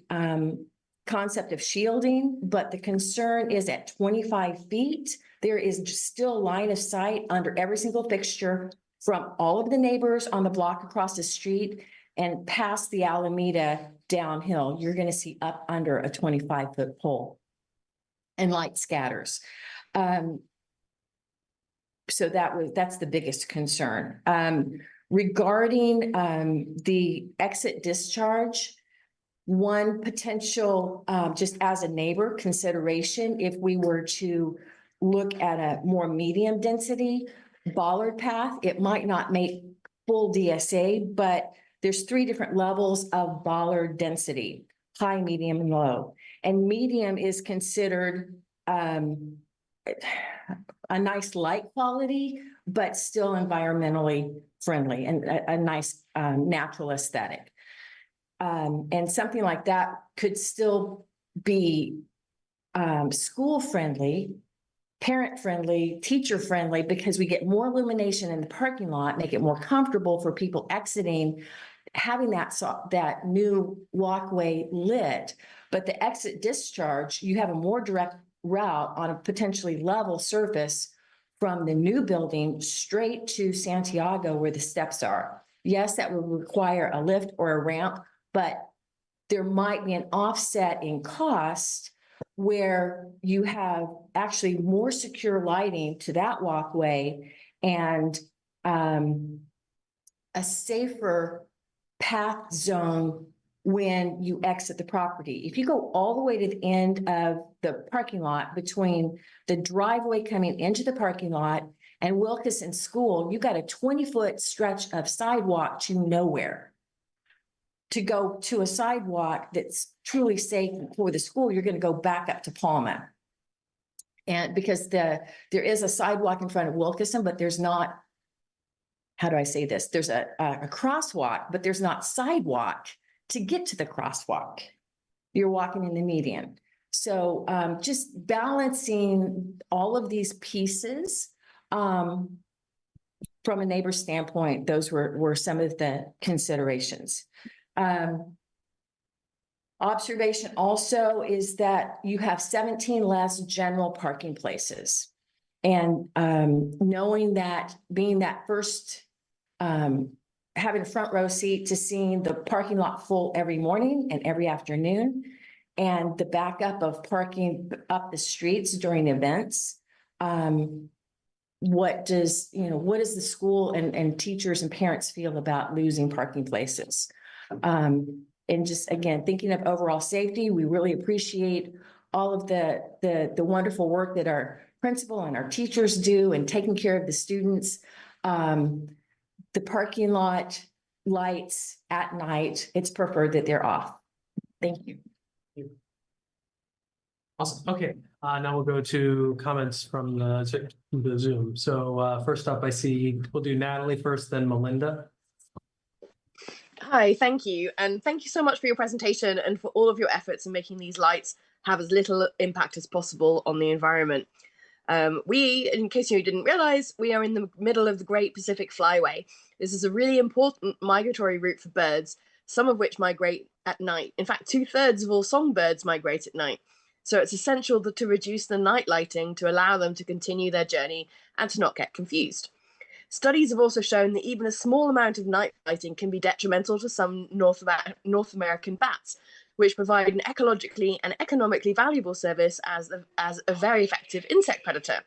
concept of shielding, but the concern is at 25 feet, there is still line of sight under every single fixture from all of the neighbors on the block across the street and past the Alameda downhill, you're gonna see up under a 25-foot pole and light scatters. So that's the biggest concern. Regarding the exit discharge, one potential, just as a neighbor consideration, if we were to look at a more medium density bollard path, it might not make full DSA, but there's 3 different levels of bollard density: high, medium, and low. And medium is considered a nice light quality, but still environmentally friendly and a nice natural aesthetic. And something like that could still be school friendly, parent friendly, teacher friendly, because we get more illumination in the parking lot, make it more comfortable for people exiting, having that new walkway lit. But the exit discharge, you have a more direct route on a potentially level surface from the new building straight to Santiago where the steps are. Yes, that would require a lift or a ramp, but there might be an offset in cost where you have actually more secure lighting to that walkway and a safer path zone when you exit the property. If you go all the way to the end of the parking lot between the driveway coming into the parking lot and Wilkinson School, you got a 20-foot stretch of sidewalk to nowhere. To go to a sidewalk that's truly safe for the school, you're going to go back up to Palma. And because there is a sidewalk in front of Wilkinson, but there's not, how do I say this? There's a crosswalk, but there's not sidewalk to get to the crosswalk. You're walking in the median. So just balancing all of these pieces from a neighbor standpoint, those were some of the considerations. Observation also is that you have 17 less general parking places. And knowing that, being that first, having a front row seat to seeing the parking lot full every morning and every afternoon, and the backup of parking up the streets during events. What does the school and teachers and parents feel about losing parking places? And just, again, thinking of overall safety, we really appreciate all of the wonderful work that our principal and our teachers do and taking care of the students. The parking lot lights at night, it's preferred that they're off. Thank you. Awesome. Okay, now we'll go to comments from the Zoom. So first up, I see we'll do Natalie first, then Melinda. Hi, thank you. And thank you so much for your presentation and for all of your efforts in making these lights have as little impact as possible on the environment. In case you didn't realize, we are in the middle of the Great Pacific Flyway. This is a really important migratory route for birds, some of which migrate at night. In fact, 2/3 of all songbirds migrate at night. So it's essential to reduce the night lighting to allow them to continue their journey and to not get confused. Studies have also shown that even a small amount of night lighting can be detrimental to some North American bats, which provide an ecologically and economically valuable service as a very effective insect predator.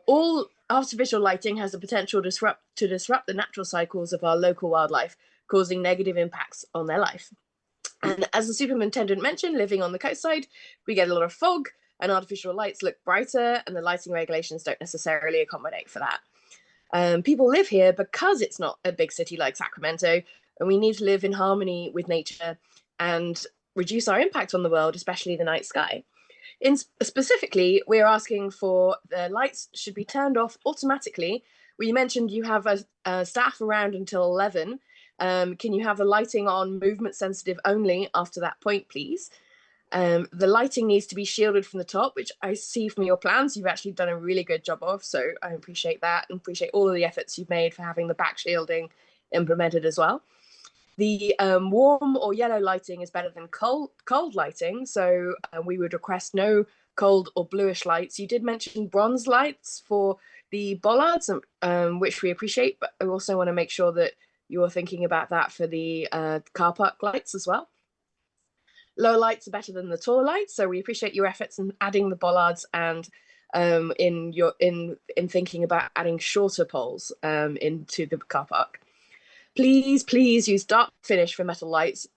All artificial lighting has the potential to disrupt the natural cycles of our local wildlife, causing negative impacts on their life. And as the superintendent mentioned, living on the coastside, we get a lot of fog and artificial lights look brighter, and the lighting regulations don't necessarily accommodate for that. People live here because it's not a big city like Sacramento, and we need to live in harmony with nature and reduce our impact on the world, especially the night sky. Specifically, we're asking for the lights should be turned off automatically. We mentioned you have a staff around until 11. Can you have the lighting on movement sensitive only after that point, please? The lighting needs to be shielded from the top, which I see from your plans you've actually done a really good job of, so I appreciate that and appreciate all of the efforts you've made for having the back shielding implemented as well. The warm or yellow lighting is better than cold lighting, so we would request no cold or bluish lights. You did mention bronze lights for the bollards, which we appreciate, but I also want to make sure that you're thinking about that for the car park lights as well. Low lights are better than the tall lights, so we appreciate your efforts in adding the bollards and in thinking about adding shorter poles into the car park. Please use dark finish for metal lights,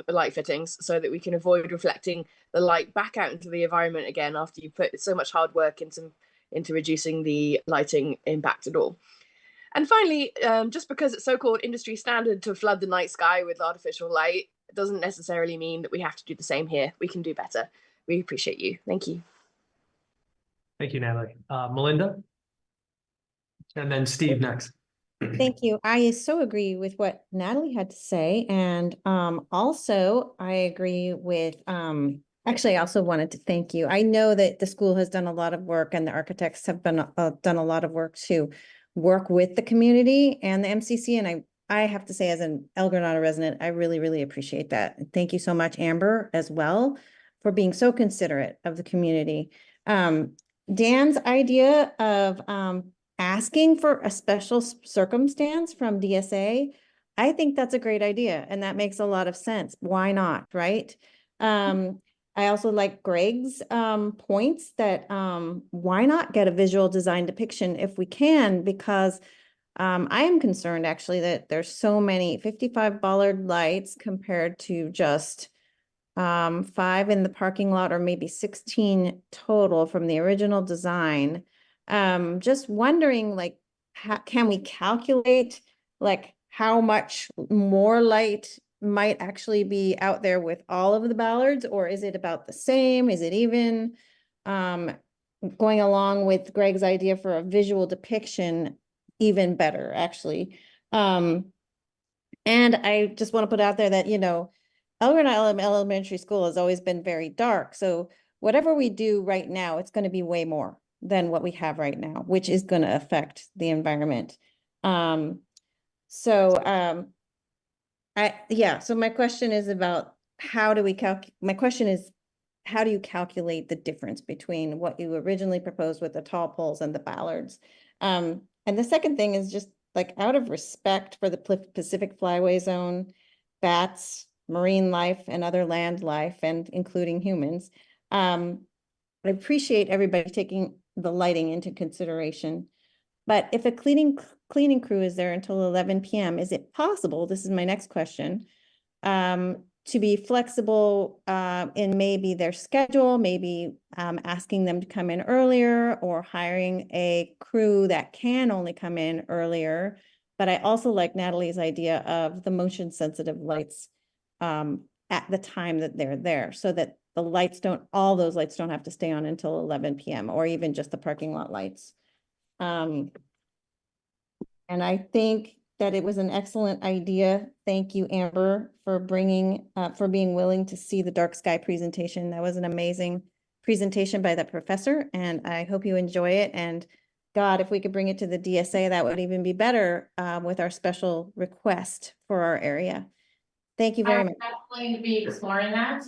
light fittings, so that we can avoid reflecting the light back out into the environment again after you put so much hard work into reducing the lighting impact at all. And finally, just because it's so-called industry standard to flood the night sky with artificial light, it doesn't necessarily mean that we have to do the same here. We can do better. We appreciate you. Thank you. Thank you, Natalie. Melinda? And then Steve next. Thank you. I so agree with what Natalie had to say. And also I agree with, actually, I also wanted to thank you. I know that the school has done a lot of work and the architects have been done a lot of work to work with the community and the MCC. And I have to say, as an El Granada resident, I really, really appreciate that. And thank you so much, Amber, as well, for being so considerate of the community. Dan's idea of asking for a special circumstance from DSA, I think that's a great idea. And that makes a lot of sense. Why not, right? I also like Greg's points that why not get a visual design depiction if we can, because I am concerned actually that there's so many 55 bollard lights compared to just 5 in the parking lot, or maybe 16 total from the original design. Just wondering, like, how can we calculate like how much more light might actually be out there with all of the ballards, or is it about the same? Is it even? Going along with Greg's idea for a visual depiction, even better, actually. And I just want to put out there that, you know, El Granada Elementary School has always been very dark. So whatever we do right now, it's going to be way more than what we have right now, which is going to affect the environment. So my question is about how do we my question is, how do you calculate the difference between what you originally proposed with the tall poles and the ballards? And the second thing is just like, out of respect for the Pacific Flyway Zone, bats, marine life, and other land life, and including humans, I appreciate everybody taking the lighting into consideration. But if a cleaning crew is there until 11 p.m., is it possible, this is my next question, to be flexible in maybe their schedule, maybe asking them to come in earlier, or hiring a crew that can only come in earlier? But I also like Natalie's idea of the motion sensitive lights at the time that they're there, so that all those lights don't have to stay on until 11 p.m. or even just the parking lot lights. And I think that it was an excellent idea. Thank you, Amber, for being willing to see the dark sky presentation. That was an amazing presentation by that professor, and I hope you enjoy it. And God, if we could bring it to the DSA, that would even be better with our special request for our area. Thank you very much. I'm definitely be exploring that.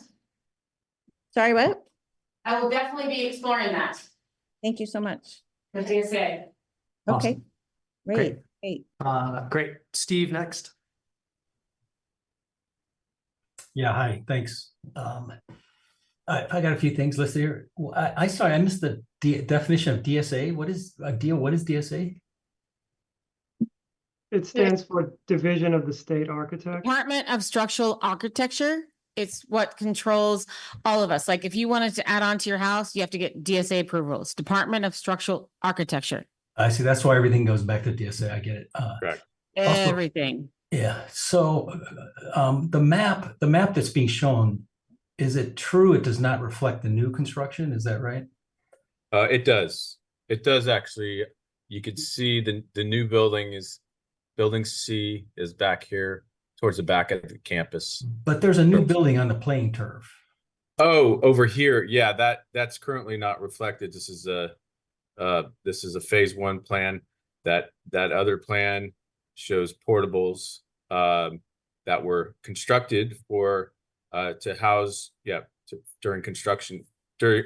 Sorry, what? I will definitely be exploring that. Thank you so much. With DSA. Okay, Awesome. great. Great. Steve next. Yeah, hi, thanks. I got a few things listed here. Sorry, I missed the definition of DSA. What is DSA? It stands for Division of the State Architect. Department of Structural Architecture. It's what controls all of us. Like if you wanted to add on to your house, you have to get DSA approvals, Department of Structural Architecture. I see. That's why everything goes back to DSA. I get it. Correct. Everything. Yeah. So the map that's being shown, is it true it does not reflect the new construction? Is that right? It does. It does actually. You could see the new building C is back here towards the back of the campus. But there's a new building on the playing turf. Oh, over here. Yeah, that's currently not reflected. This is a phase 1 plan. That other plan shows portables that were constructed for to house during construction,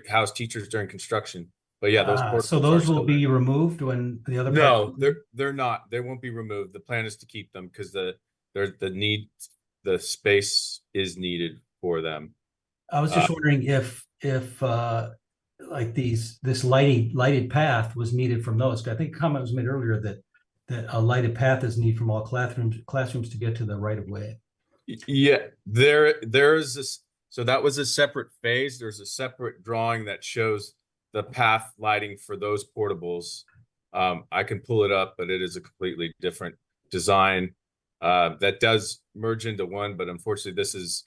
house teachers during construction. But yeah, those portables So are those will still be there. removed when the other. No, parts- they're not. They won't be removed. The plan is to keep them because the space is needed for them. I was just wondering if like this lighted path was needed from those. I think a comment was made earlier that a lighted path is needed from all classrooms to get to the right of way. Yeah, there is this. So that was a separate phase. There's a separate drawing that shows the path lighting for those portables. I can pull it up, but it is a completely different design that does merge into one. But unfortunately, this is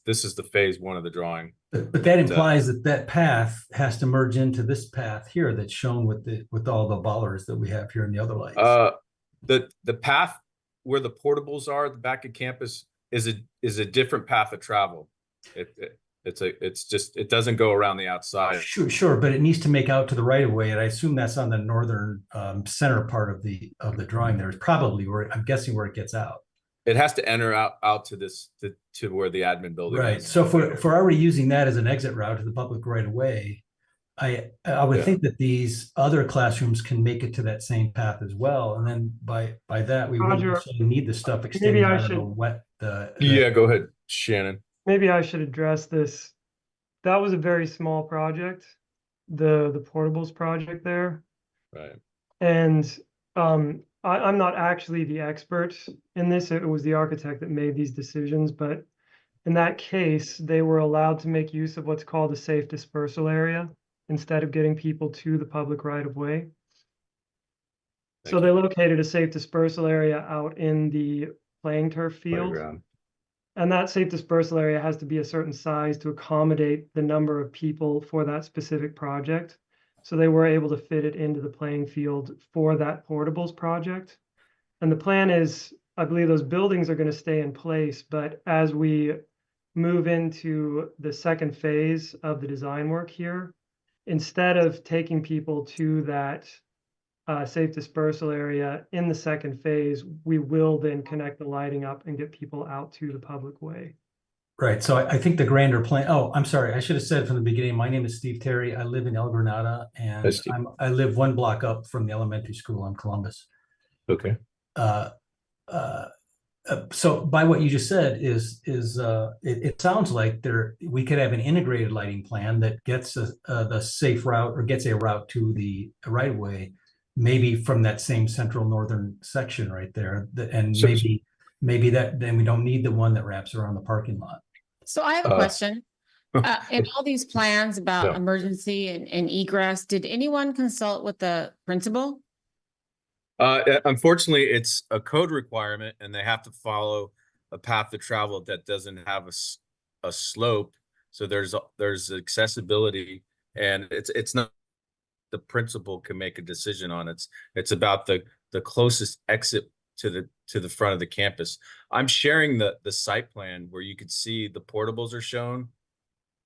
the phase one of the drawing. But that implies that path has to merge into this path here that's shown with all the bollards that we have here in the other lights. The path where the portables are at the back of campus is a different path of travel. It doesn't go around the outside. Sure, but it needs to make out to the right of way, and I assume that's on the northern center part of the drawing. There's probably where I'm guessing where it gets out. It has to enter out to this to where the admin building Right. is. So if we're already using that as an exit route to the public right of way, I would think that these other classrooms can make it to that same path as well, and then by that we wouldn't Roger, necessarily need the stuff extending out of the wet. Yeah, go ahead, Shannon. Maybe I should address this. That was a very small project, the portables project there. Right. And I'm not actually the expert in this. It was the architect that made these decisions, but in that case, they were allowed to make use of what's called a safe dispersal area instead of getting people to the public right of way. So they located a safe dispersal area out in the playing turf field. Playground. And that safe dispersal area has to be a certain size to accommodate the number of people for that specific project. So they were able to fit it into the playing field for that portables project. And the plan is, I believe those buildings are going to stay in place, but as we move into the second phase of the design work here, instead of taking people to that safe dispersal area in the second phase, we will then connect the lighting up and get people out to the public way. Right. So I think the grander plan. Oh, I'm sorry. I should have said from the beginning. My name is Steve Terry. I live in El Granada, and I live one block up from the elementary school in Columbus. Okay. So by what you just said it sounds like we could have an integrated lighting plan that gets the safe route or gets a route to the right of way, maybe from that same central northern section right there, and maybe that then we don't need the one that wraps around the parking lot. So I have a question. In all these plans about emergency and egress, did anyone consult with the principal? Unfortunately, it's a code requirement, and they have to follow a path to travel that doesn't have a slope. So there's accessibility, and it's not the principal can make a decision on. It's about the closest exit to the front of the campus. I'm sharing the site plan where you could see the portables are shown.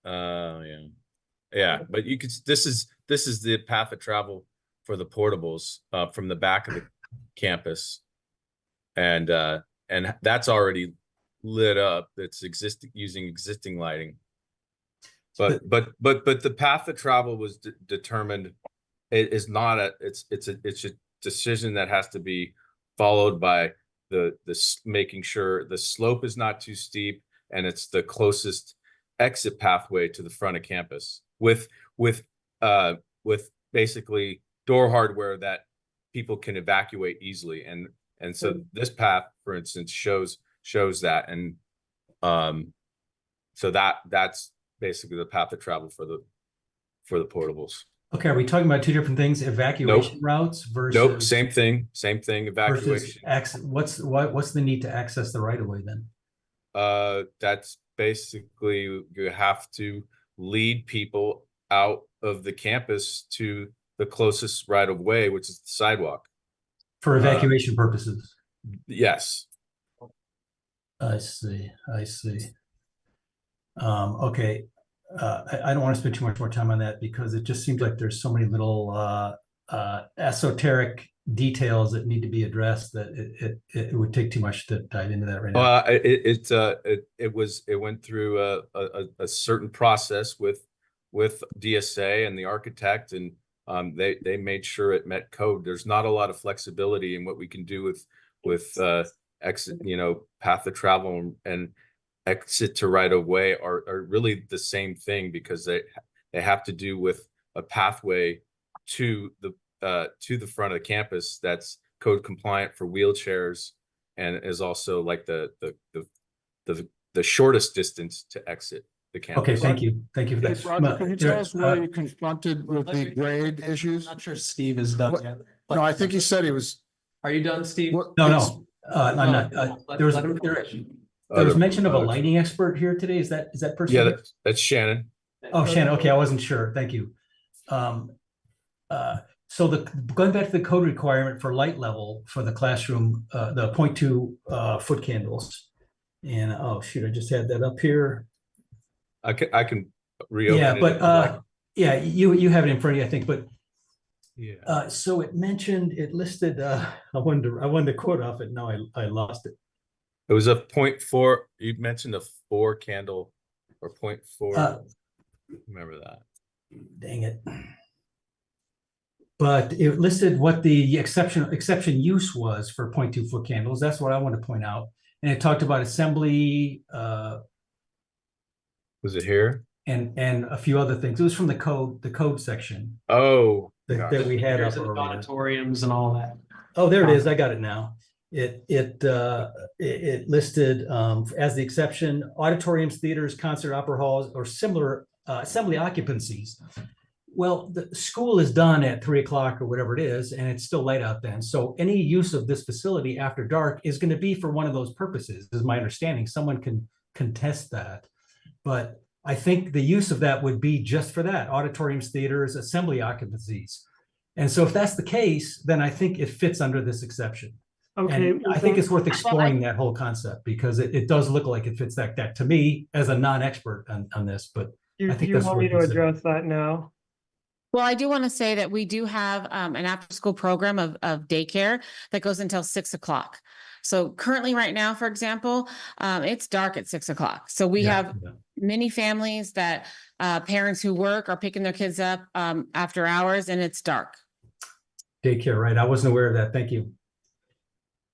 Yeah, but you could. This is the path of travel for the portables from the back of the campus, and that's already lit up. It's using existing lighting. But the path of travel was determined. It is not it's a decision that has to be followed by the making sure the slope is not too steep and it's the closest exit pathway to the front of campus with basically door hardware that people can evacuate easily, and so this path, for instance, shows that, and so that's basically the path of travel for the portables. Okay, are we talking about two different things? Evacuation routes versus nope, same thing, evacuation. What's the need to access the right of way then? That's basically you have to lead people out of the campus to the closest right of way, which is the sidewalk. For evacuation purposes. Yes. I see. Okay. I don't want to spend too much more time on that because it just seems like there's so many little esoteric details that need to be addressed that it would take too much to dive into that right now. It went through a certain process with DSA and the architect, and They made sure it met code. There's not a lot of flexibility in what we can do with exit, path of travel and exit to right of way are really the same thing, because they have to do with a pathway to the front of the campus that's code compliant for wheelchairs, and is also like the shortest distance to exit the campus. Okay, thank you. Thank you for Hey, that. Roger, can you tell us where Uh, you confronted with the grade issues? Not sure Steve is done What- yet. No, I think he said he was. Are you done, Steve? No, I'm not. There was mention of a lighting expert here today. Is that person? Yeah, here? that's Shannon. Oh, Shannon. Okay, I wasn't sure. Thank you. So going back to the code requirement for light level for the classroom, the 0.2 foot candles. And oh shoot, I just had that up here. I can reopen Yeah, it. but yeah, you have it in front of you, I think, but yeah. so it listed I wanted to quote off it. No, I lost it. It was a 0.4. You mentioned a 4 candle or 0.4. Remember that. Dang it. But it listed what the exception use was for 0.2 foot candles. That's what I want to point out. And it talked about assembly. Was it here? And a few other things. It was from the code section. Oh, that we had up earlier. Auditoriums and all that. Oh, there it is. I got it now. It listed as the exception auditoriums, theaters, concert, opera halls, or similar assembly occupancies. Well, the school is done at 3 o'clock or whatever it is, and it's still light out then. So any use of this facility after dark is going to be for one of those purposes, is my understanding. Someone can contest that. But I think the use of that would be just for that, auditoriums, theaters, assembly occupancies. And so if that's the case, then I think it fits under this exception. Okay. And I think it's worth exploring that whole concept, because it does look like it fits that to me as a non-expert on this, but I think you that's want worth me to considering. address that now? Well, I do want to say that we do have an after-school program of daycare that goes until 6 o'clock. So currently right now, for example, it's dark at 6 o'clock. So we have many families that parents who work are picking their kids up after hours, and it's dark. Daycare, right? I wasn't aware of that. Thank you.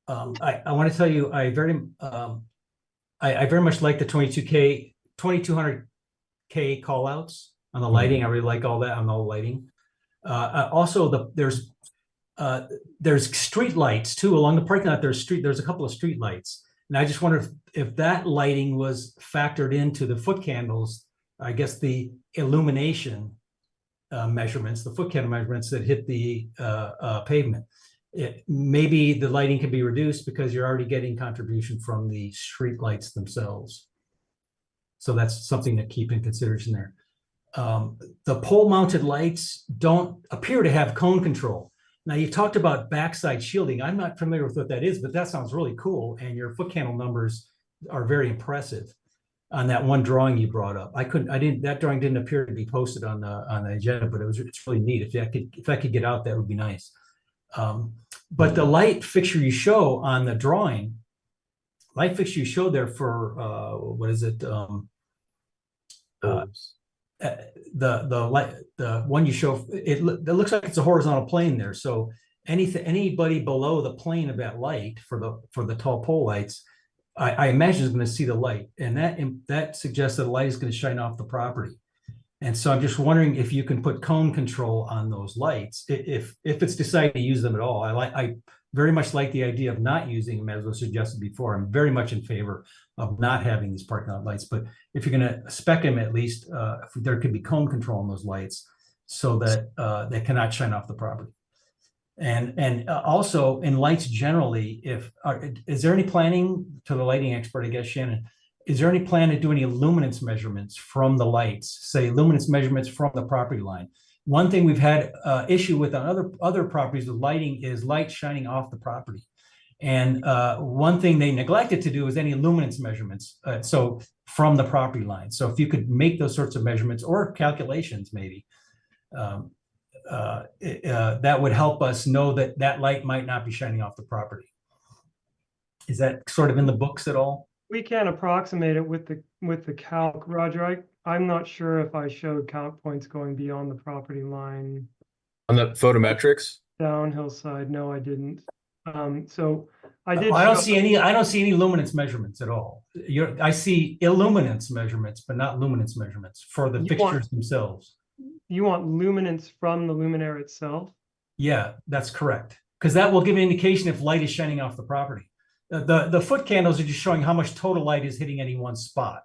I want to tell you, I very much like the 2200K call outs on the lighting. I really like all that on all the lighting. Also, there's street lights too along the parking lot. There's a couple of street lights, and I just wonder if that lighting was factored into the foot candles. I guess the illumination measurements, the foot candle measurements that hit the pavement. Maybe the lighting can be reduced because you're already getting contribution from the street lights themselves. So that's something to keep in consideration there. The pole mounted lights don't appear to have cone control. Now you talked about backside shielding. I'm not familiar with what that is, but that sounds really cool. And your foot candle numbers are very impressive on that one drawing you brought up. That drawing didn't appear to be posted on the agenda, but it's really neat. If I could get out, that would be nice. But the light fixture you show on the drawing, light fixture you showed there for what is it? The one you show, it looks like it's a horizontal plane there. So anybody below the plane of that light for the tall pole lights, I imagine is going to see the light, and that suggests that the light is going to shine off the property. And so I'm just wondering if you can put cone control on those lights, if it's decided to use them at all. I very much like the idea of not using them, as was suggested before. I'm very much in favor of not having these parking lot lights. But if you're going to spec them, at least there could be cone control on those lights so that they cannot shine off the property. And also in lights generally, is there any planning, to the lighting expert, I guess, Shannon, is there any plan to do any luminance measurements from the lights, say luminance measurements from the property line? One thing we've had issue with on other properties with lighting is light shining off the property. And one thing they neglected to do is any luminance measurements. So from the property line. So if you could make those sorts of measurements or calculations, maybe, that would help us know that light might not be shining off the property. Is that sort of in the books at all? We can approximate it with the calc, Roger. I'm not sure if I showed count points going beyond the property line. On the photometrics? Downhill side, no, I didn't. So I did. I don't show- see any luminance measurements at all. I see illuminance measurements, but not luminance measurements for the You fixtures want- themselves. You want luminance from the luminaire itself? Yeah, that's correct. Because that will give an indication if light is shining off the property. The foot candles are just showing how much total light is hitting any one spot.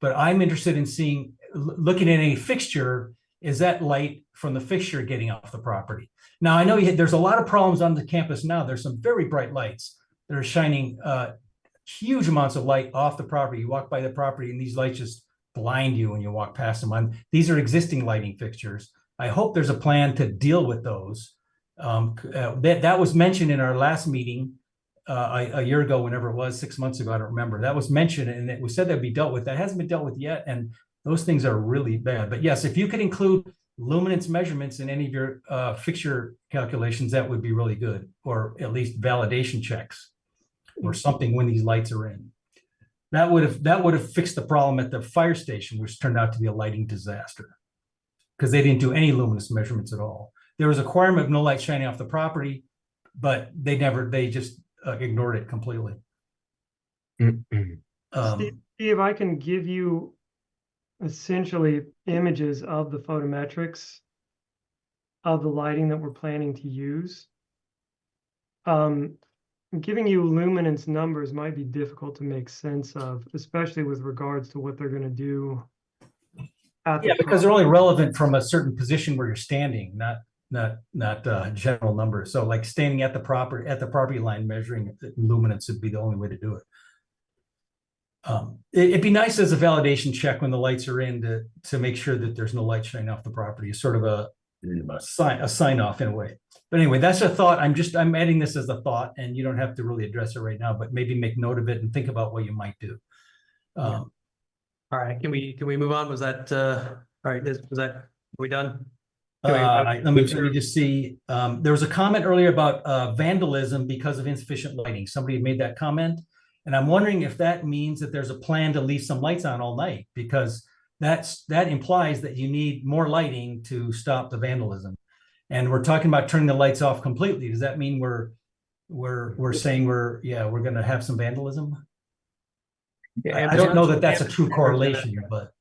But I'm interested in seeing, looking at a fixture, is that light from the fixture getting off the property? Now, I know there's a lot of problems on the campus now. There's some very bright lights that are shining huge amounts of light off the property. You walk by the property and these lights just blind you when you walk past them. These are existing lighting fixtures. I hope there's a plan to deal with those. That was mentioned in our last meeting a year ago, whenever it was, 6 months ago, I don't remember. That was mentioned and it was said that'd be dealt with. That hasn't been dealt with yet. And those things are really bad. But yes, if you could include luminance measurements in any of your fixture calculations, that would be really good. Or at least validation checks or something when these lights are in. That would have fixed the problem at the fire station, which turned out to be a lighting disaster because they didn't do any luminous measurements at all. There was a requirement of no light shining off the property, but they just ignored it completely. Steve, I can give you essentially images of the photometrics of the lighting that we're planning to use. Giving you luminance numbers might be difficult to make sense of, especially with regards to what they're going to do. Yeah, because they're only relevant from a certain position where you're standing, not general numbers. So like standing at the property line measuring luminance would be the only way to do it. It'd be nice as a validation check when the lights are in to make sure that there's no light shining off the property. It's sort of a sign off in a way. But anyway, that's a thought. I'm adding this as a thought, and you don't have to really address it right now, but maybe make note of it and think about what you might do. All right, can we move on? Was that all right? Are we done? Let me just see. There was a comment earlier about vandalism because of insufficient lighting. Somebody made that comment, and I'm wondering if that means that there's a plan to leave some lights on all night, because that implies that you need more lighting to stop the vandalism. And we're talking about turning the lights off completely. Does that mean we're saying we're going to have some vandalism? Yeah, I don't know that that's a true correlation, but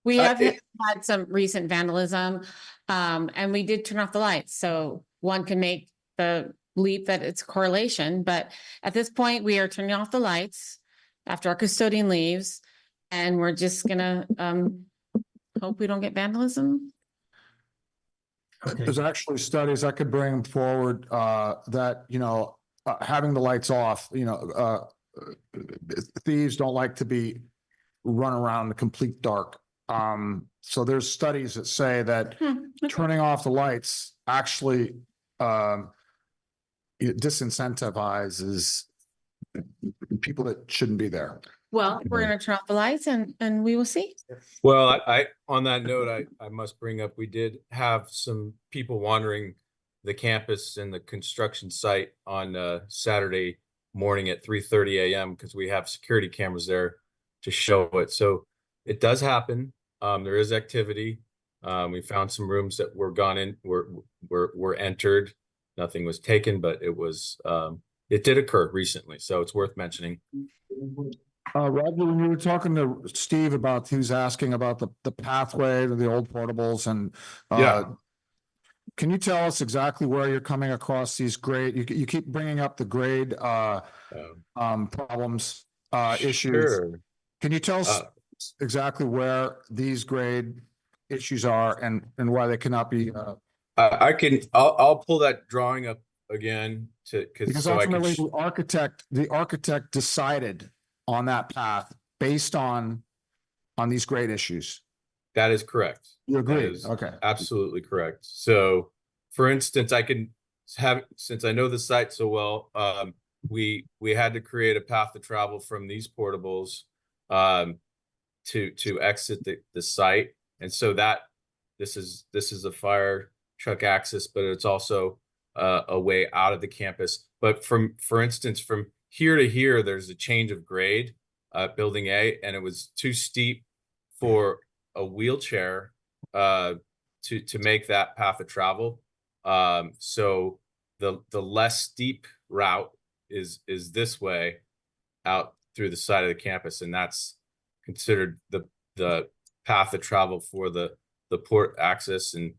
we have had some recent vandalism, and we did turn off the lights. So one can make the leap that it's correlation, but at this point we are turning off the lights after our custodian leaves, and we're just gonna hope we don't get vandalism. okay. There's actually studies I could bring forward that, having the lights off, thieves don't like to be run around in the complete dark. So there's studies that say that turning off the lights actually it disincentivizes people that shouldn't be there. Well, we're gonna turn off the lights and we will see. Well, I on that note, I must bring up, we did have some people wandering the campus and the construction site on Saturday morning at 3:30 a.m. because we have security cameras there to show it. So it does happen. There is activity. We found some rooms that were were entered. Nothing was taken, but it did occur recently, so it's worth mentioning. Roger, when you were talking to Steve about, he was asking about the pathway to the old portables, and can you tell us exactly where you're coming across these grade? You keep bringing up the grade problems, issues. Sure. Can you tell us exactly where these grade issues are and why they cannot be? I'll pull that drawing up again because ultimately the architect decided on that path based on these grade issues. That is correct. You agree? Okay. Absolutely correct. So for instance, since I know the site so well, we had to create a path to travel from these portables to exit the site. And so this is a fire truck access, but it's also a way out of the campus. But for instance, from here to here, there's a change of grade, building A, and it was too steep for a wheelchair to make that path of travel. So the less steep route is this way out through the side of the campus, and that's considered the path of travel for the port access and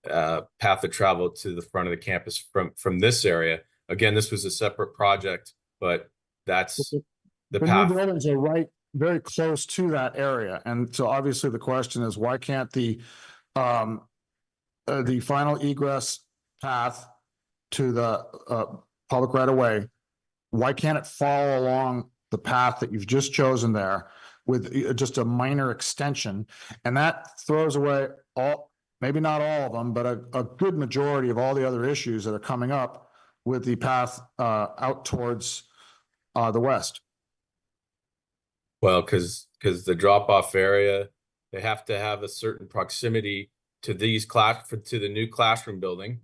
path of travel to the front of the campus from this area. Again, this was a separate project, but that's the The new path. buildings are right, very close to that area. And so obviously the question is, why can't the final egress path to the public right of way, why can't it follow along the path that you've just chosen there with just a minor extension? And that throws away maybe not all of them, but a good majority of all the other issues that are coming up with the path out towards the west. Well, because the drop-off area, they have to have a certain proximity to these to the new classroom building.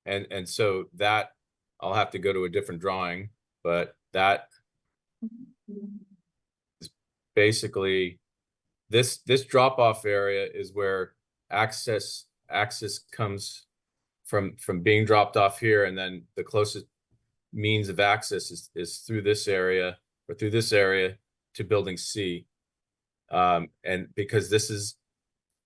And so that I'll have to go to a different drawing, but that is basically this drop-off area is where access comes from being dropped off here, and then the closest means of access is through this area or through this area to building C. And because this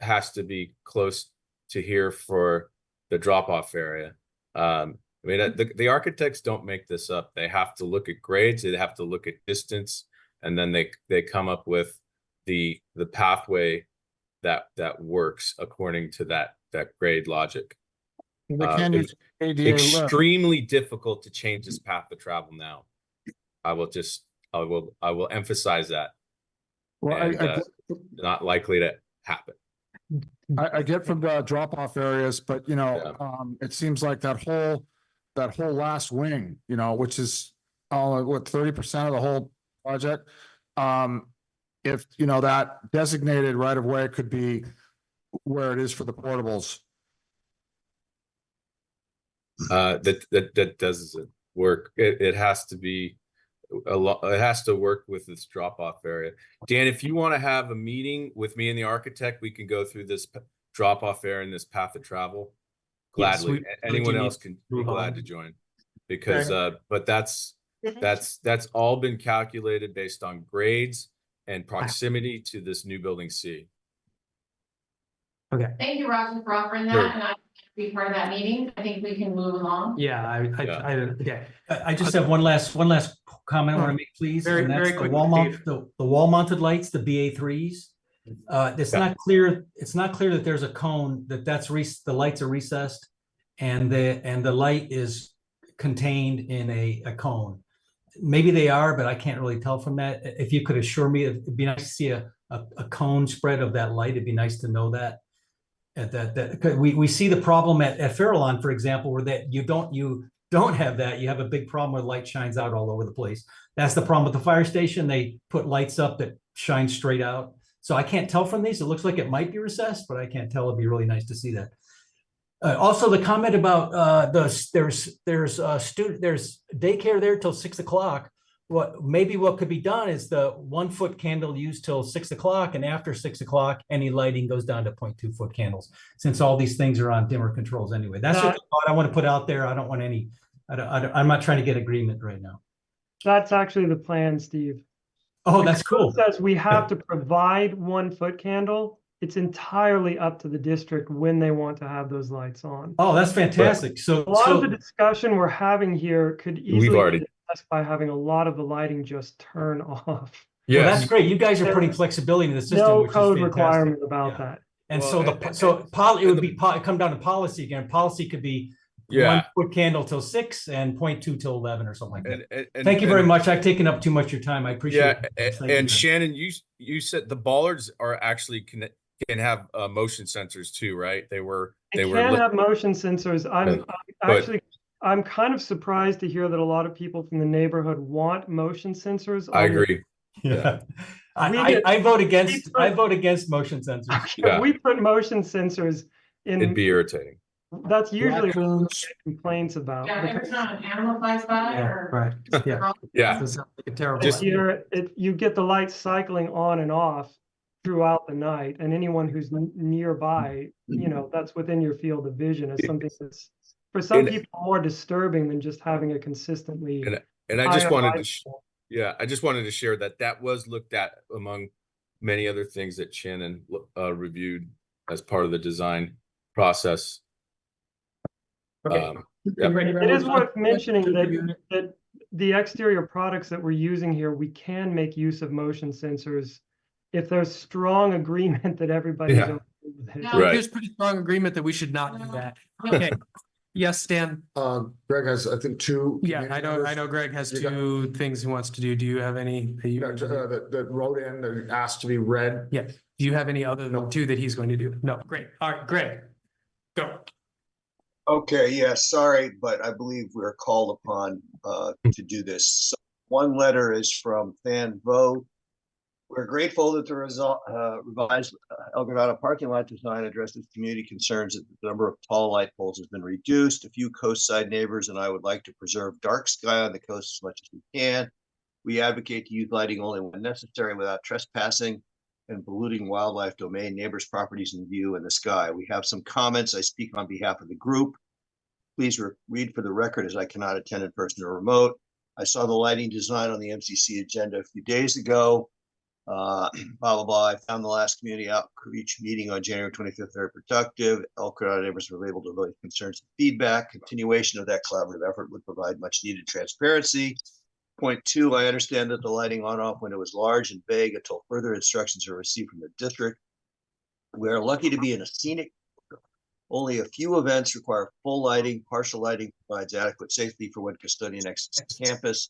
has to be close to here for the drop-off area. I mean, the architects don't make this up. They have to look at grades, they have to look at distance, and then they come up with the pathway that works according to that grade logic. It's extremely difficult to change this path of travel now. I will emphasize that. Well, and, not likely to happen. I get from the drop-off areas, but you know, it seems like that whole last wing, you know, which is what 30% of the whole project. If you know that designated right of way could be where it is for the portables. That doesn't work. It has to be it has to work with this drop-off area. Dan, if you want to have a meeting with me and the architect, we can go through this drop-off area and this path of travel gladly. Yes, anyone else can be glad to join, because but that's all been calculated based on grades and proximity to this new building C. Okay. Thank you, Roger, for offering that, Sure. and I can be part of that meeting. I think we can move along. Yeah, Okay, I just have one last comment I want to make, please. Very- and that's very the quick, wall mount, Dave. the wall mounted lights, the BA3s. It's not clear. It's not clear that there's a cone that's the lights are recessed, and the light is contained in a cone. Maybe they are, but I can't really tell from that. If you could assure me, it'd be nice to see a cone spread of that light. It'd be nice to know that. We see the problem at Farallon, for example, where that you don't have that. You have a big problem where light shines out all over the place. That's the problem with the fire station. They put lights up that shine straight out. So I can't tell from these. It looks like it might be recessed, but I can't tell. It'd be really nice to see that. Also, the comment about there's daycare there till 6 o'clock. What could be done is the 1 foot candle used till 6 o'clock, and after 6 o'clock, any lighting goes down to 0.2 foot candles. Since all these things are on dimmer controls anyway, that's just a thought I want to put out there. I don't want any. I'm not trying to get agreement right now. That's actually the plan, Steve. Oh, that's cool. It says we have to provide 1 foot candle. It's entirely up to the district when they want to have those lights on. Oh, that's fantastic. So a lot of the discussion we're having here could easily already be discussed by having a lot of the lighting just turn off. Yeah, well, that's great. You guys are putting flexibility in the system. No which code is fantastic. requirement about that. And Well, it would come down to policy again. Policy could be 1 foot candle till 6 and 0.2 till 11 or something like that. Thank you very much. I've taken up too much of your time. I appreciate it. And Shannon, you said the bollards are actually can have motion sensors too, right? They can have motion sensors. I'm kind of surprised to hear that a lot of people from the neighborhood want motion sensors. I agree. Yeah. I vote against motion sensors. Yeah. We put motion sensors in. It'd be irritating. That's usually what we get complaints about. Yeah, every time an animal flies by or. Right. Yeah. Yeah. This is like a terrible. You get the lights cycling on and off throughout the night, and anyone who's nearby, you know, that's within your field of vision is something that's, for some And- people, more disturbing than just having a consistently. And I high just on wanted light to, pole. I just wanted to share that was looked at among many other things that Shannon reviewed as part of the design process. Okay. Yep. It is worth mentioning that the exterior products that we're using here, we can make use of motion sensors if there's strong agreement that everybody's Yeah. okay with it. No, there's pretty strong agreement that we should not do that. Okay. Yes, Stan. Greg has, I think, two. Yeah, community I members. know Greg has You got- two things he wants to do. Do you have any? That wrote in, that asked to be read. Yeah. Do you have any other than two that he's going to do? No, great. All right, Greg, go. Okay, yeah, sorry, but I believe we're called upon to do this. So one letter is from Fan Vo. We're grateful that the revised El Granado parking lot design addresses community concerns that the number of tall light poles has been reduced. A few coastside neighbors and I would like to preserve dark sky on the coast as much as we can. We advocate to use lighting only when necessary without trespassing and polluting wildlife domain, neighbors' properties in view in the sky. We have some comments. I speak on behalf of the group. Please read for the record as I cannot attend in person or remote. I saw the lighting design on the MCC agenda a few days ago. Blah, blah, blah. I found the last community outreach meeting on January 25th very productive. El Granado neighbors were able to voice concerns and feedback. Continuation of that collaborative effort would provide much needed transparency. Point two, I understand that the lighting on-off window is large and vague until further instructions are received from the district. We are lucky to be in a scenic. Only a few events require full lighting. Partial lighting provides adequate safety for when custodian exits campus.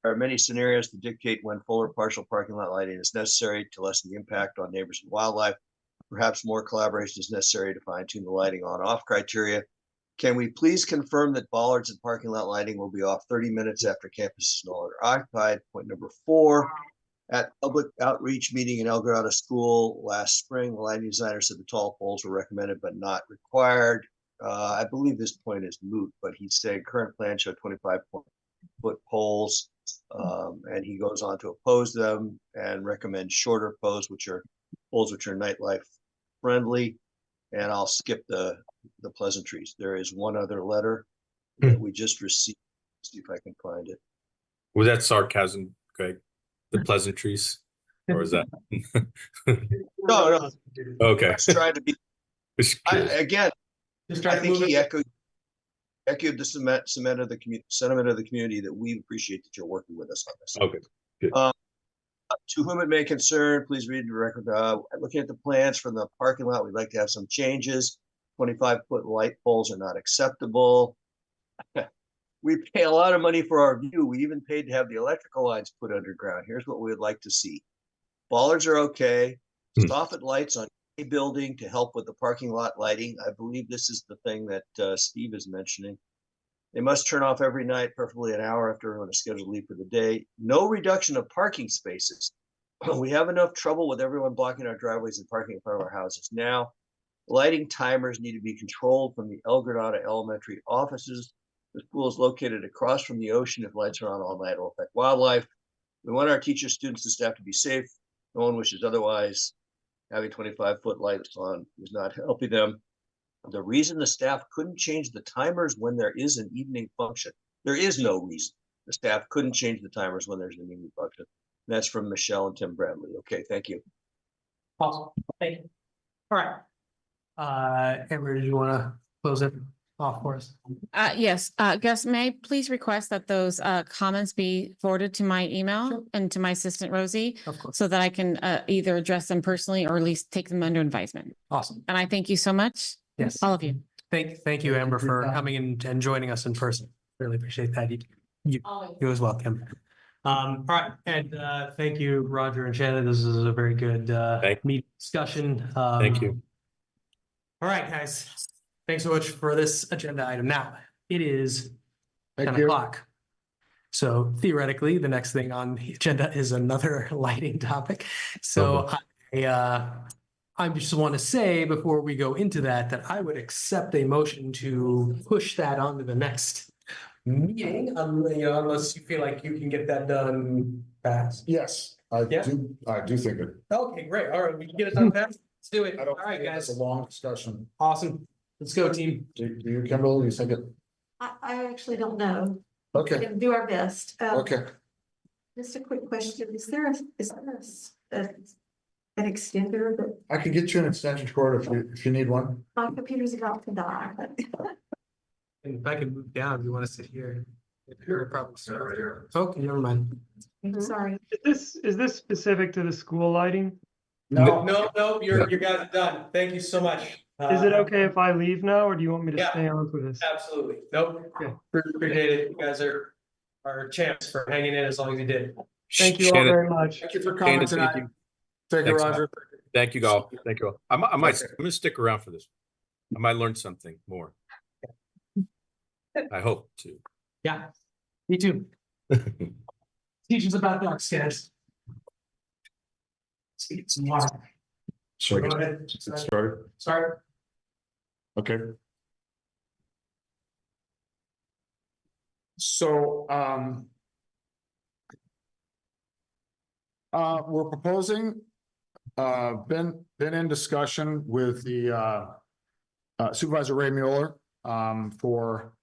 There are many scenarios to dictate when full or partial parking lot lighting is necessary to lessen the impact on neighbors and wildlife. Perhaps more collaboration is necessary to fine-tune the lighting on-off criteria. Can we please confirm that bollards and parking lot lighting will be off 30 minutes after campus is no longer occupied? Point number 4. At public outreach meeting in El Granado School last spring, the lighting designer said the tall poles were recommended but not required. I believe this point is moot, but he said current plans show 25-foot poles. And he goes on to oppose them and recommend shorter poles, which are nightlife friendly. And I'll skip the pleasantries. There is one other letter that we just received. See if I can find it. Was that sarcasm, Greg? The pleasantries? Or is that? No. Okay. Just trying to be. Again, Just I trying to think move he it. echoed the sentiment of the community that we appreciate that you're working with us on this. Okay. Good. To whom it may concern, please read the record. Looking at the plans from the parking lot, we'd like to have some changes. 25-foot light poles are not acceptable. We pay a lot of money for our view. We even paid to have the electrical lines put underground. Here's what we would like to see. Bollards are okay. Soffit lights on a building to help with the parking lot lighting. I believe this is the thing that Steve is mentioning. They must turn off every night, preferably an hour after everyone is scheduled to leave for the day. No reduction of parking spaces. We have enough trouble with everyone blocking our driveways and parking in front of our houses now. Lighting timers need to be controlled from the El Granado Elementary offices. The school is located across from the ocean. If lights are on all night, it will affect wildlife. We want our teachers, students, and staff to be safe. No one wishes otherwise. Having 25-foot lights on is not helping them. The reason the staff couldn't change the timers when there is an evening function, there is no reason the staff couldn't change the timers when there's an evening function. And that's from Michelle and Tim Bradley. Okay, thank you. Awesome. Thank you. All right. Amber, did you want to close it off for us? Yes, Gus, may I please request that those comments be forwarded to my email and to my assistant Rosie, Of course. so that I can either address them personally or at least take them under advisement. Awesome. And I thank you so much. Yes. All of you. Thank you, Amber, for coming in and joining us in person. Really appreciate that. You as well, Kim. All right, and thank you, Roger and Shannon. This is a very good meeting discussion. Thank you. All right, guys. Thanks so much for this agenda item. Now, it is 10 you. o'clock. So theoretically, the next thing on the agenda is another lighting topic. So I just want to say before we go into that I would accept a motion to push that on to the next meeting, unless you feel like you can get that done fast. Yes. I Yeah. do think it. Okay, great. All right, we can get it done fast. Let's do it. I All don't right, think it's guys. a long discussion. Awesome. Let's go, team. Do you, Kimberly, you think it? I actually don't know. Okay, We're gonna do our best. okay. Just a quick question. Is there an extender that I can get you an extension cord if you need one. my computer's about to die? And if I can move down, you want to sit here? You're probably okay, never mind. I'm sorry. Is this specific to the school lighting? No, you guys are done. Thank you so much. Is it okay if I leave now, or do you want me to Yeah. stay on for this? Absolutely. Nope. Okay. Appreciate it. You guys are champs for hanging in as long as you did. Thank you all Shannon, very much. Thank you for coming Shannon, thank tonight. you. Thank you, Thanks, Roger. Thank you all. Thank you all. I'm Okay. gonna stick around for this. I might learn something more. I hope to. Yeah, me too. Teachers about dogs, guys. Let's get some water. So Go ahead. get started. Start. Okay. So, we're proposing, been in discussion with the, Supervisor Ray Mueller, for,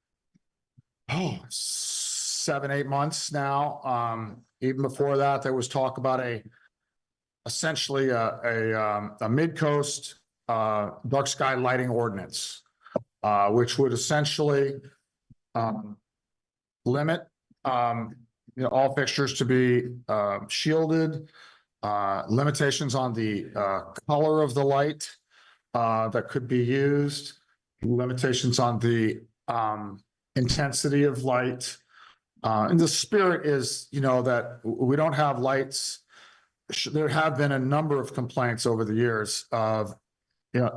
7, 8 months now. Even before that, there was talk about essentially a Midcoast, dark sky lighting ordinance, which would essentially, limit, all fixtures to be, shielded, limitations on the, color of the light, that could be used, limitations on the, intensity of light. And the spirit is, that we don't have lights. There have been a number of complaints over the years of,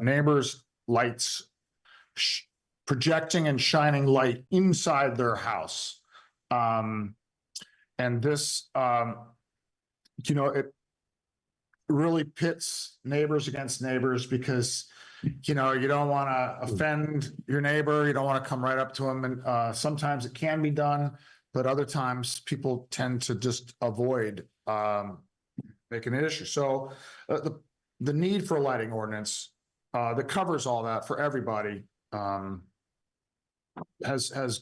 neighbors' lights projecting and shining light inside their house. And this, it really pits neighbors against neighbors because, you don't want to offend your neighbor. You don't want to come right up to them. And sometimes it can be done, but other times people tend to just avoid making an issue. So the need for a lighting ordinance that covers all that for everybody has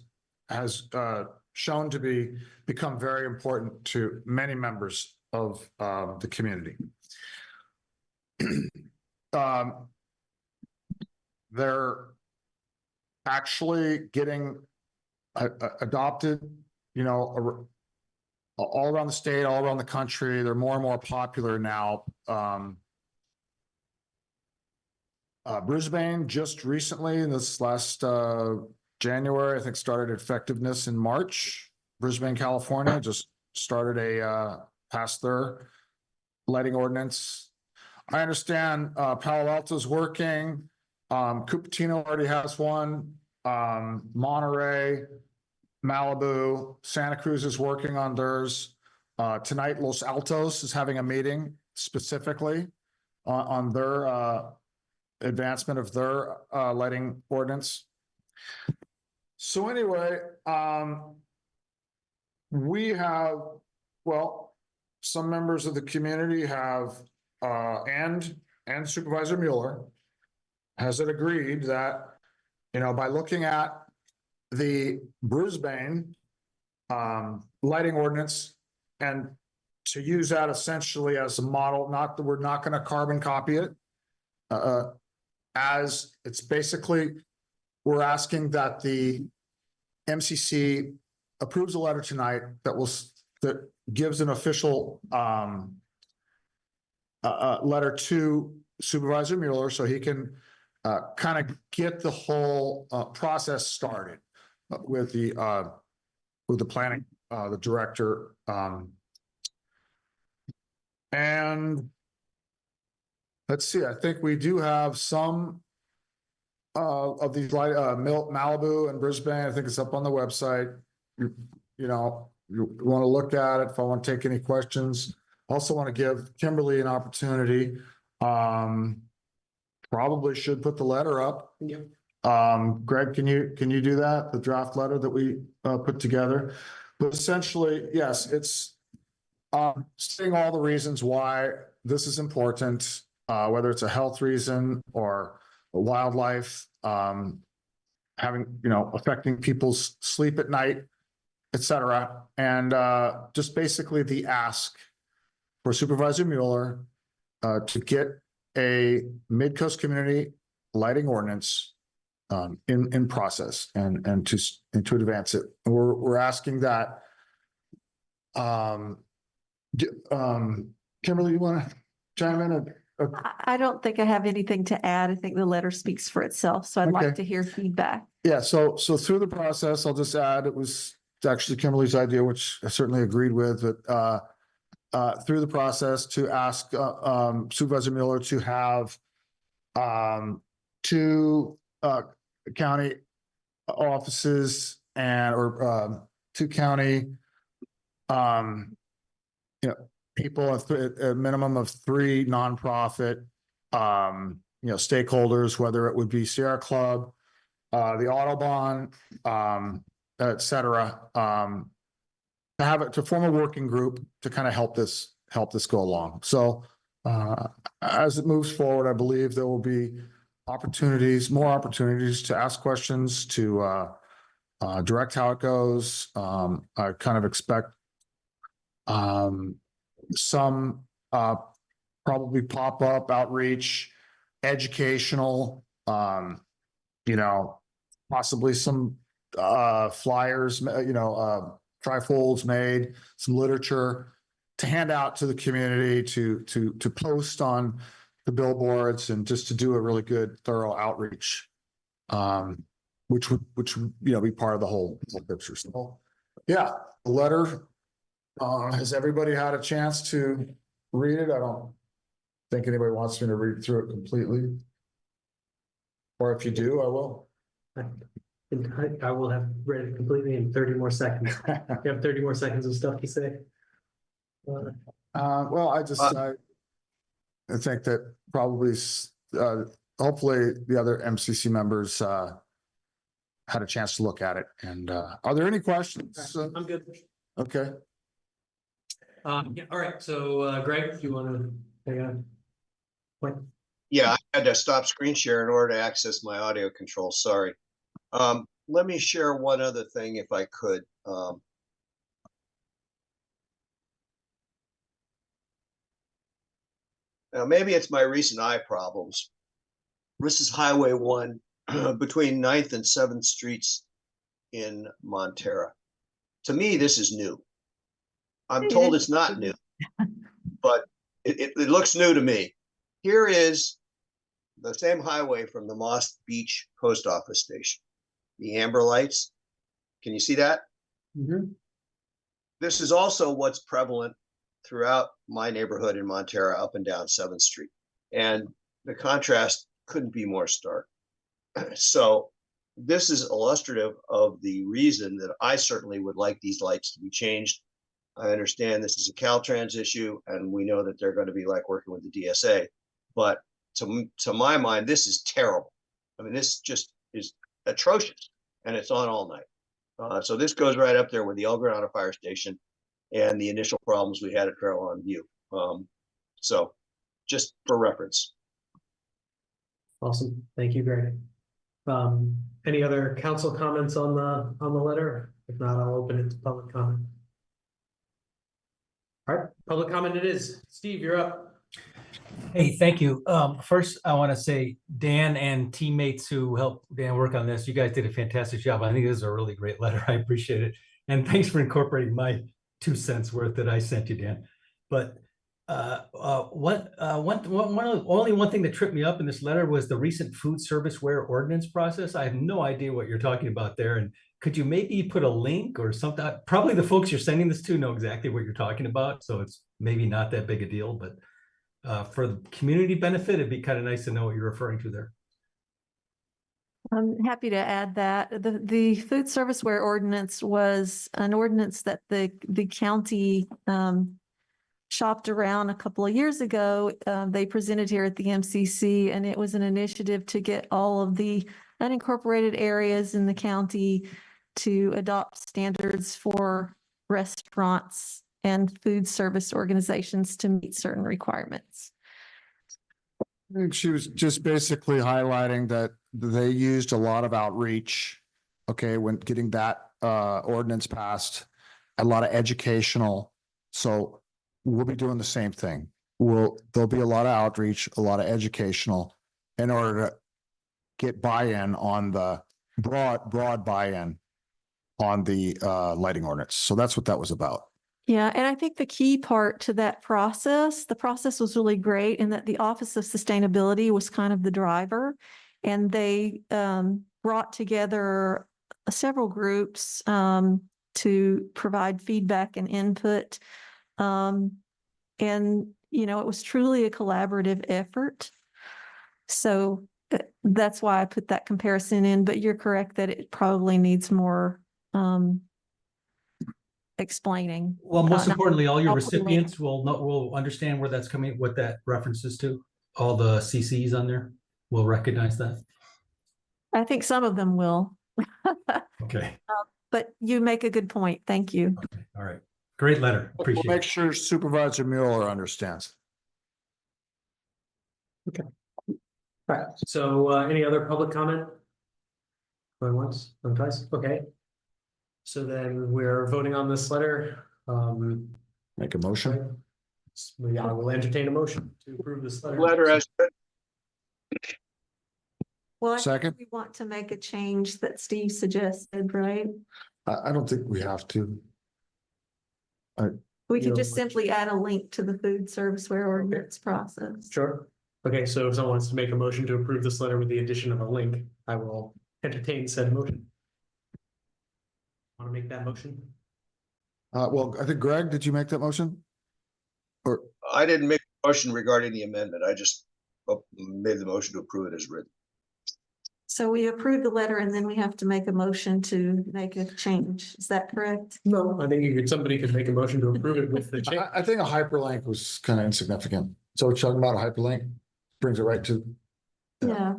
shown to become very important to many members of the community. They're actually getting adopted, all around the state, all around the country. They're more and more popular now. Brisbane just recently, in this last January, I think started effectiveness in March. Brisbane, California just started passed their lighting ordinance. I understand Palo Alto's working. Cupertino already has one. Monterey, Malibu, Santa Cruz is working on theirs. Tonight, Los Altos is having a meeting specifically on their advancement of their lighting ordinance. So anyway, we have, some members of the community have, and Supervisor Mueller has it agreed that, by looking at the Brisbane lighting ordinance and to use that essentially as a model, not that we're not going to carbon copy it, as it's basically, we're asking that the MCC approves a letter tonight that gives an official letter to Supervisor Mueller so he can kind of get the whole process started with the planning, the director, and let's see. I think we do have some of these light Malibu and Brisbane. I think it's up on the website. You want to look at it. If I want to take any questions, also want to give Kimberly an opportunity. Probably should put the letter up. Yep. Greg, can you do that? The draft letter that we put together. But essentially, yes, Stating all the reasons why this is important, whether it's a health reason or wildlife, having, affecting people's sleep at night, et cetera. And just basically the ask for Supervisor Mueller to get a Midcoast community lighting ordinance in process and to advance it. We're asking that. Kimberly, you want to chime in? I don't think I have anything to add. I think the letter speaks for itself, so I'd like Okay. to hear feedback. Yeah, so through the process, I'll just add, it was actually Kimberly's idea, which I certainly agreed with, but through the process to ask Supervisor Miller to have two county offices or two county people, a minimum of 3 nonprofit stakeholders, whether it would be Sierra Club, the Autobahn, et cetera, to form a working group to kind of help this go along. So as it moves forward, I believe there will be more opportunities to ask questions, to direct how it goes. I kind of expect some probably pop-up outreach, educational, possibly some flyers, trifolds made, some literature to hand out to the community, to post on the billboards, and just to do a really good, thorough outreach, which would be part of the whole picture. So, yeah, the letter. Has everybody had a chance to read it? I don't think anybody wants me to read through it completely. Or if you do, I will. I will have read it completely in 30 more seconds. You have 30 more seconds of stuff to say. Well, I think that probably, hopefully the other MCC members had a chance to look at it. And are there any questions? I'm good. Okay. Yeah, all right. So Greg, if you want to hang on. What? Yeah, I had to stop screen share in order to access my audio control. Sorry. Let me share one other thing if I could. Now maybe it's my recent eye problems. This is Highway 1 between 9th and 7th Streets in Montera. To me, this is new. I'm told it's not new, but it looks new to me. Here is the same highway from the Moss Beach Post Office Station. The amber lights. Can you see that? Mm-hmm. This is also what's prevalent throughout my neighborhood in Montera, up and down 7th Street. And the contrast couldn't be more stark. So this is illustrative of the reason that I certainly would like these lights to be changed. I understand this is a Caltrans issue, and we know that they're going to be like working with the DSA. But to my mind, this is terrible. I mean, this just is atrocious, and it's on all night. So this goes right up there with the El Granada Fire Station and the initial problems we had at Fairlawn View. So just for reference. Awesome. Thank you, Greg. Any other council comments on the letter? If not, I'll open it to public comment. All right, public comment it is. Steve, you're up. Hey, thank you. First, I want to say Dan and teammates who helped Dan work on this, you guys did a fantastic job. I think this is a really great letter. I appreciate it. And thanks for incorporating my 2 cents worth that I sent you, Dan. But only one thing that tripped me up in this letter was the recent food serviceware ordinance process. I have no idea what you're talking about there. And could you maybe put a link or something? Probably the folks you're sending this to know exactly what you're talking about. So it's maybe not that big a deal, but for the community benefit, it'd be kind of nice to know what you're referring to there. I'm happy to add that. The food serviceware ordinance was an ordinance that the county shopped around a couple of years ago. They presented here at the MCC, and it was an initiative to get all of the unincorporated areas in the county to adopt standards for restaurants and food service organizations to meet certain requirements. I think she was just basically highlighting that they used a lot of outreach. Okay, when getting that ordinance passed, a lot of educational. So we'll be doing the same thing. There'll be a lot of outreach, a lot of educational in order to get buy-in on the broad buy-in on the lighting ordinance. So that's what that was about. Yeah, and I think the key part to that process, the process was really great in that the Office of Sustainability was kind of the driver. And they brought together several groups to provide feedback and input. And, it was truly a collaborative effort. So that's why I put that comparison in, but you're correct that it probably needs more explaining. Well, most Not- importantly, all your not- recipients will understand where that's coming, what that references to. All the CCs on there will recognize that. I think some of them will. Okay, But you make a good point. Thank you. all right. Great letter. We'll Appreciate make it. sure Supervisor Mueller understands. All right, so any other public comment? Going once, going twice, okay. So then we're voting on this letter. Make a motion. I will entertain a motion to approve this letter. Letter as Well, I think Second. we want to make a change that Steve suggested, right? I don't think we have to. We You could know, just simply add a link to the food serviceware ordinance process. Sure. Okay, so if someone wants to make a motion to approve this letter with the addition of a link, I will entertain said motion. Want to make that motion? Well, I think Greg, did you make that motion? Or I didn't make a motion regarding the amendment. I just made the motion to approve it as written. So we approve the letter and then we have to make a motion to make a change. Is that correct? No, I think somebody could make a motion to approve it with the change. I think a hyperlink was kind of insignificant. So we're talking about a hyperlink, brings it right to. Yeah.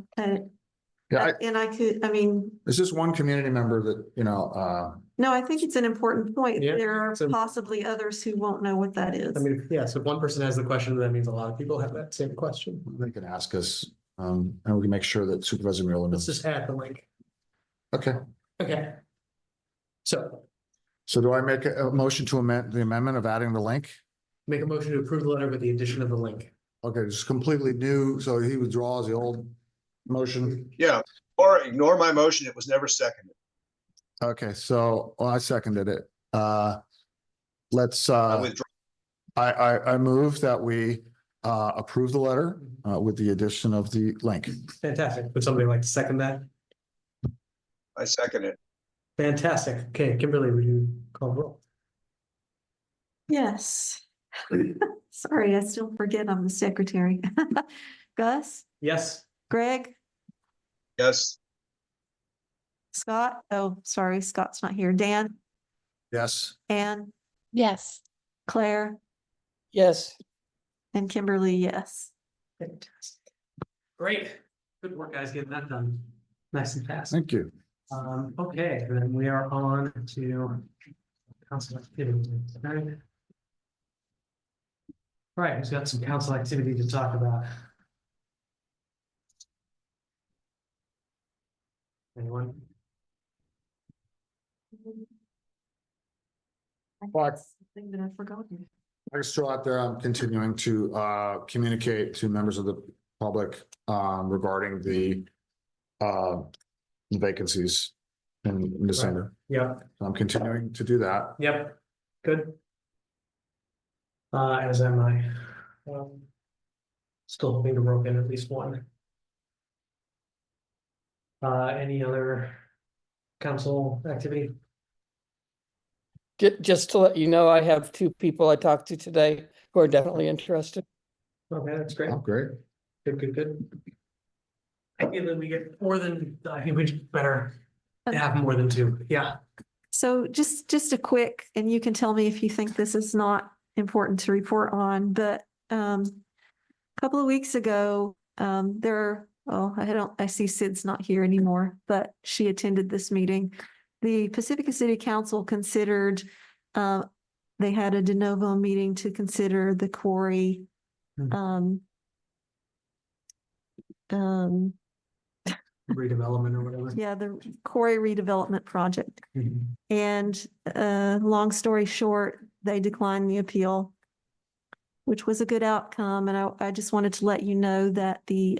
Yeah, And I mean, it's just one community member that, no, I think it's an important point. Yeah, There are so- possibly others who won't know what that is. I mean, yeah, so if one person has the question, that means a lot of people have that same question. they can ask us, and we can make sure that Supervisor Mueller Let's knows. just add the link. Okay, Okay. So so do I make a motion to amend the amendment of adding the link? make a motion to approve the letter with the addition of the link. Okay, it's completely new, so he withdraws the old motion. Yeah, or ignore my motion. It was never seconded. Okay, so I seconded it. Let's, I withdraw. I move that we approve the letter with the addition of the link. Fantastic. Would somebody like to second that? I second it. Fantastic. Okay, Kimberly, would you call the roll? Yes. Sorry, I still forget I'm the secretary. Gus, Yes. Greg, Yes, Scott. Oh, sorry, Scott's not here. Dan, Yes. Anne, Yes. Claire, Yes. and Kimberly, yes. Fantastic. Great. Good work, guys, getting that done. Nice and fast. Thank you. Okay, then we are on to council activity. Right, we've got some council activity to talk about. Anyone? But Thing that I've forgotten. I just throw out there, I'm continuing to communicate to members of the public regarding the vacancies in December. Yep, I'm continuing to do that. yep, good. As am I. Still hoping to rope in at least one. Any other council activity? Just to let you know, I have 2 people I talked to today who are definitely interested. Okay, that's great. Oh, great. Good. Ideally, we get more than, I think we better have more than 2. Yeah. So just a quick, and you can tell me if you think this is not important to report on, but a couple of weeks ago, I see Sid's not here anymore, but she attended this meeting. The Pacifica City Council considered they had a de novo meeting to consider the quarry. Um, Redevelopment or whatever. yeah, the quarry redevelopment project. Mhm. And long story short, they declined the appeal, which was a good outcome. And I just wanted to let you know that the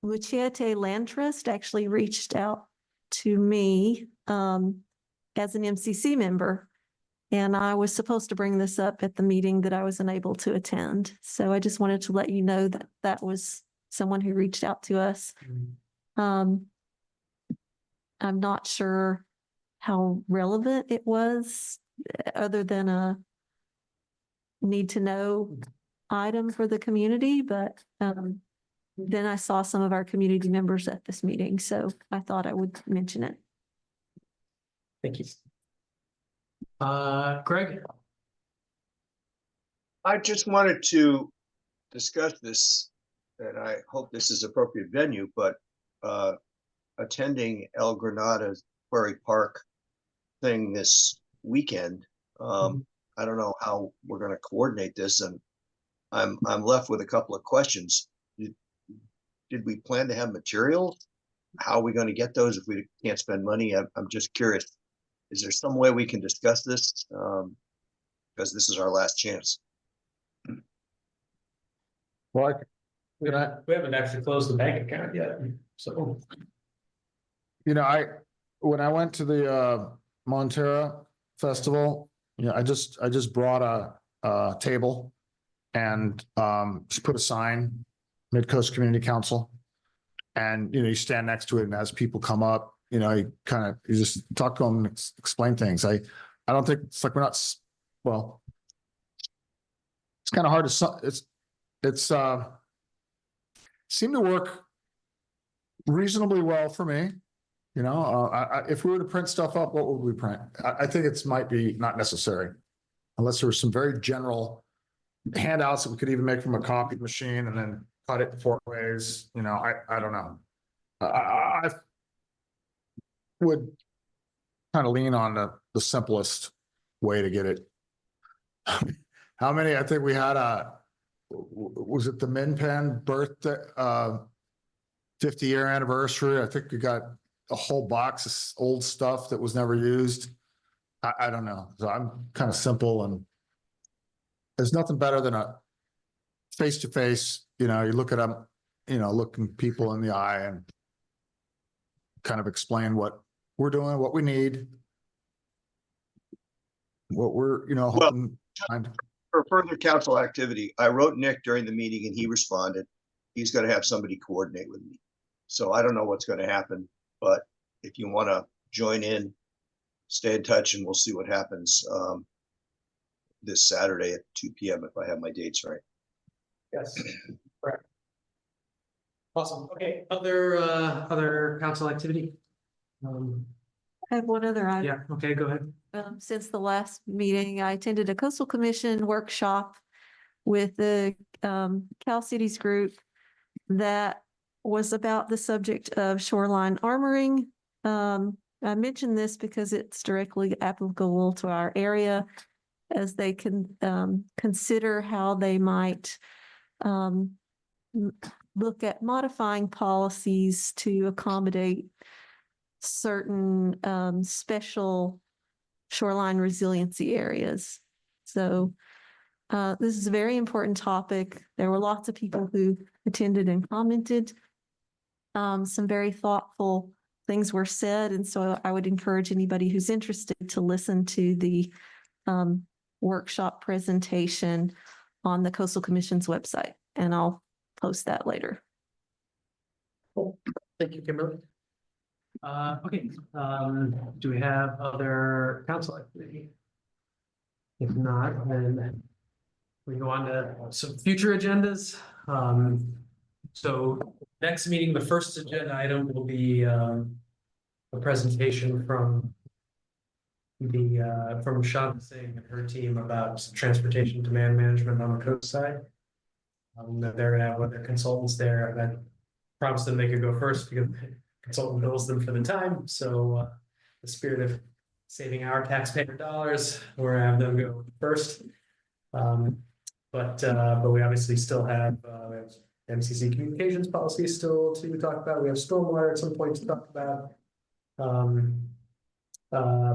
Muchiete Land Trust actually reached out to me as an MCC member. And I was supposed to bring this up at the meeting that I was unable to attend. So I just wanted to let you know that that was someone who reached out to us. I'm not sure how relevant it was, other than a need to know item for the community, but then I saw some of our community members at this meeting, so I thought I would mention it. Thank you. Greg? I just wanted to discuss this, and I hope this is appropriate venue, but attending El Granada's Quarry Park thing this weekend. I don't know how we're going to coordinate this, and I'm left with a couple of questions. Did we plan to have materials? How are we going to get those if we can't spend money? I'm just curious. Is there some way we can discuss this? Because this is our last chance. Well, We haven't actually closed the bank account yet, so. When I went to the Montera Festival, I just brought a table and just put a sign, Midcoast Community Council. And, you stand next to it, and as people come up, you just talk to them and explain things. I don't think it's like we're not, well, it's kind of hard to, it's seemed to work reasonably well for me. If we were to print stuff up, what would we print? I think it's might be not necessary, unless there were some very general handouts that we could even make from a copy machine and then cut it 4 ways. I don't know. I would kind of lean on the simplest way to get it. How many? I think we had was it the Min Pen birthday 50-year anniversary? I think we got a whole box of old stuff that was never used. I don't know. So I'm kind of simple, and there's nothing better than a face-to-face, you look at them, looking people in the eye and kind of explain what we're doing, what we need, what we're, hoping. For further council activity, I wrote Nick during the meeting and he responded. He's going to have somebody coordinate with me. So I don't know what's going to happen, but if you want to join in, stay in touch, and we'll see what happens this Saturday at 2 p.m. if I have my dates right. Yes, correct. Awesome. Okay, other council activity? I have one other item. Yeah, okay, go ahead. Since the last meeting, I attended a Coastal Commission workshop with the Cal Cities group that was about the subject of shoreline armoring. I mention this because it's directly applicable to our area, as they can consider how they might look at modifying policies to accommodate certain special shoreline resiliency areas. So this is a very important topic. There were lots of people who attended and commented. Some very thoughtful things were said, and so I would encourage anybody who's interested to listen to the workshop presentation on the Coastal Commission's website, and I'll post that later. Cool. Thank you, Kimberly. Okay, do we have other council activity? If not, then we go on to some future agendas. So next meeting, the first agenda item will be a presentation from Shanta Singh and her team about transportation demand management on the coast side. They're gonna have other consultants there, and I promised them they could go first because the consultant bills them for the time. So the spirit of saving our taxpayer dollars, or have them go first. But we obviously still have, we have MCC communications policy still to talk about. We have stormwater at some point to talk about.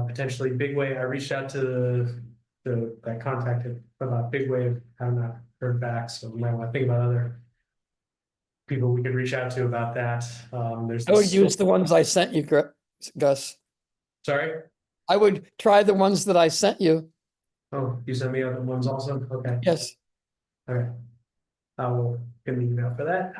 Potentially Big Wave. I reached out to that contacted about Big Wave, have not heard back, so we might want to think about other people we could reach out to about that. There's I would this- use the ones I sent you, Gus. Sorry? I would try the ones that I sent you. Oh, you sent me other ones also? Okay. Yes. Okay. I will give me an email for that.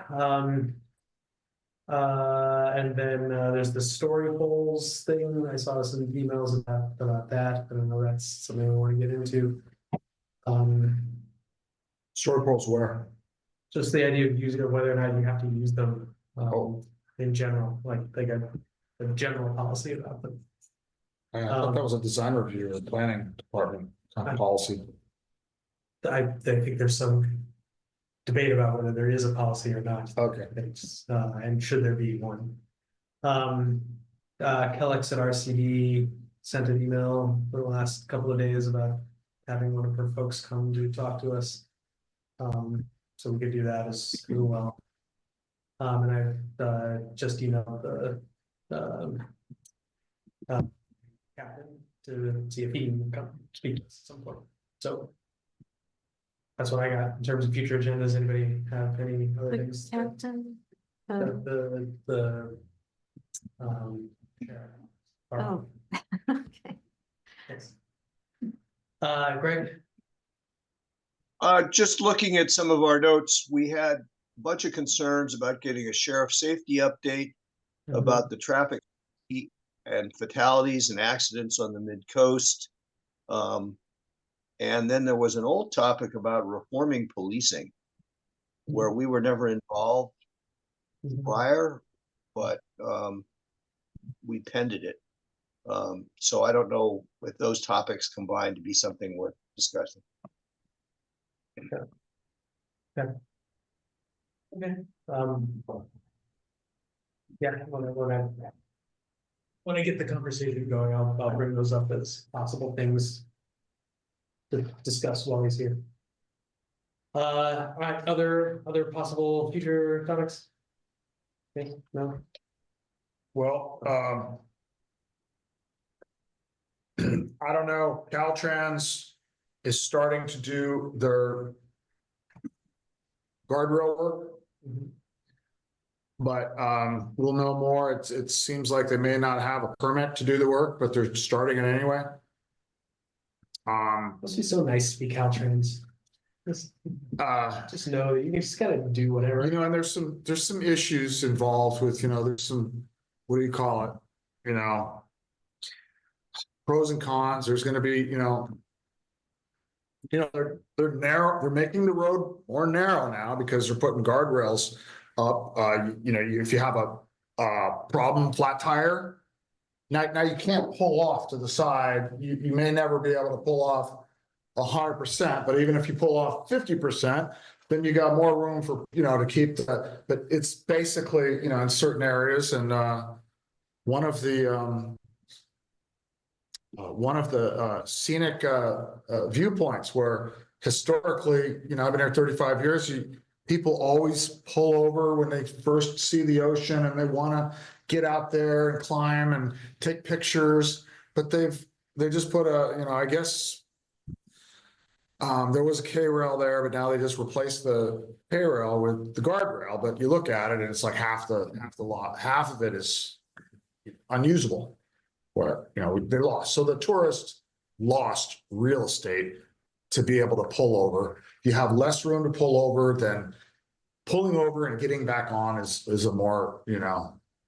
And then there's the story polls thing. I saw some emails about that. I don't know, that's something we want to get into. Story polls where? Just the idea of using it, whether or not you have to use them in general, like a general policy about them. I thought that was a design review or planning department kind of policy. I think there's some debate about whether there is a policy or not. Okay. And should there be one? Kellex at RCD sent an email for the last couple of days about having one of her folks come to talk to us. So we could do that as well. And I've just emailed the captain to see if he can come speak to us at some point. So that's what I got in terms of future agendas. Anybody have any other things? Captain. The Oh, okay. Yes. Greg? Just looking at some of our notes, we had a bunch of concerns about getting a sheriff safety update about the traffic and fatalities and accidents on the Midcoast. And then there was an old topic about reforming policing, where we were never involved prior, but we pended it. So I don't know if those topics combined to be something worth discussing. Okay. Yeah, when I get the conversation going, I'll bring those up as possible things to discuss while he's here. All right, other possible future topics? Okay, no? Well, I don't know, Caltrans is starting to do their guardrail work. But we'll know more. It seems like they may not have a permit to do the work, but they're starting it anyway. Must be so nice to be Caltrans. Just know that you just gotta do whatever. You know, and there's some issues involved with, there's some, what do you call it? Pros and cons. There's gonna be, they're narrow, they're making the road more narrow now because they're putting guardrails up. If you have a problem flat tire, now you can't pull off to the side. You may never be able to pull off 100%, but even if you pull off 50%, then you got more room for, to keep that. But it's basically, in certain areas, and one of the scenic viewpoints where historically, I've been here 35 years, people always pull over when they first see the ocean and they want to get out there and climb and take pictures, but they just put I guess there was a K-rail there, but now they just replaced the K-rail with the guardrail. But you look at it and it's like half the lot, half of it is unusable. Where they lost. So the tourists lost real estate to be able to pull over. You have less room to pull over than pulling over and getting back on is a more,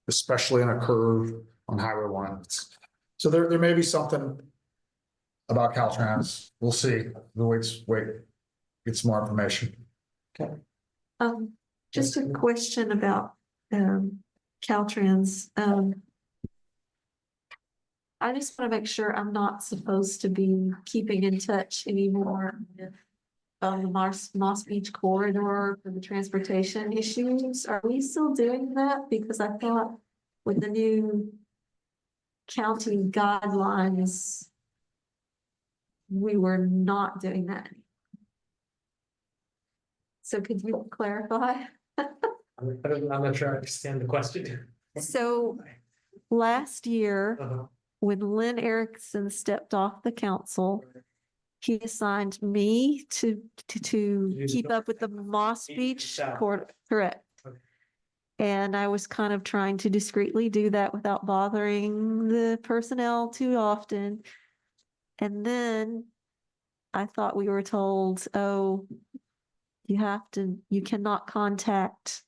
especially in a curve on Highway 1. So there may be something about Caltrans. We'll see. We'll wait, get some more information. Okay. Just a question about Caltrans. I just want to make sure I'm not supposed to be keeping in touch anymore with the Moss Beach corridor for the transportation issues. Are we still doing that? Because I thought with the new county guidelines, we were not doing that. So could you clarify? I'm not sure I understand the question. So last year, Uh-huh. when Lynn Erickson stepped off the council, he assigned me to keep up with the Moss Beach court, correct? Okay. And I was kind of trying to discreetly do that without bothering the personnel too often. And then I thought we were told, oh, you cannot contact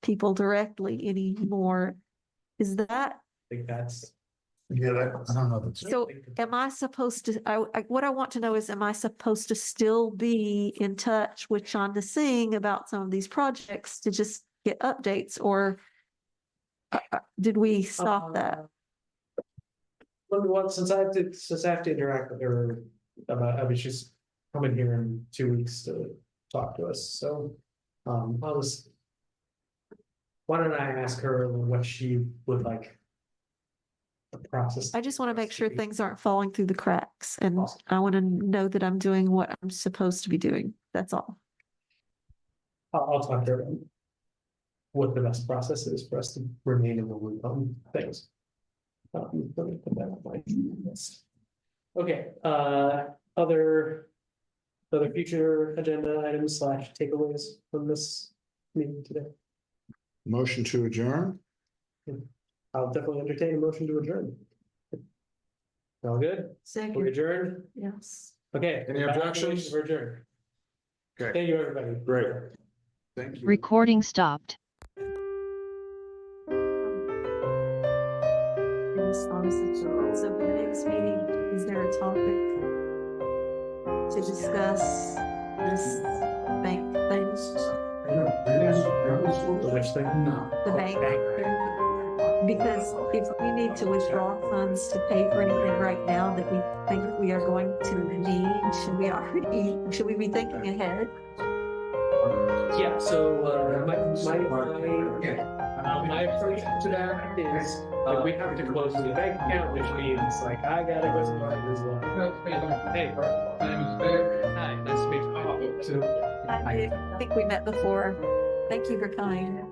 people directly anymore. Is that, I think that's. Yeah, I don't know. That's- so am I supposed to, what I want to know is, am I supposed to still be in touch with Shonda Singh about some of these projects to just get updates, or did we stop that? Well, since I have to interact with her about, I was just coming here in 2 weeks to talk to us, so, why don't I ask her what she would like the process? I just want to make sure things aren't falling through the cracks, and I want to know that I'm doing what I'm supposed to be doing. That's all. I'll talk to her about what the best process is for us to remain in the loop on things. Let me put that on my list. Okay, other future agenda items / takeaways from this meeting today? Motion to adjourn? I'll definitely entertain a motion to adjourn. All good? We Second, adjourned? yes. Okay. Any objections? We're adjourned. Okay, Thank you, everybody. great. Thank you. Recording stopped. So for the next meeting, is there a topic to discuss this bank thing? Which thing? The bank thing? Because if we need to withdraw funds to pay for anything right now that we think we are going to need, should we be thinking ahead? Yeah, so, my approach to that is, like, we have to close the bank account, which means, like, I gotta go to this one. Hey, bro. Hi, nice to meet you. I think we met before. Thank you for coming.